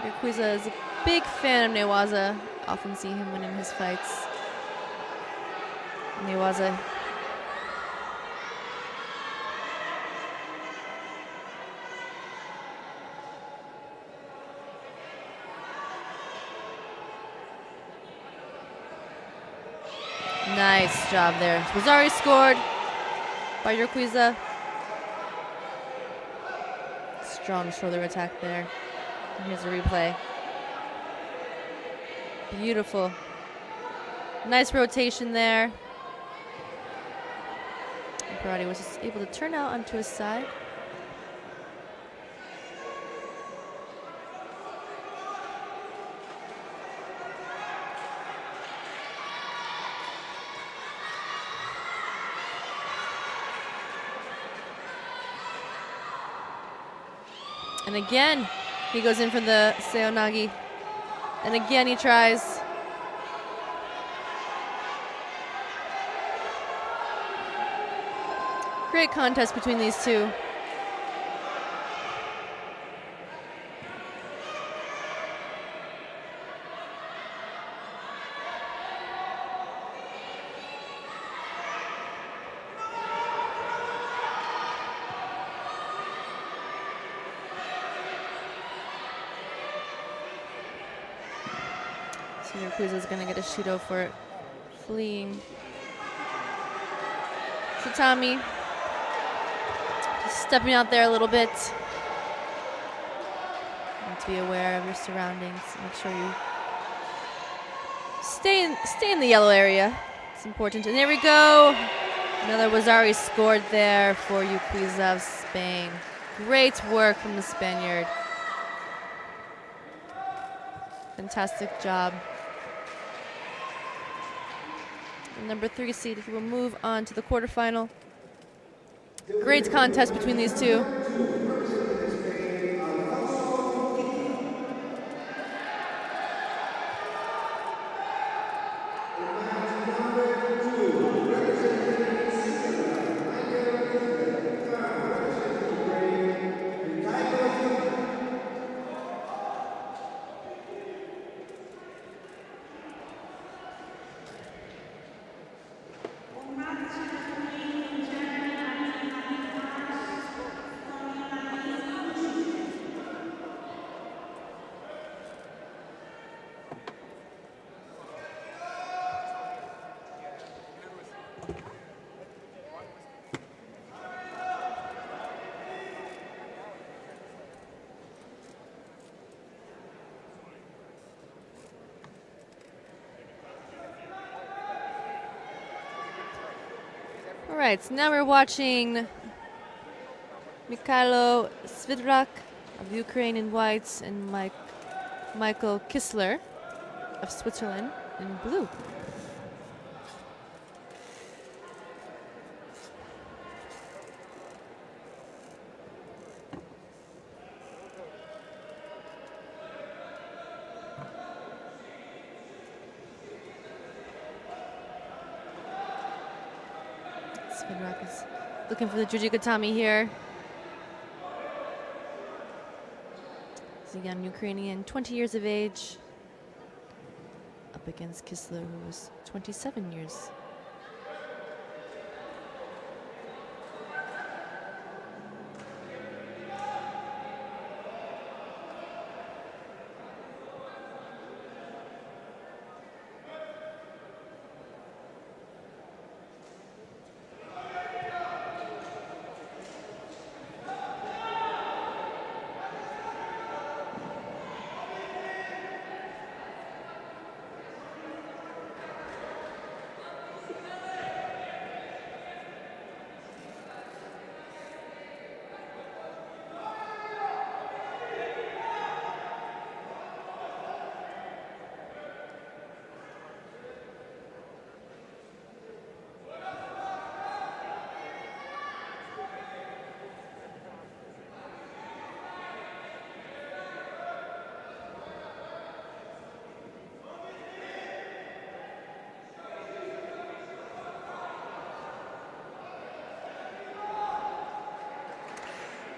A: Yakuza is a big fan of Newaza. Often see him winning his fights. Newaza. Nice job there. Wazari scored by Urquiza. Strong shoulder attack there. And here's a replay. Beautiful. Nice rotation there. Parati was just able to turn out onto his side. And again, he goes in for the Seonagi. And again, he tries. Great contest between these two. Yakuza is going to get a Shudo for fleeing. Tatami just stepping out there a little bit. You need to be aware of your surroundings. Make sure you stay in the yellow area. It's important. And there we go. Another Wazari scored there for Yakuza of Spain. Great work from the Spaniard. Fantastic job. The number 3 seed will move on to the quarterfinal. Great contest between these two. right, so now we're watching Mikhailo Svidrak of Ukraine in whites and Michael Kissler of Switzerland in blue. Svidrak is looking for the Jujigatami here. He's a young Ukrainian, 20 years of age, up against Kissler, who was 27 years.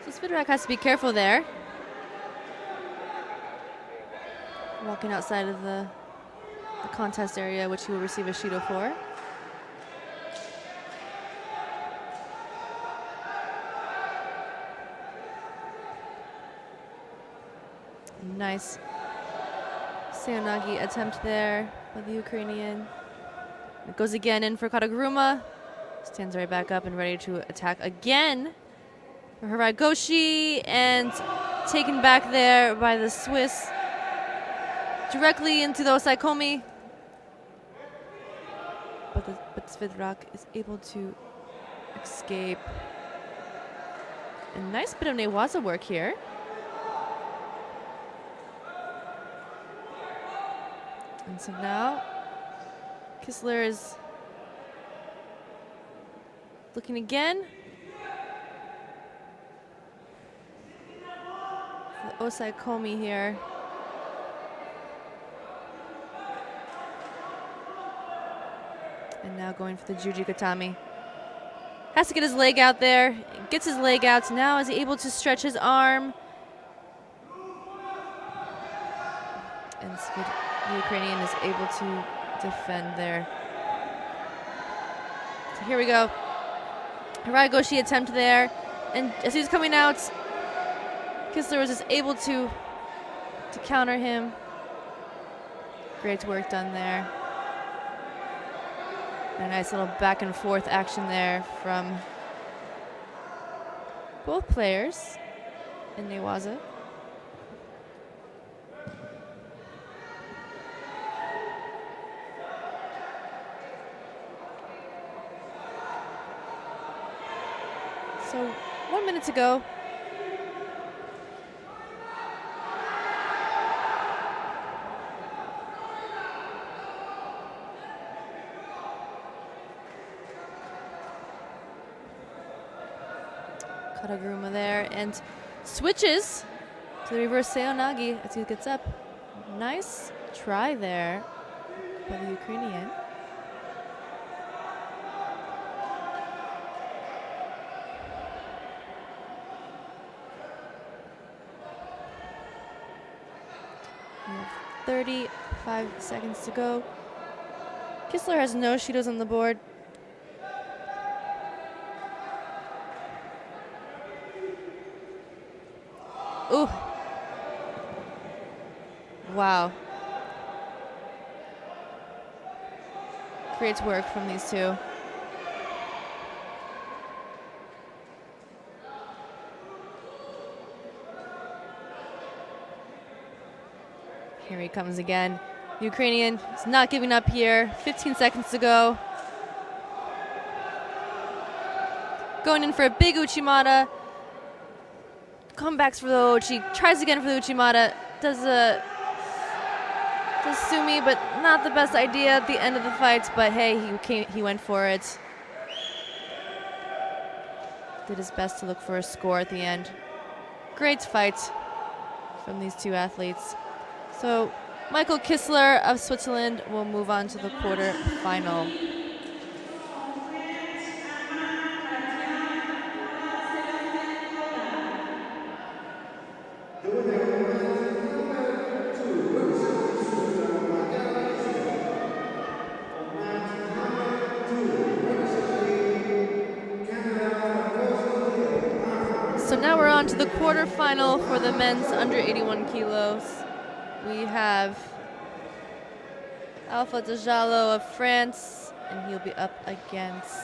A: So Svidrak has to be careful there. Walking outside of the contest area, which he will receive a Shido for. Nice Seonagi attempt there by the Ukrainian. It goes again in for Kataguruma. Stands right back up and ready to attack again. Haragoshi, and taken back there by the Swiss. Directly into the Osaikomi. But Svidrak is able to escape. A nice bit of Newaza work here. And so now Kissler is looking again. The Osaikomi here. And now going for the Jujigatami. Has to get his leg out there. Gets his leg out. So now is he able to stretch his arm. And the Ukrainian is able to defend there. So here we go. Haragoshi attempt there. And as he's coming out, Kissler was just able to counter him. Great work done there. A nice little back and forth action there from both players in Newaza. So 1 minute to go. Kataguruma there and switches to the reverse Seonagi as he gets up. Nice try there by the Ukrainian. We have 35 seconds to go. Kissler has no Shidos on the board. Ooh. Wow. Great work from these two. Here he comes again. Ukrainian is not giving up here. 15 seconds to go. Going in for a big Uchimata. Comebacks for the Ochi. Tries again for the Uchimata. Does Sumi, but not the best idea at the end of the fights. But hey, he went for it. Did his best to look for a score at the end. Great fight from these two athletes. So Michael Kissler of Switzerland will move on to the quarterfinal. So now we're on to the quarterfinal for the men's under 81 kilos. We have Alpha Dejalo of France, and he'll be up against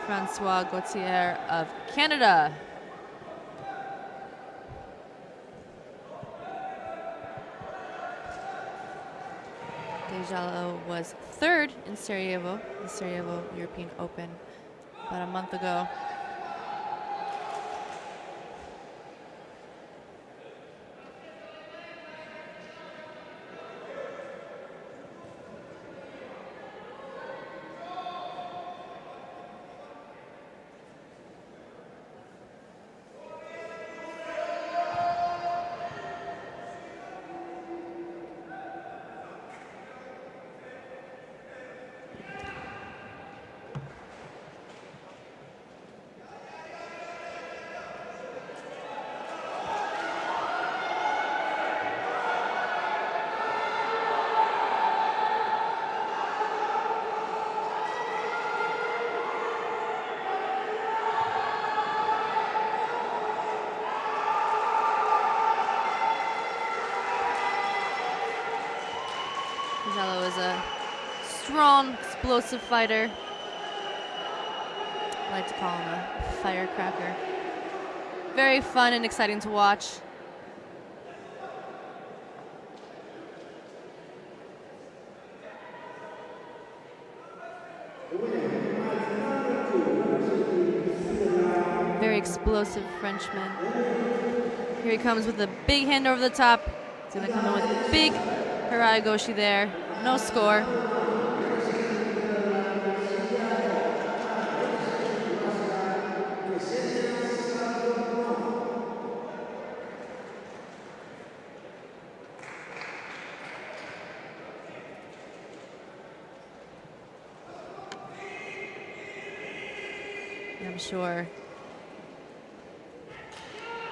A: Francois Gauthier of Canada. Dejalo was third in Sarajevo, the Sarajevo European Open, about a month ago. Dejalo is a strong, explosive fighter. I like to call him a firecracker. Very fun and exciting to watch. Very explosive Frenchman. Here he comes with a big hand over the top. He's gonna come in with a big Hirai Goshi there. No score. I'm sure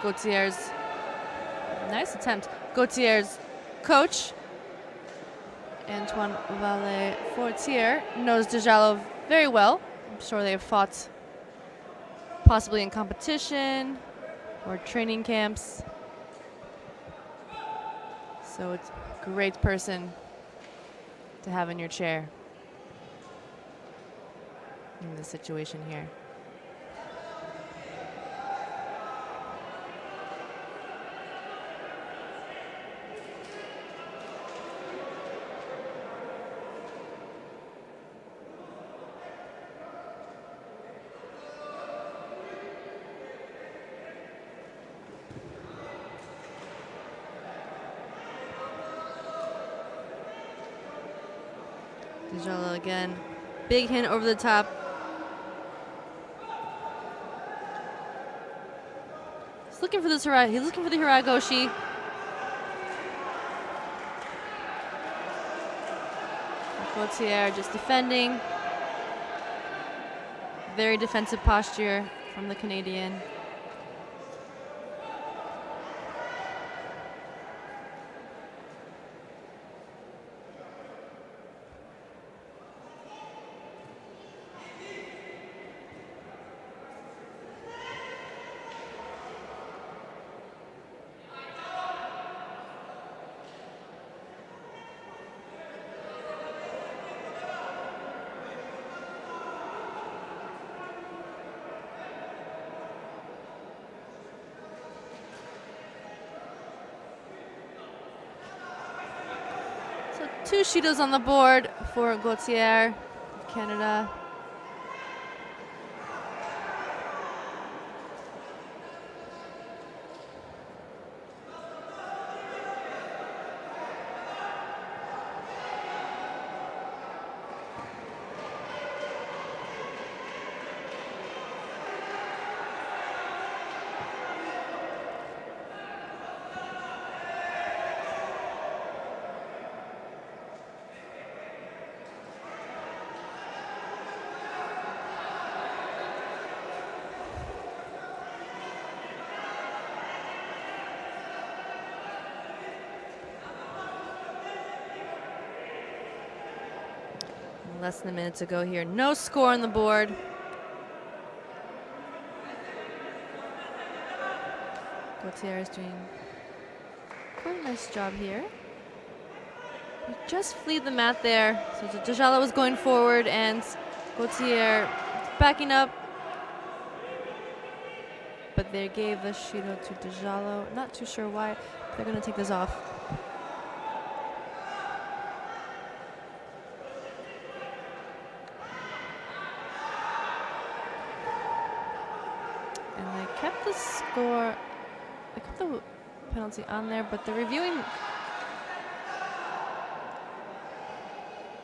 A: Gautier's, nice attempt, Gautier's coach, Antoine Valle-Fortier, knows Dejalo very well. I'm sure they've fought possibly in competition or training camps. So it's a great person to have in your chair in this situation here. Dejalo again, big hand over the top. He's looking for this Hirai. He's looking for the Hirai Goshi. Gauthier just defending. Very defensive posture from the Canadian. Two Shidos on the board for Gauthier, Canada. Less than a minute to go here. No score on the board. Gautier is doing quite a nice job here. He just fleed the mat there. So Djalo was going forward and Gautier backing up. But they gave the Shido to Djalo. Not too sure why. They're going to take this off. Kept the score, they kept the penalty on there, but they're reviewing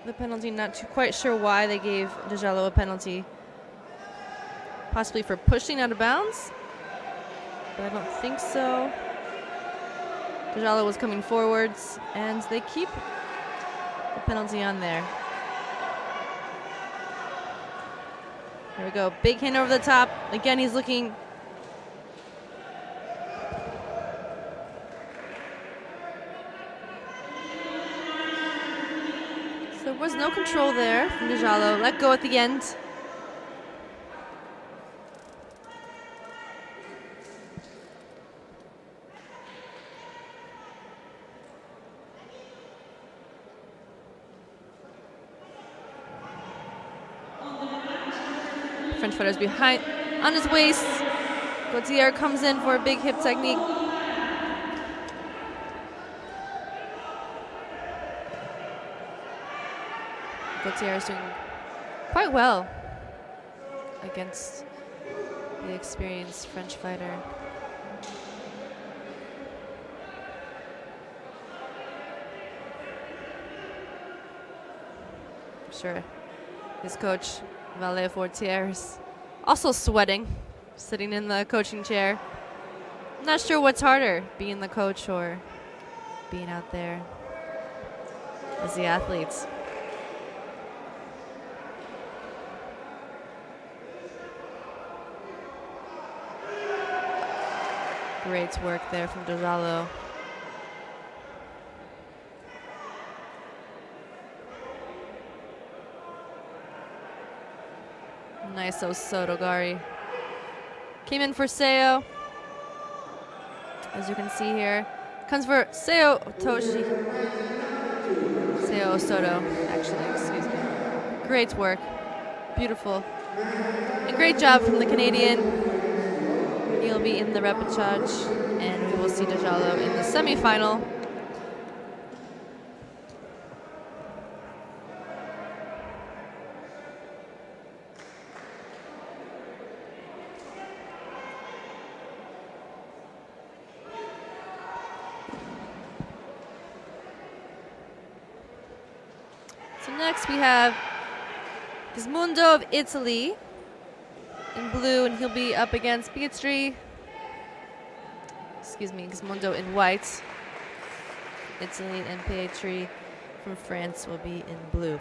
A: the penalty, not too quite sure why they gave Djalo a penalty. Possibly for pushing out of bounds, but I don't think so. Djalo was coming forwards, and they keep the penalty on there. Here we go, big hand over the top. Again, he's looking. There was no control there from Djalo. Let go at the end. French fighter's behind on his waist. Gautier comes in for a big hip technique. Gautier is doing quite well against the experienced French fighter. I'm sure his coach, Valet Fortier, is also sweating, sitting in the coaching chair. Not sure what's harder, being the coach or being out there as the athletes. Great work there from Djalo. Nice Osotogari. Came in for Seo. As you can see here. Comes for Seo Otoshi. Seo Osoto, actually, excuse me. Great work. Beautiful. A great job from the Canadian. He'll be in the repechage, and we will see Djalo in the semifinal. So next we have Gismondo of Italy in blue, and he'll be up against Gismondo in white. Italy, and Pietri from France will be in blue.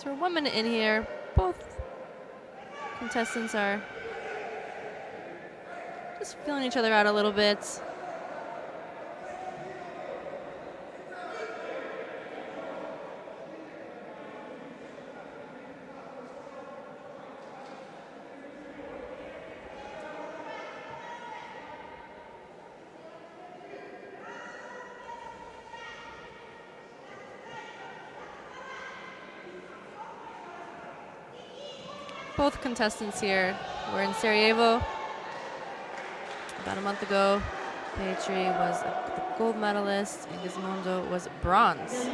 A: So we're 1 minute in here. Both contestants are just feeling each other out a little bit. Both contestants here were in Sarajevo about a month ago. Petri was the gold medalist and Gizmondo was bronze.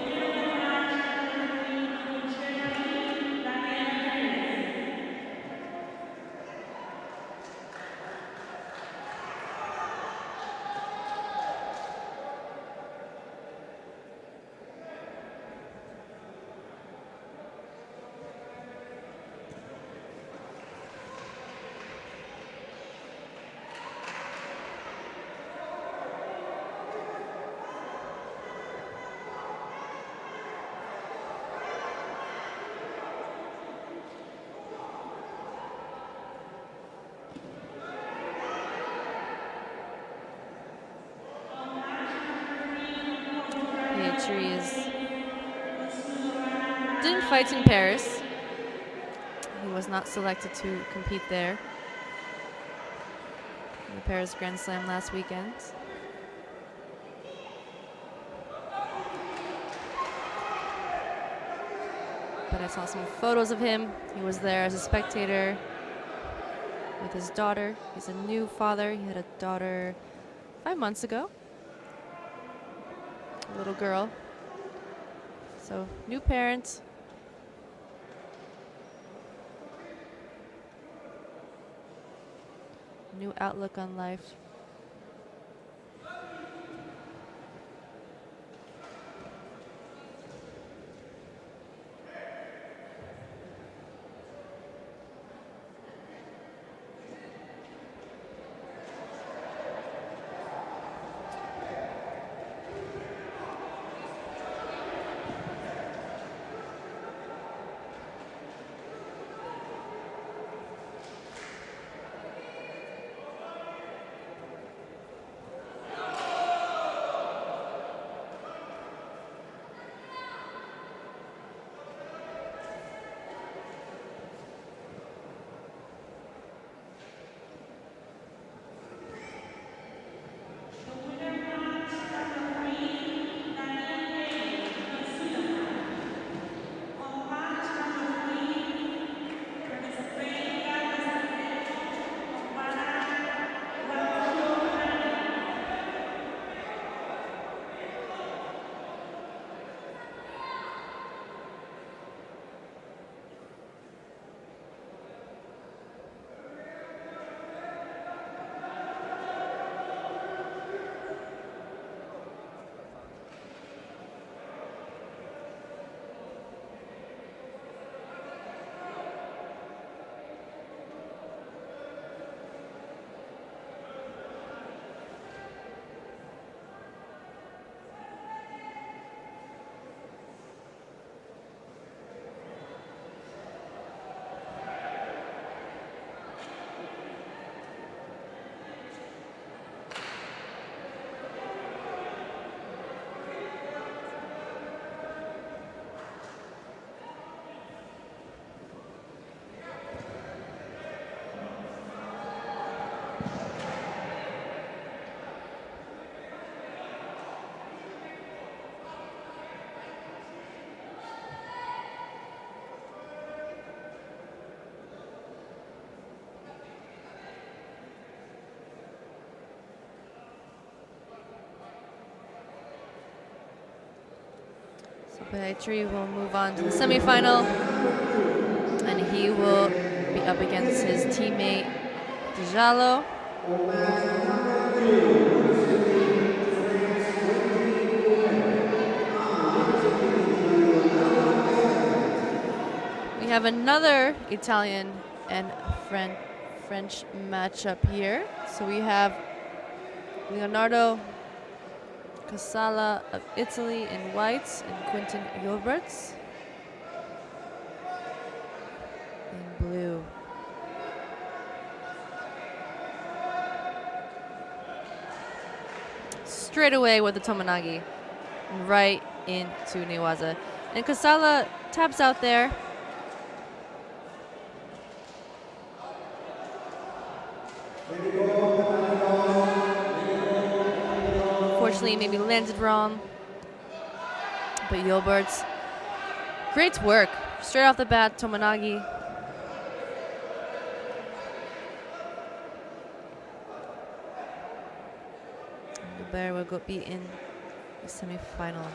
A: Didn't fight in Paris. He was not selected to compete there in the Paris Grand Slam last weekend. But I saw some photos of him. He was there as a spectator with his daughter. He's a new father. He had a daughter 5 months ago. A little girl. So, new parent. New outlook on life. Petri will move on to the semifinal, and he will be up against his teammate Dijalo. We have another Italian and French matchup here. So we have Leonardo Casala of Italy in whites and Quentin Gilberts in blue. Straight away with the Tomonagi, right into Newaza. And Kasala taps out there. Unfortunately, maybe landed wrong. But Yilbert's great work. Straight off the bat, Tomonagi. And the bear will be in the semifinal.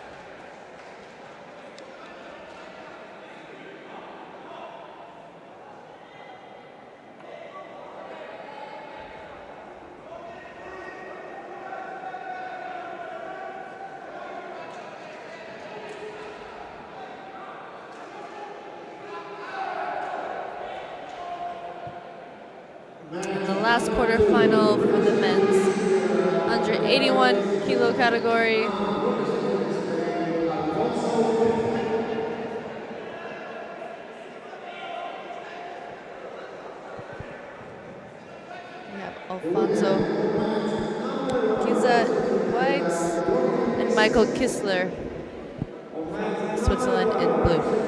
A: And the last quarterfinal for the men's under 81 kilo category. We have Alfonso Kiza Whites and Michael Kissler from Switzerland in blue.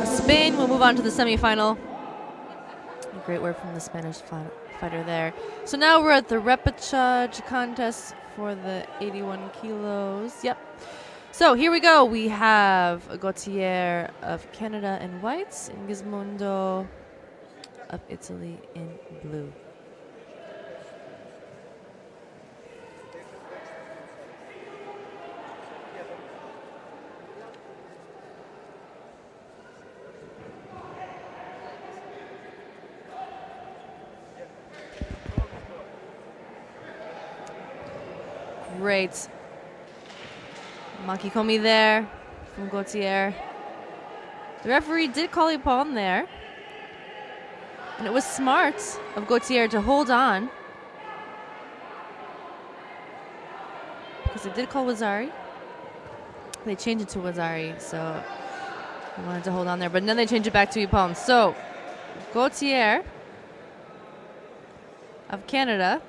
A: Spain will move on to the semifinal. A great work from the Spanish fighter there. So now we're at the Repechage contest for the 81 kilos. Yep. So here we go. We have Gautier of Canada in whites and Gizmondo of Italy in blue. Great. Makikomi there from Gautier. The referee did call a palm there. And it was smart of Gautier to hold on, because they did call Wazari. They changed it to Wazari, so he wanted to hold on there. But then they changed it back to Ippon. So Gautier of Canada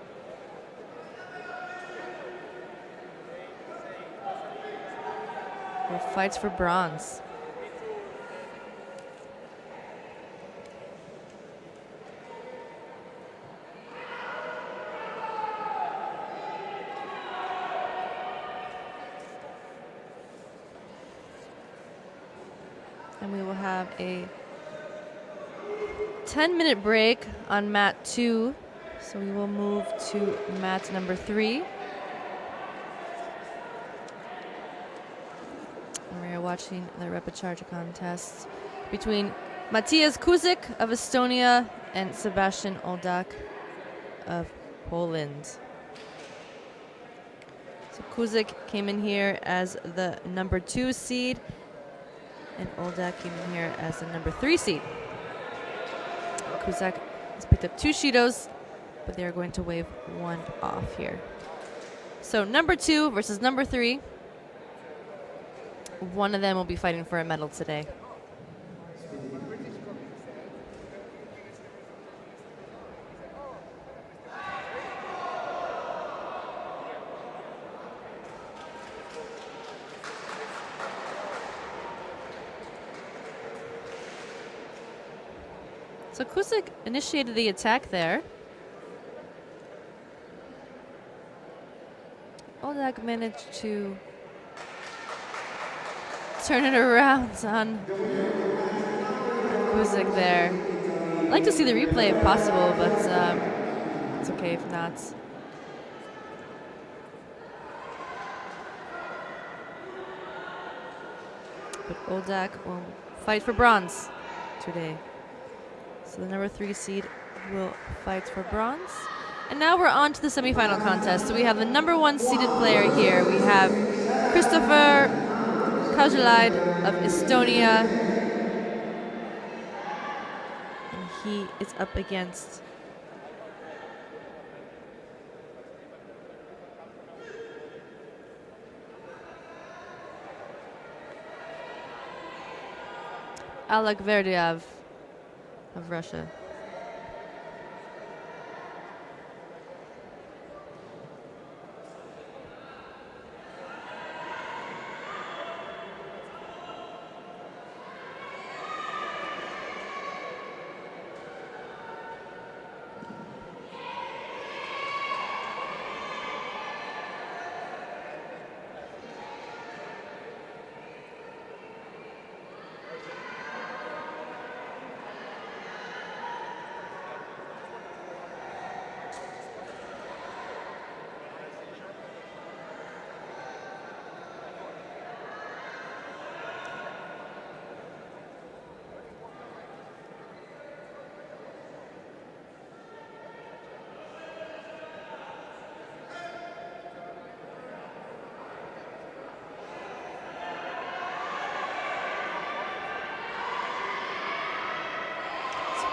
A: who fights for bronze. And we will have a 10-minute break on mat 2. So we will move to mat number 3. And we are watching the Repechage contest between Matthias Kuzik of Estonia and Sebastian Oldak of Poland. So Kuzik came in here as the number 2 seed, and Oldak came in here as the number 3 seed. Kuzik has picked up 2 Shidos, but they are going to wave 1 off here. So number 2 versus number 3. One of them will be fighting for a medal today. So Kuzik initiated the attack there. Oldak managed to turn it around on Kuzik there. I'd like to see the replay if possible, but it's okay if not. But Oldak will fight for bronze today. So the number 3 seed will fight for bronze. And now we're on to the semifinal contest. So we have the number 1 seeded player here. We have Christopher Kaujalaid of Estonia. And he is up against Alek Verdiev of Russia.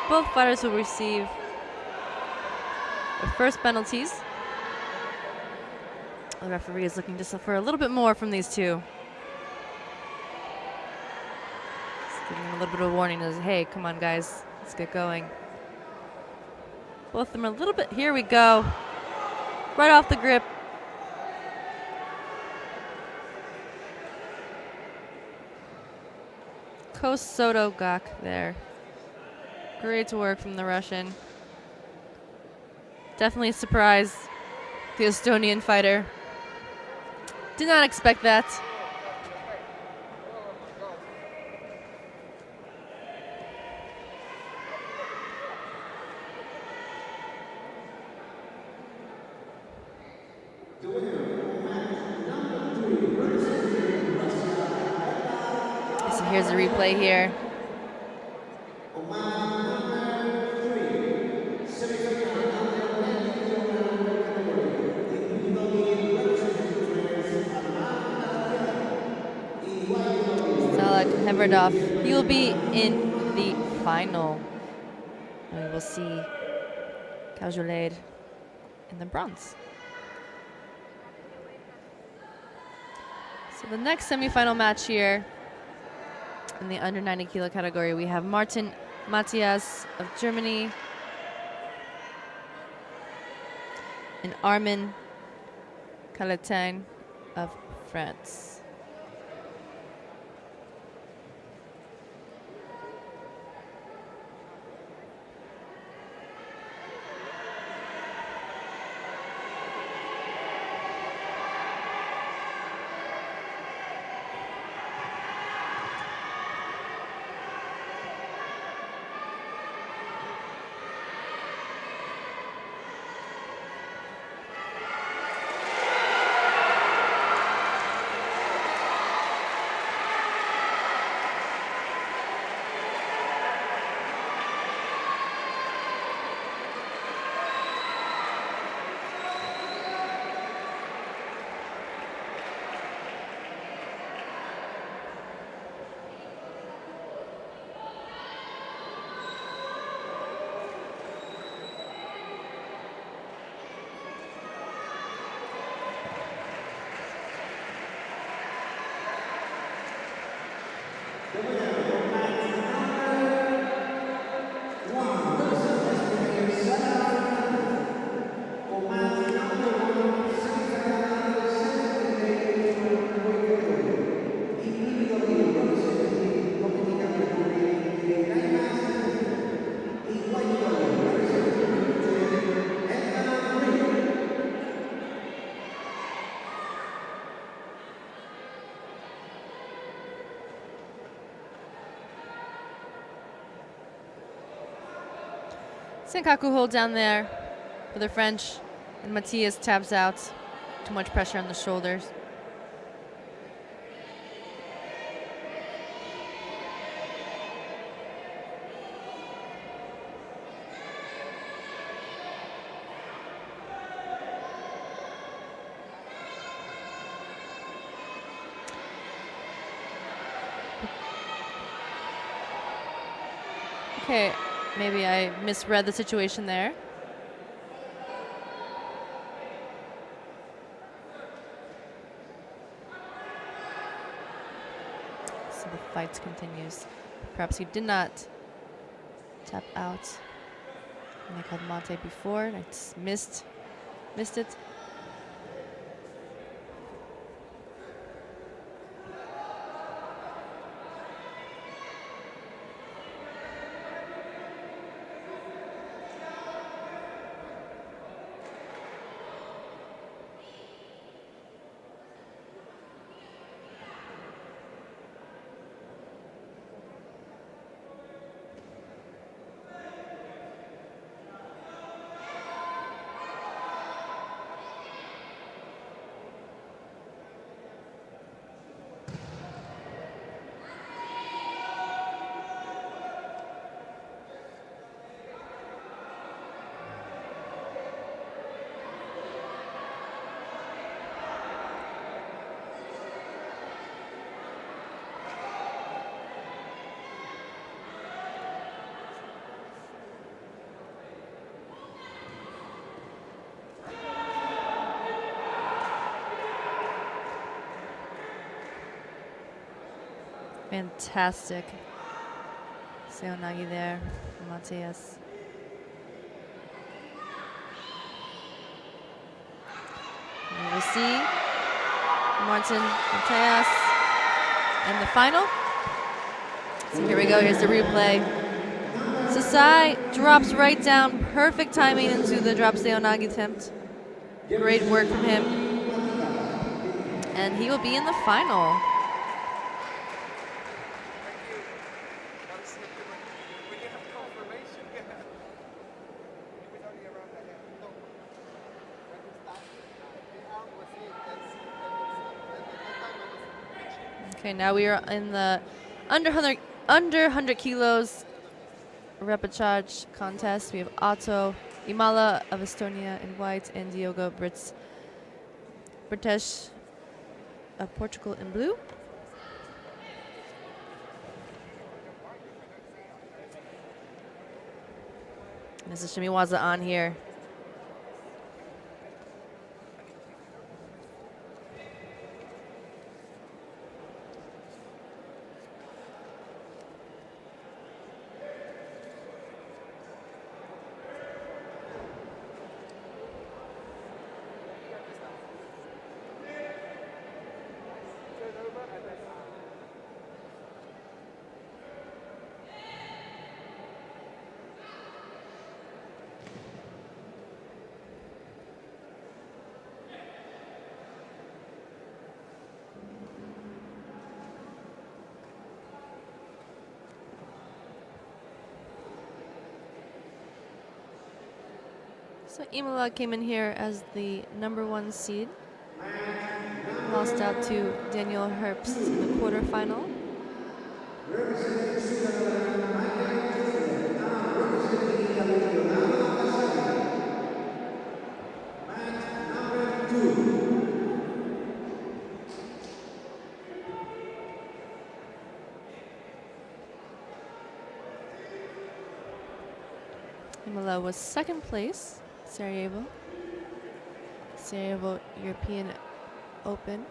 A: Both fighters will receive the first penalties. The referee is looking just for a little bit more from these two. Just giving them a little bit of a warning as, hey, come on guys, let's get going. Both of them are a little bit, here we go. Right off the grip. Kosoto Gak there. Great work from the Russian. Definitely a surprise. The Estonian fighter. Did not expect that. So here's a replay here. He will be in the final. And we will see Cajolet in the bronze. So the next semifinal match here in the under 90 kilo category, we have Martin Matthias of Germany and Armin Caletin of France. Senkaku hold down there for the French, and Matthias taps out. Too much pressure on the shoulders. Okay, maybe I misread the situation there. So the fight continues. Perhaps he did not tap out. And I called Mate before, and I just missed it. Fantastic Seonagi there from Matthias. We will see Martin Matthias in the final. So here we go, here's the replay. Sasai drops right down, perfect timing into the drop Seonagi attempt. Great work from him. And he will be in the final. Okay, now we are in the under 100 kilos repechage contest. We have Otto Imala of Estonia in white and Diogo Repechage of Portugal in blue. Mrs. Shimiwaza on here. So Imola came in here as the #1 seed. Lost out to Daniel Herbst in the quarterfinal. Imola was second place. Sarajevo European Open.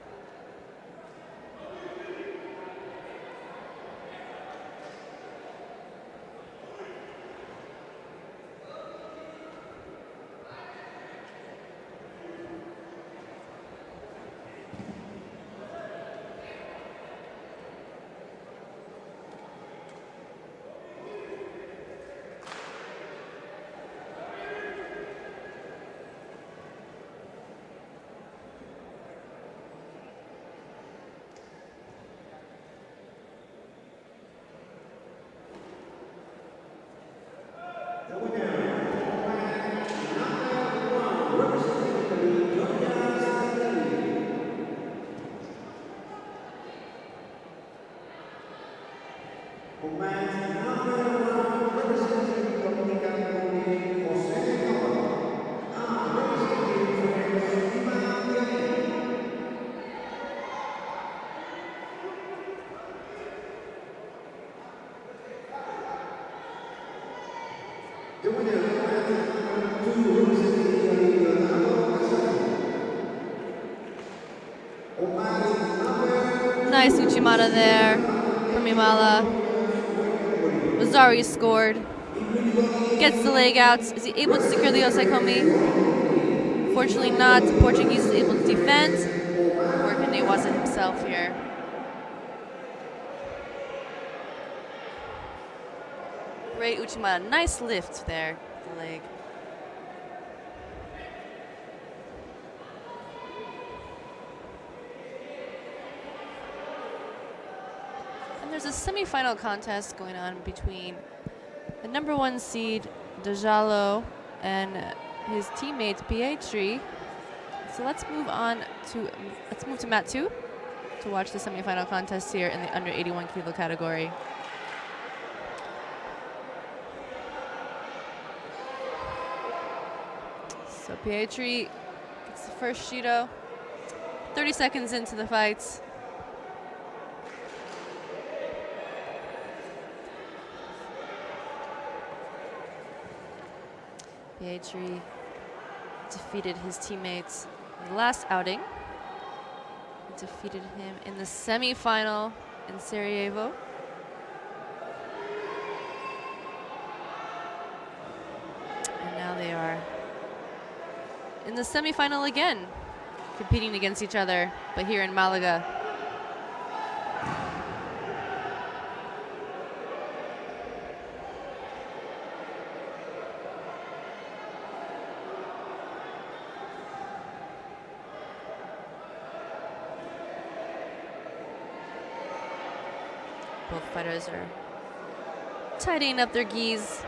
A: Nice Uchimata there from Imala. Mazzari scored. Gets the leg out. Is he able to secure the Osaikomi? Fortunately not. The Portuguese is able to defend. Working Newaza himself here. Great Uchimata. Nice lift there. The leg. There's a semi-final contest going on between the #1 seed Dajalo and his teammate Pietri. So let's move to mat 2 to watch the semi-final contest here in the under 81 kilo category. So Pietri gets the first Judo. 30 seconds into the fights. Pietri defeated his teammates in the last outing. He defeated him in the semi-final in Sarajevo. And now they are in the semi-final again, competing against each other, but here in Malaga. Both fighters are tidying up their gis.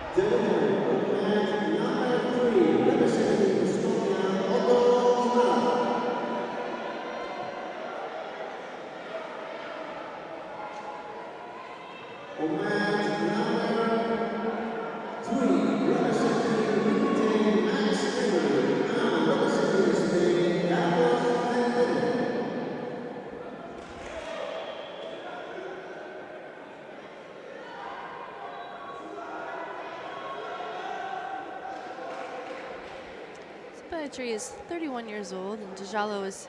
A: Pietri is 31 years old and Djalo is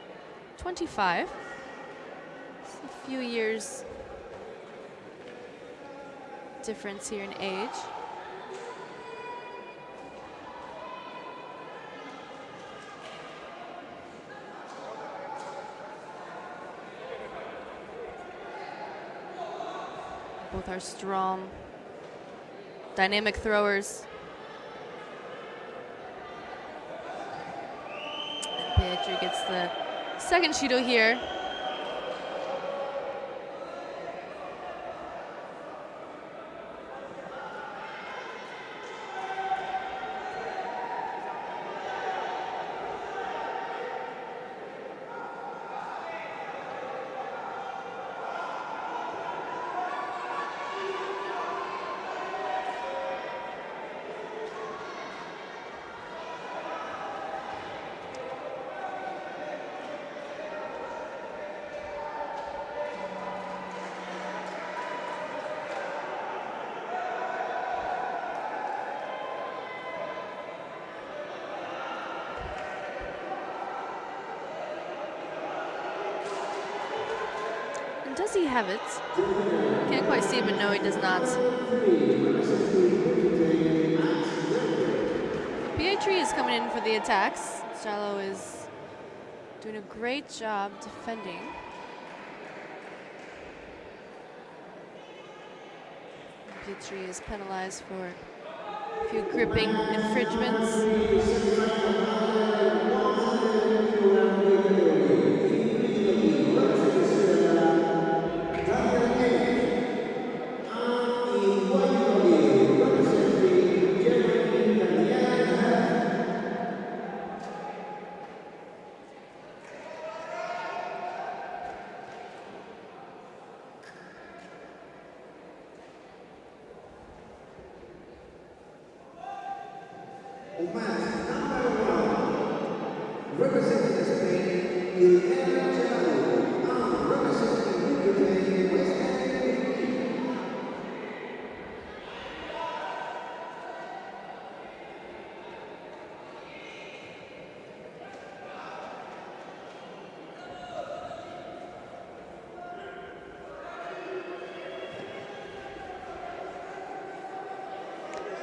A: 25. It's a few years difference here in age. Both are strong, dynamic throwers. And Pietri gets the second Judo here. Does he have it? Can't quite see, but no, he does not. Pietri is coming in for the attacks. Djalo is doing a great job defending. Pietri is penalized for a few gripping infringements.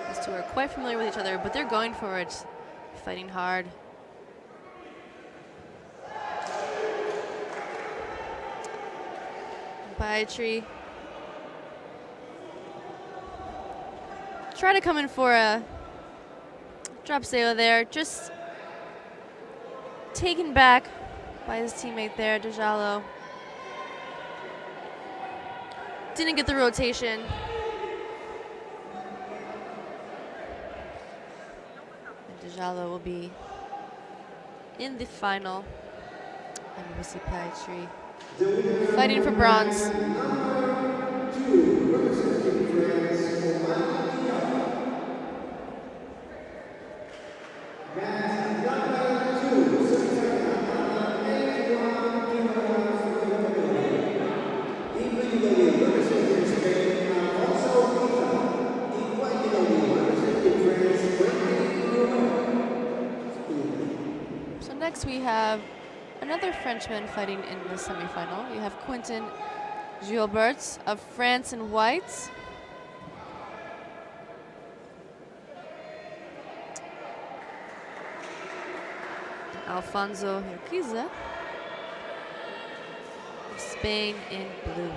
A: These two are quite familiar with each other, but they're going for it, fighting hard. Pietri try to come in for a drop sail there, just taken back by his teammate there, Djalo. Didn't get the rotation. And Djalo will be in the final. And we'll see Pietri fighting for bronze. So next we have another Frenchman fighting in the semifinal. You have Quentin Gilbert of France in white. And Alfonso Urquiza of Spain in blue.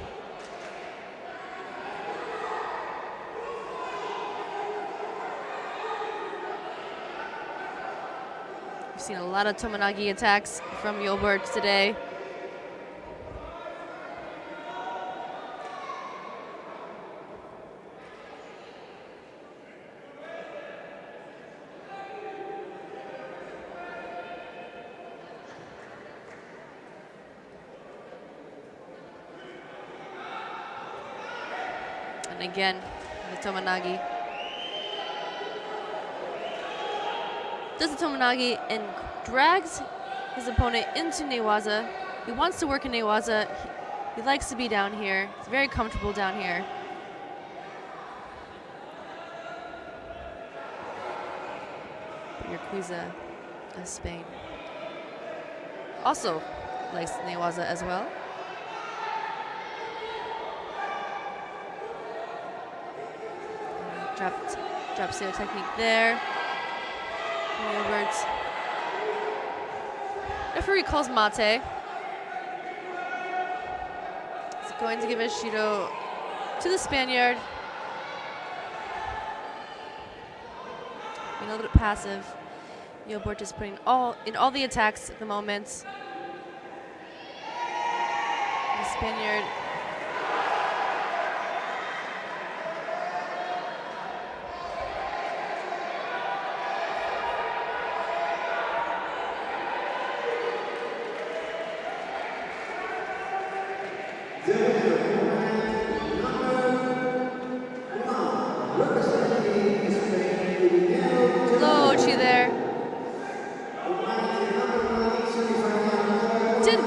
A: We've seen a lot of Tomonagi attacks from Gilbert today. And again, the Tomonagi. Does the Tomonagi and drags his opponent into Newaza. He wants to work in Newaza. He likes to be down here. He's very comfortable down here. But Urquiza as Spain. Also likes Newaza as well. Drop zero technique there. Gilbert. Referee calls mate. He's going to give a Judo to the Spaniard. Being a little bit passive. Gilbert is putting in all the attacks at the moment. The Spaniard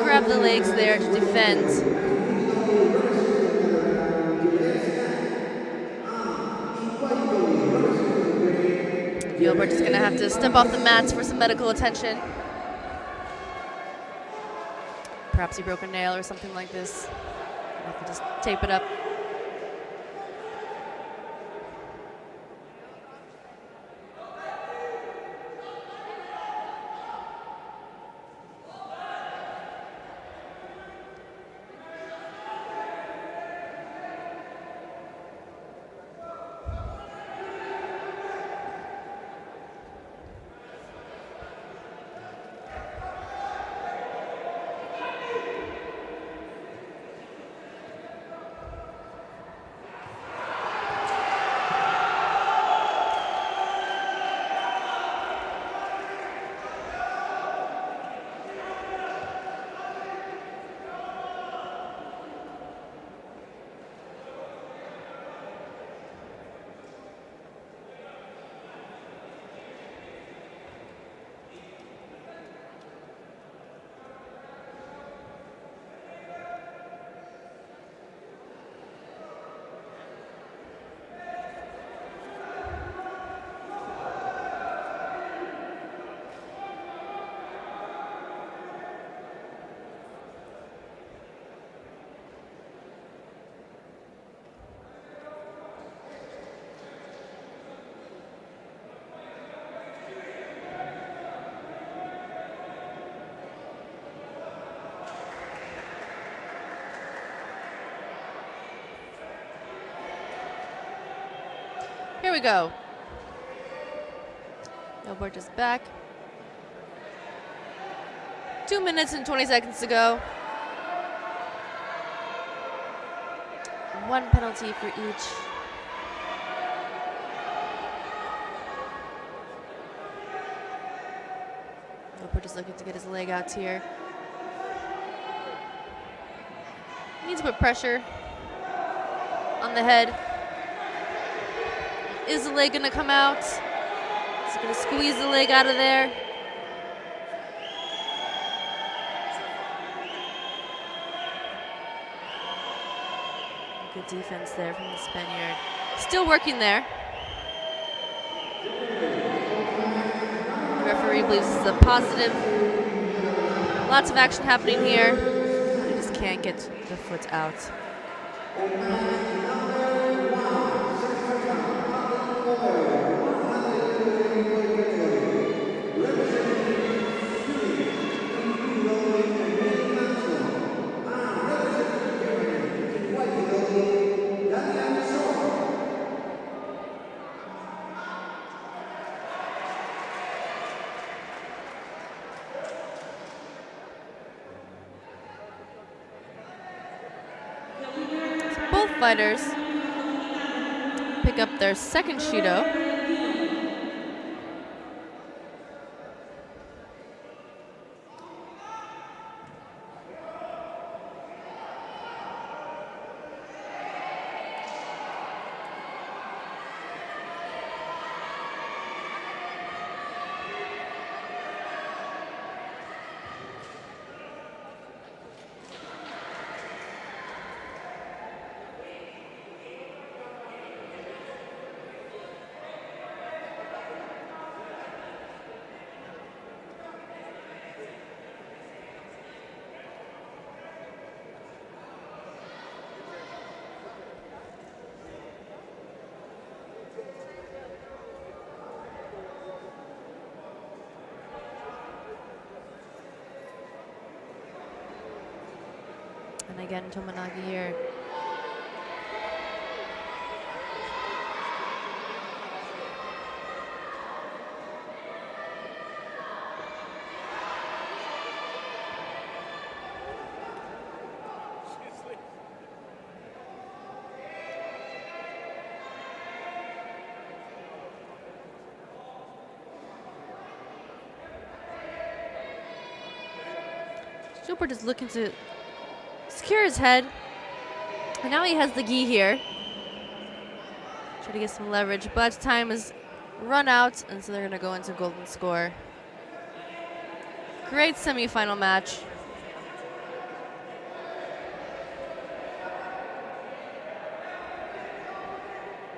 A: grab the legs there to defend. Gilbert is going to have to step off the mats for some medical attention. Perhaps he broke a nail or something like this. I'll have to just tape it up. Here we go. Gilbert is back. 2 minutes and 20 seconds to go. One penalty for each. Gilbert is looking to get his leg out here. Needs to put pressure on the head. Is the leg going to come out? Is he going to squeeze the leg out of there? Good defense there from the Spaniard. Still working there. The referee believes this is a positive. Lots of action happening here. He just can't get the foot out. Both fighters pick up their second Judo. And again, Tomonagi here. Gilbert is looking to secure his head. And now he has the gi here. Try to get some leverage, but time is run out, and so they're going to go into golden score. Great semifinal match.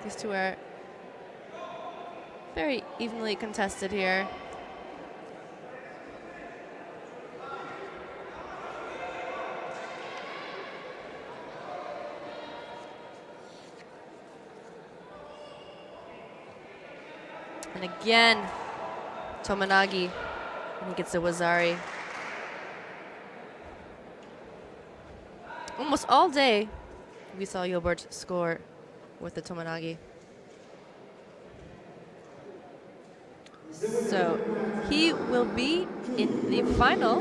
A: These two are very evenly contested here. And again, Tomonagi, and he gets a Wazari. Almost all day, we saw Gilbert score with the Tomonagi. So he will be in the final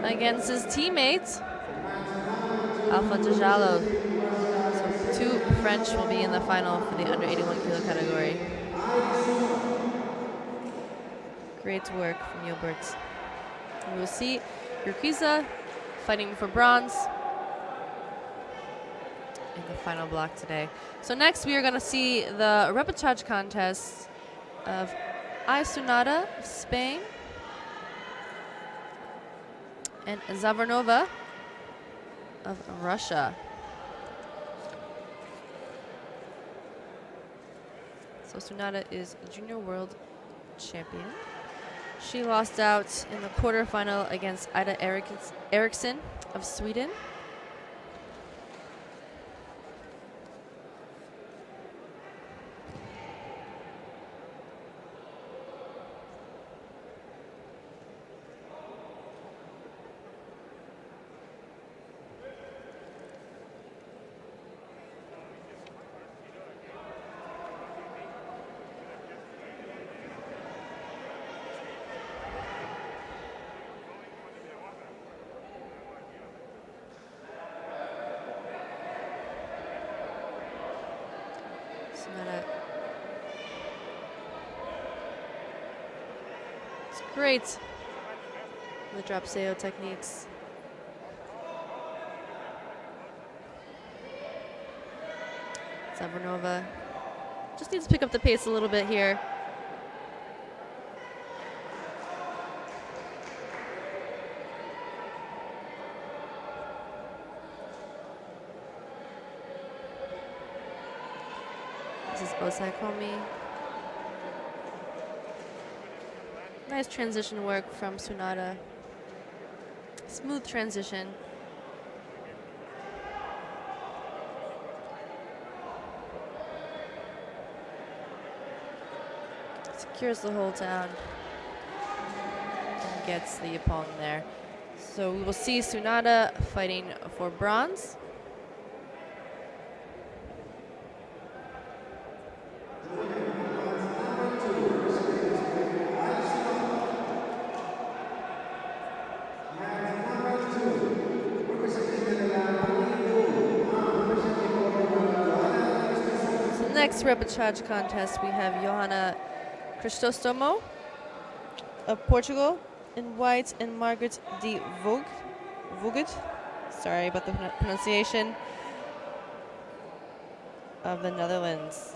A: against his teammate, Alpha Djalo. So two French will be in the final for the under 81 kilo category. Great work from Gilbert. We will see Urquiza fighting for bronze in the final block today. So next we are going to see the repechage contest of Ai Sunada of Spain and Zavernova of Russia. So Sunada is a junior world champion. She lost out in the quarterfinal against Ida Eriksson of Sweden. It's great, the drop seo techniques. Zavernova just needs to pick up the pace a little bit here. This is Osai Komi. Nice transition work from Sunada. Smooth transition. Secures the whole down and gets the opponent there. So we will see Sunada fighting for bronze. Next repechage contest, we have Johanna Cristostomo of Portugal in white and Margaret de Vogt, sorry about the pronunciation, of the Netherlands.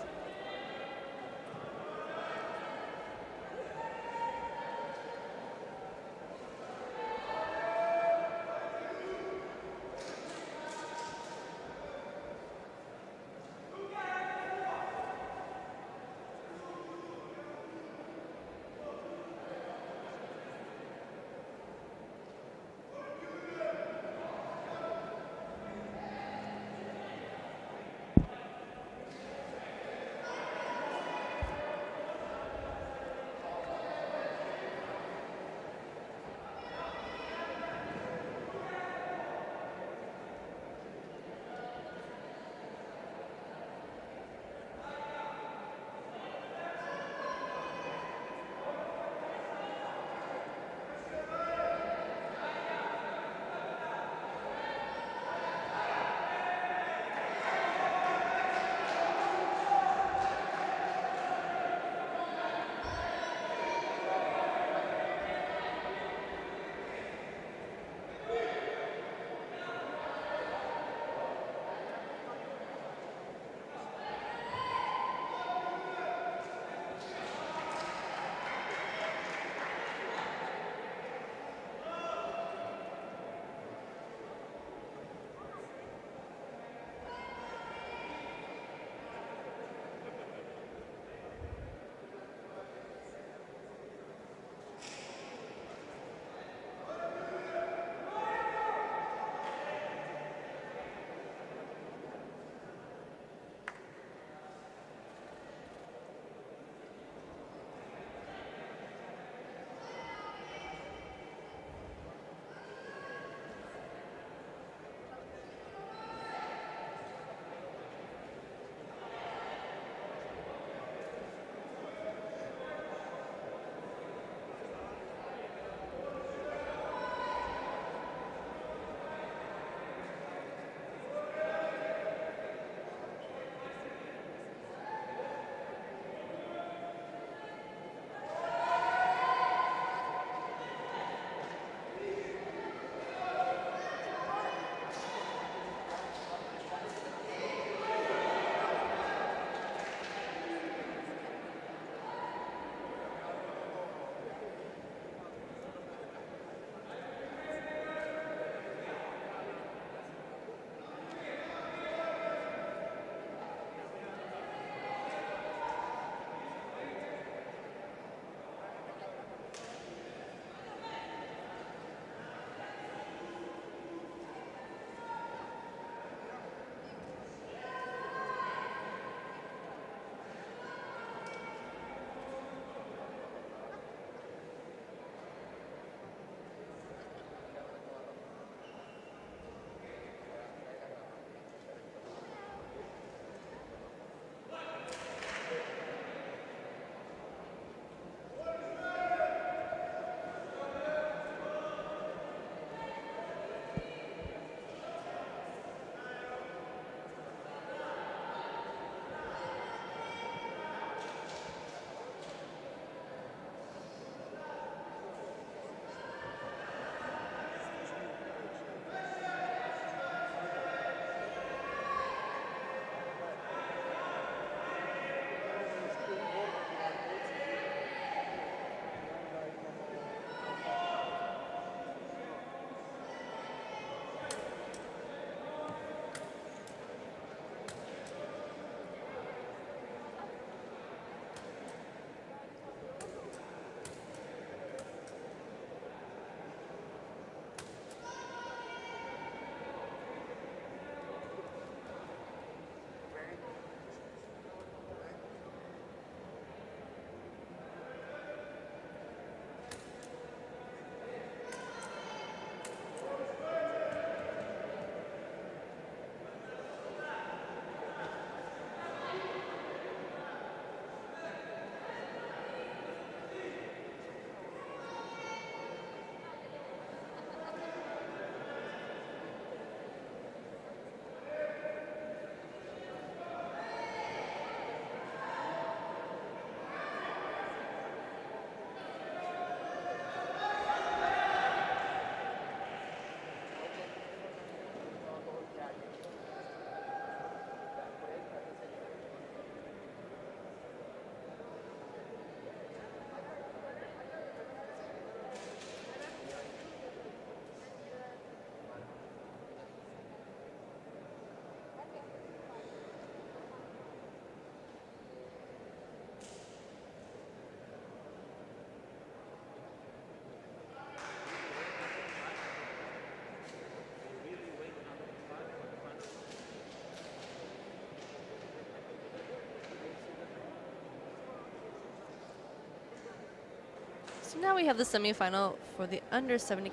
A: So now we have the semifinal for the under 70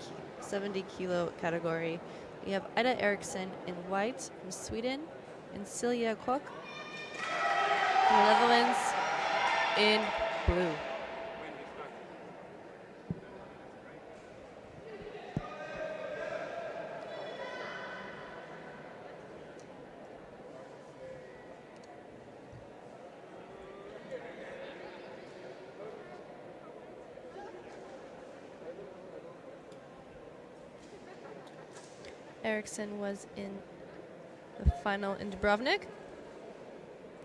A: kilo category. We have Ida Eriksson in white from Sweden and Silja Kok from the Netherlands in blue. Eriksson was in the final in Dubrovnik.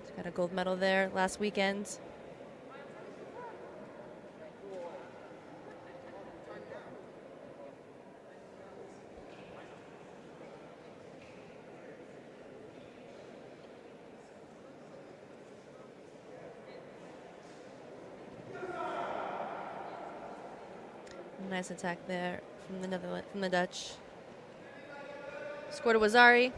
A: He's got a gold medal there last weekend. Nice attack there from the Netherlands, from the Dutch. Scored to Wazari.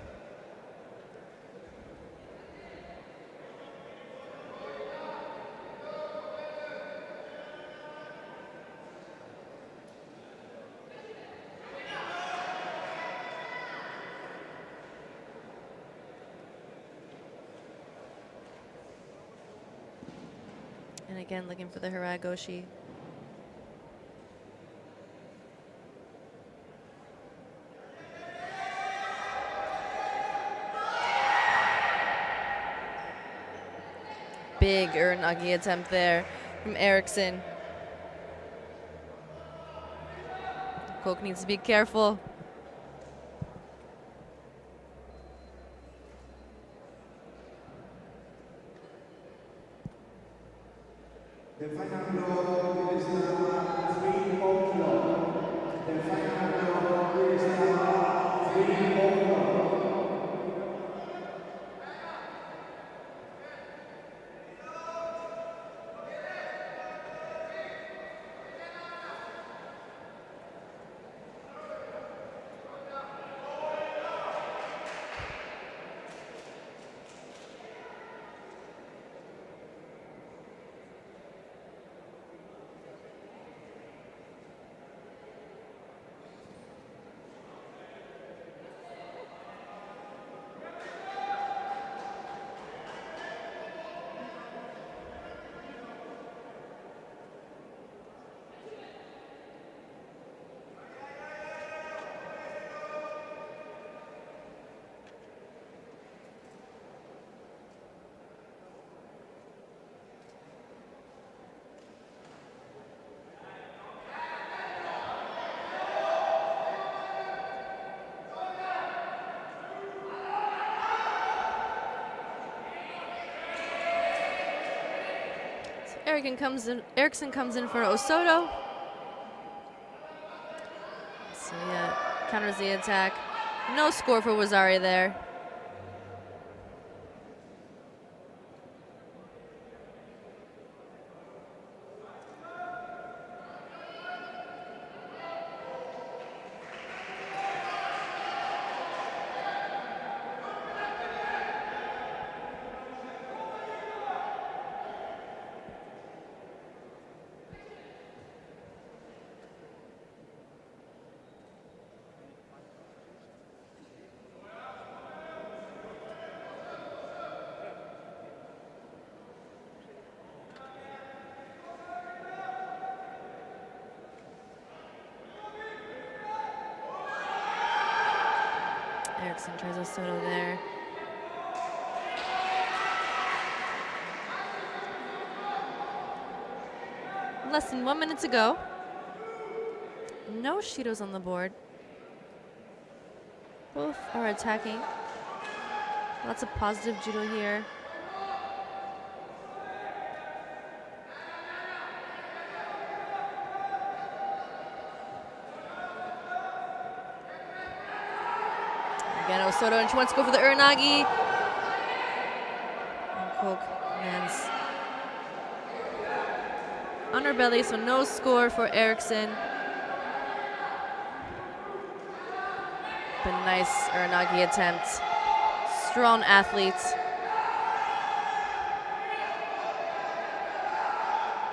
A: And again, looking for the Hiragoshi. Big Uranagi attempt there from Eriksson. Kok needs to be careful.
O: The final blow is number 3 Oklo. The final blow is number 3 Oklo.
A: Eriksson comes in for Osoto. So yeah, counters the attack. No score for Wazari there. Eriksson tries Osoto there. Less than 1 minute to go. No Shidos on the board. Both are attacking. Lots of positive judo here. Again, Osoto, and she wants to go for the Uranagi. And Kok lands on her belly, so no score for Eriksson. But nice Uranagi attempt. Strong athletes.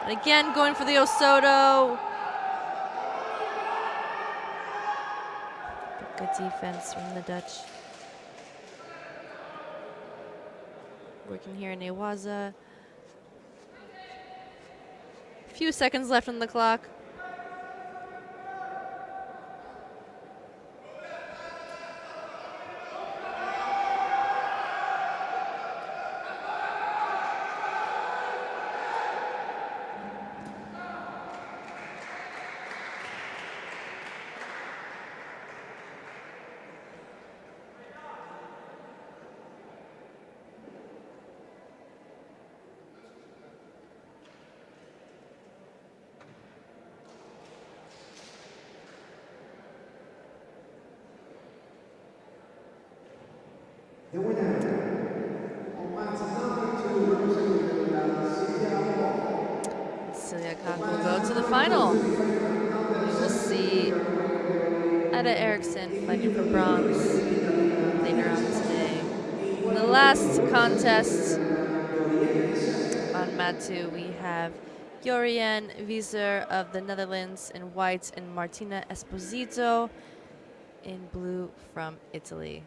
A: And again, going for the Osoto. Good defense from the Dutch. Working here in Newaza. Few seconds left on the clock.
O: The winner, on mat number 2, representing
A: Celia Koch will go to the final. We will see Etta Eriksson fighting for bronze later on today. In the last contest on mat 2, we have Jorian Wieser of the Netherlands in white and Martina Esposito in blue from Italy.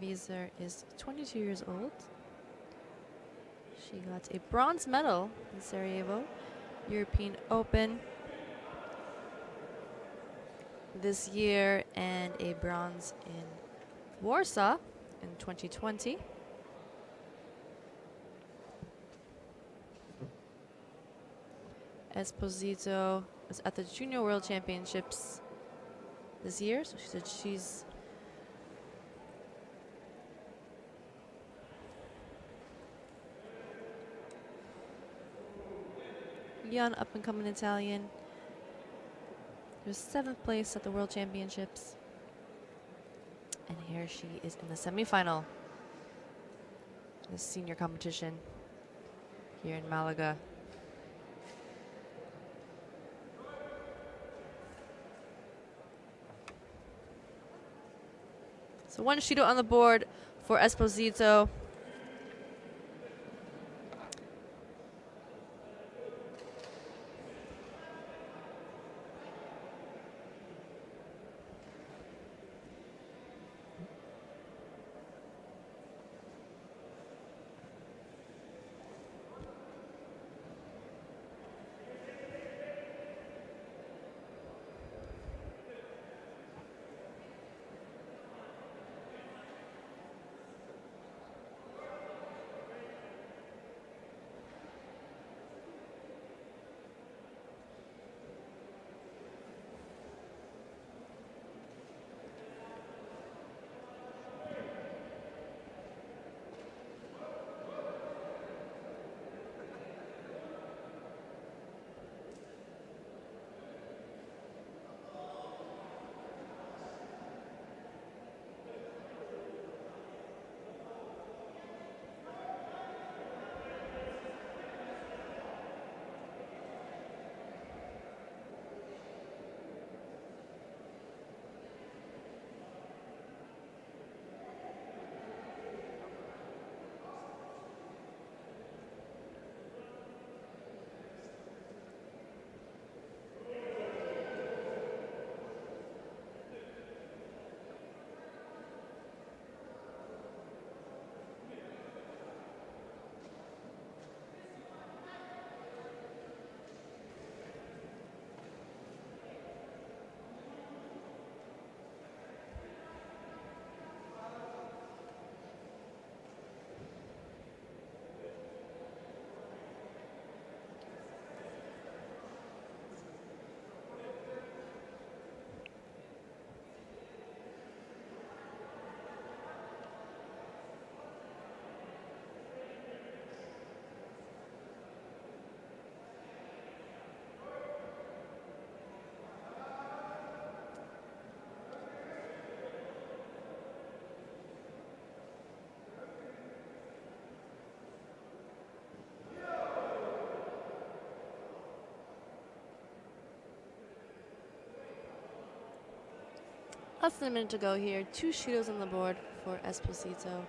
A: Wieser is 22 years old. She got a bronze medal in Sarajevo European Open this year and a bronze in Warsaw in 2020. Esposito was at the Junior World Championships this year, so she said she's young, up-and-coming Italian. She was 7th place at the World Championships. And here she is in the semifinal. The senior competition here in Malaga. So one Judo on the board for Esposito. Less than a minute to go here. 2 Shidos on the board for Esposito.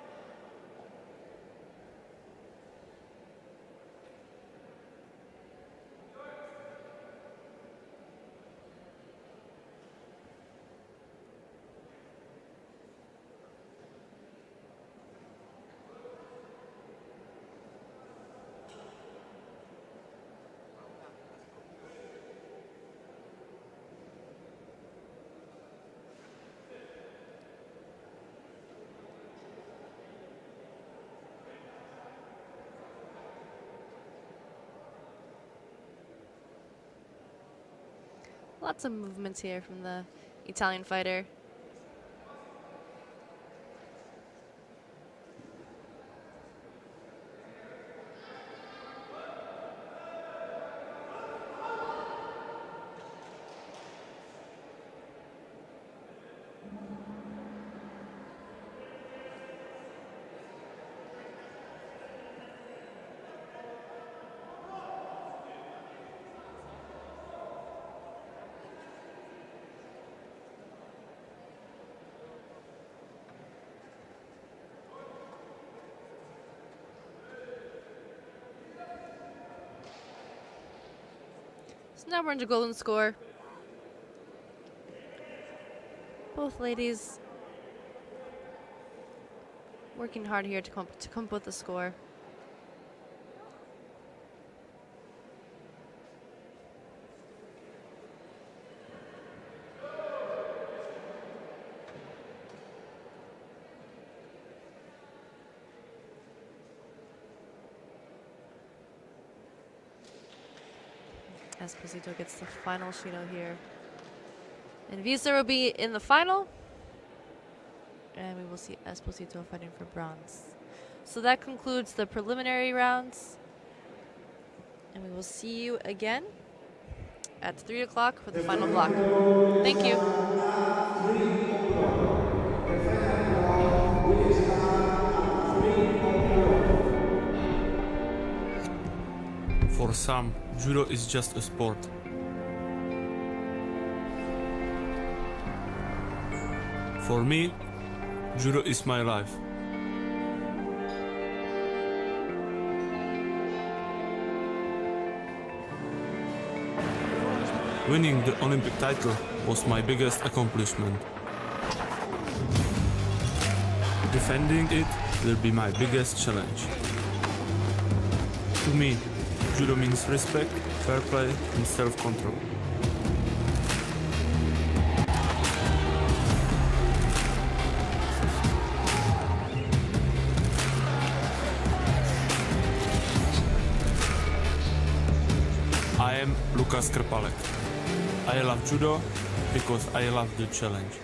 A: Lots of movements here from the Italian fighter. So now we're into golden score. Both ladies working hard here to come up with the score. Esposito gets the final Shido here. And Visa will be in the final. And we will see Esposito fighting for bronze. So that concludes the preliminary rounds. And we will see you again at 3 o'clock for the final block. Thank you.
B: For some, judo is just a sport. For me, judo is my life. Winning the Olympic title was my biggest accomplishment. Defending it will be my biggest challenge. To me, judo means respect, fair play and self-control. I am Lukas Krpalek. I love judo because I love the challenge.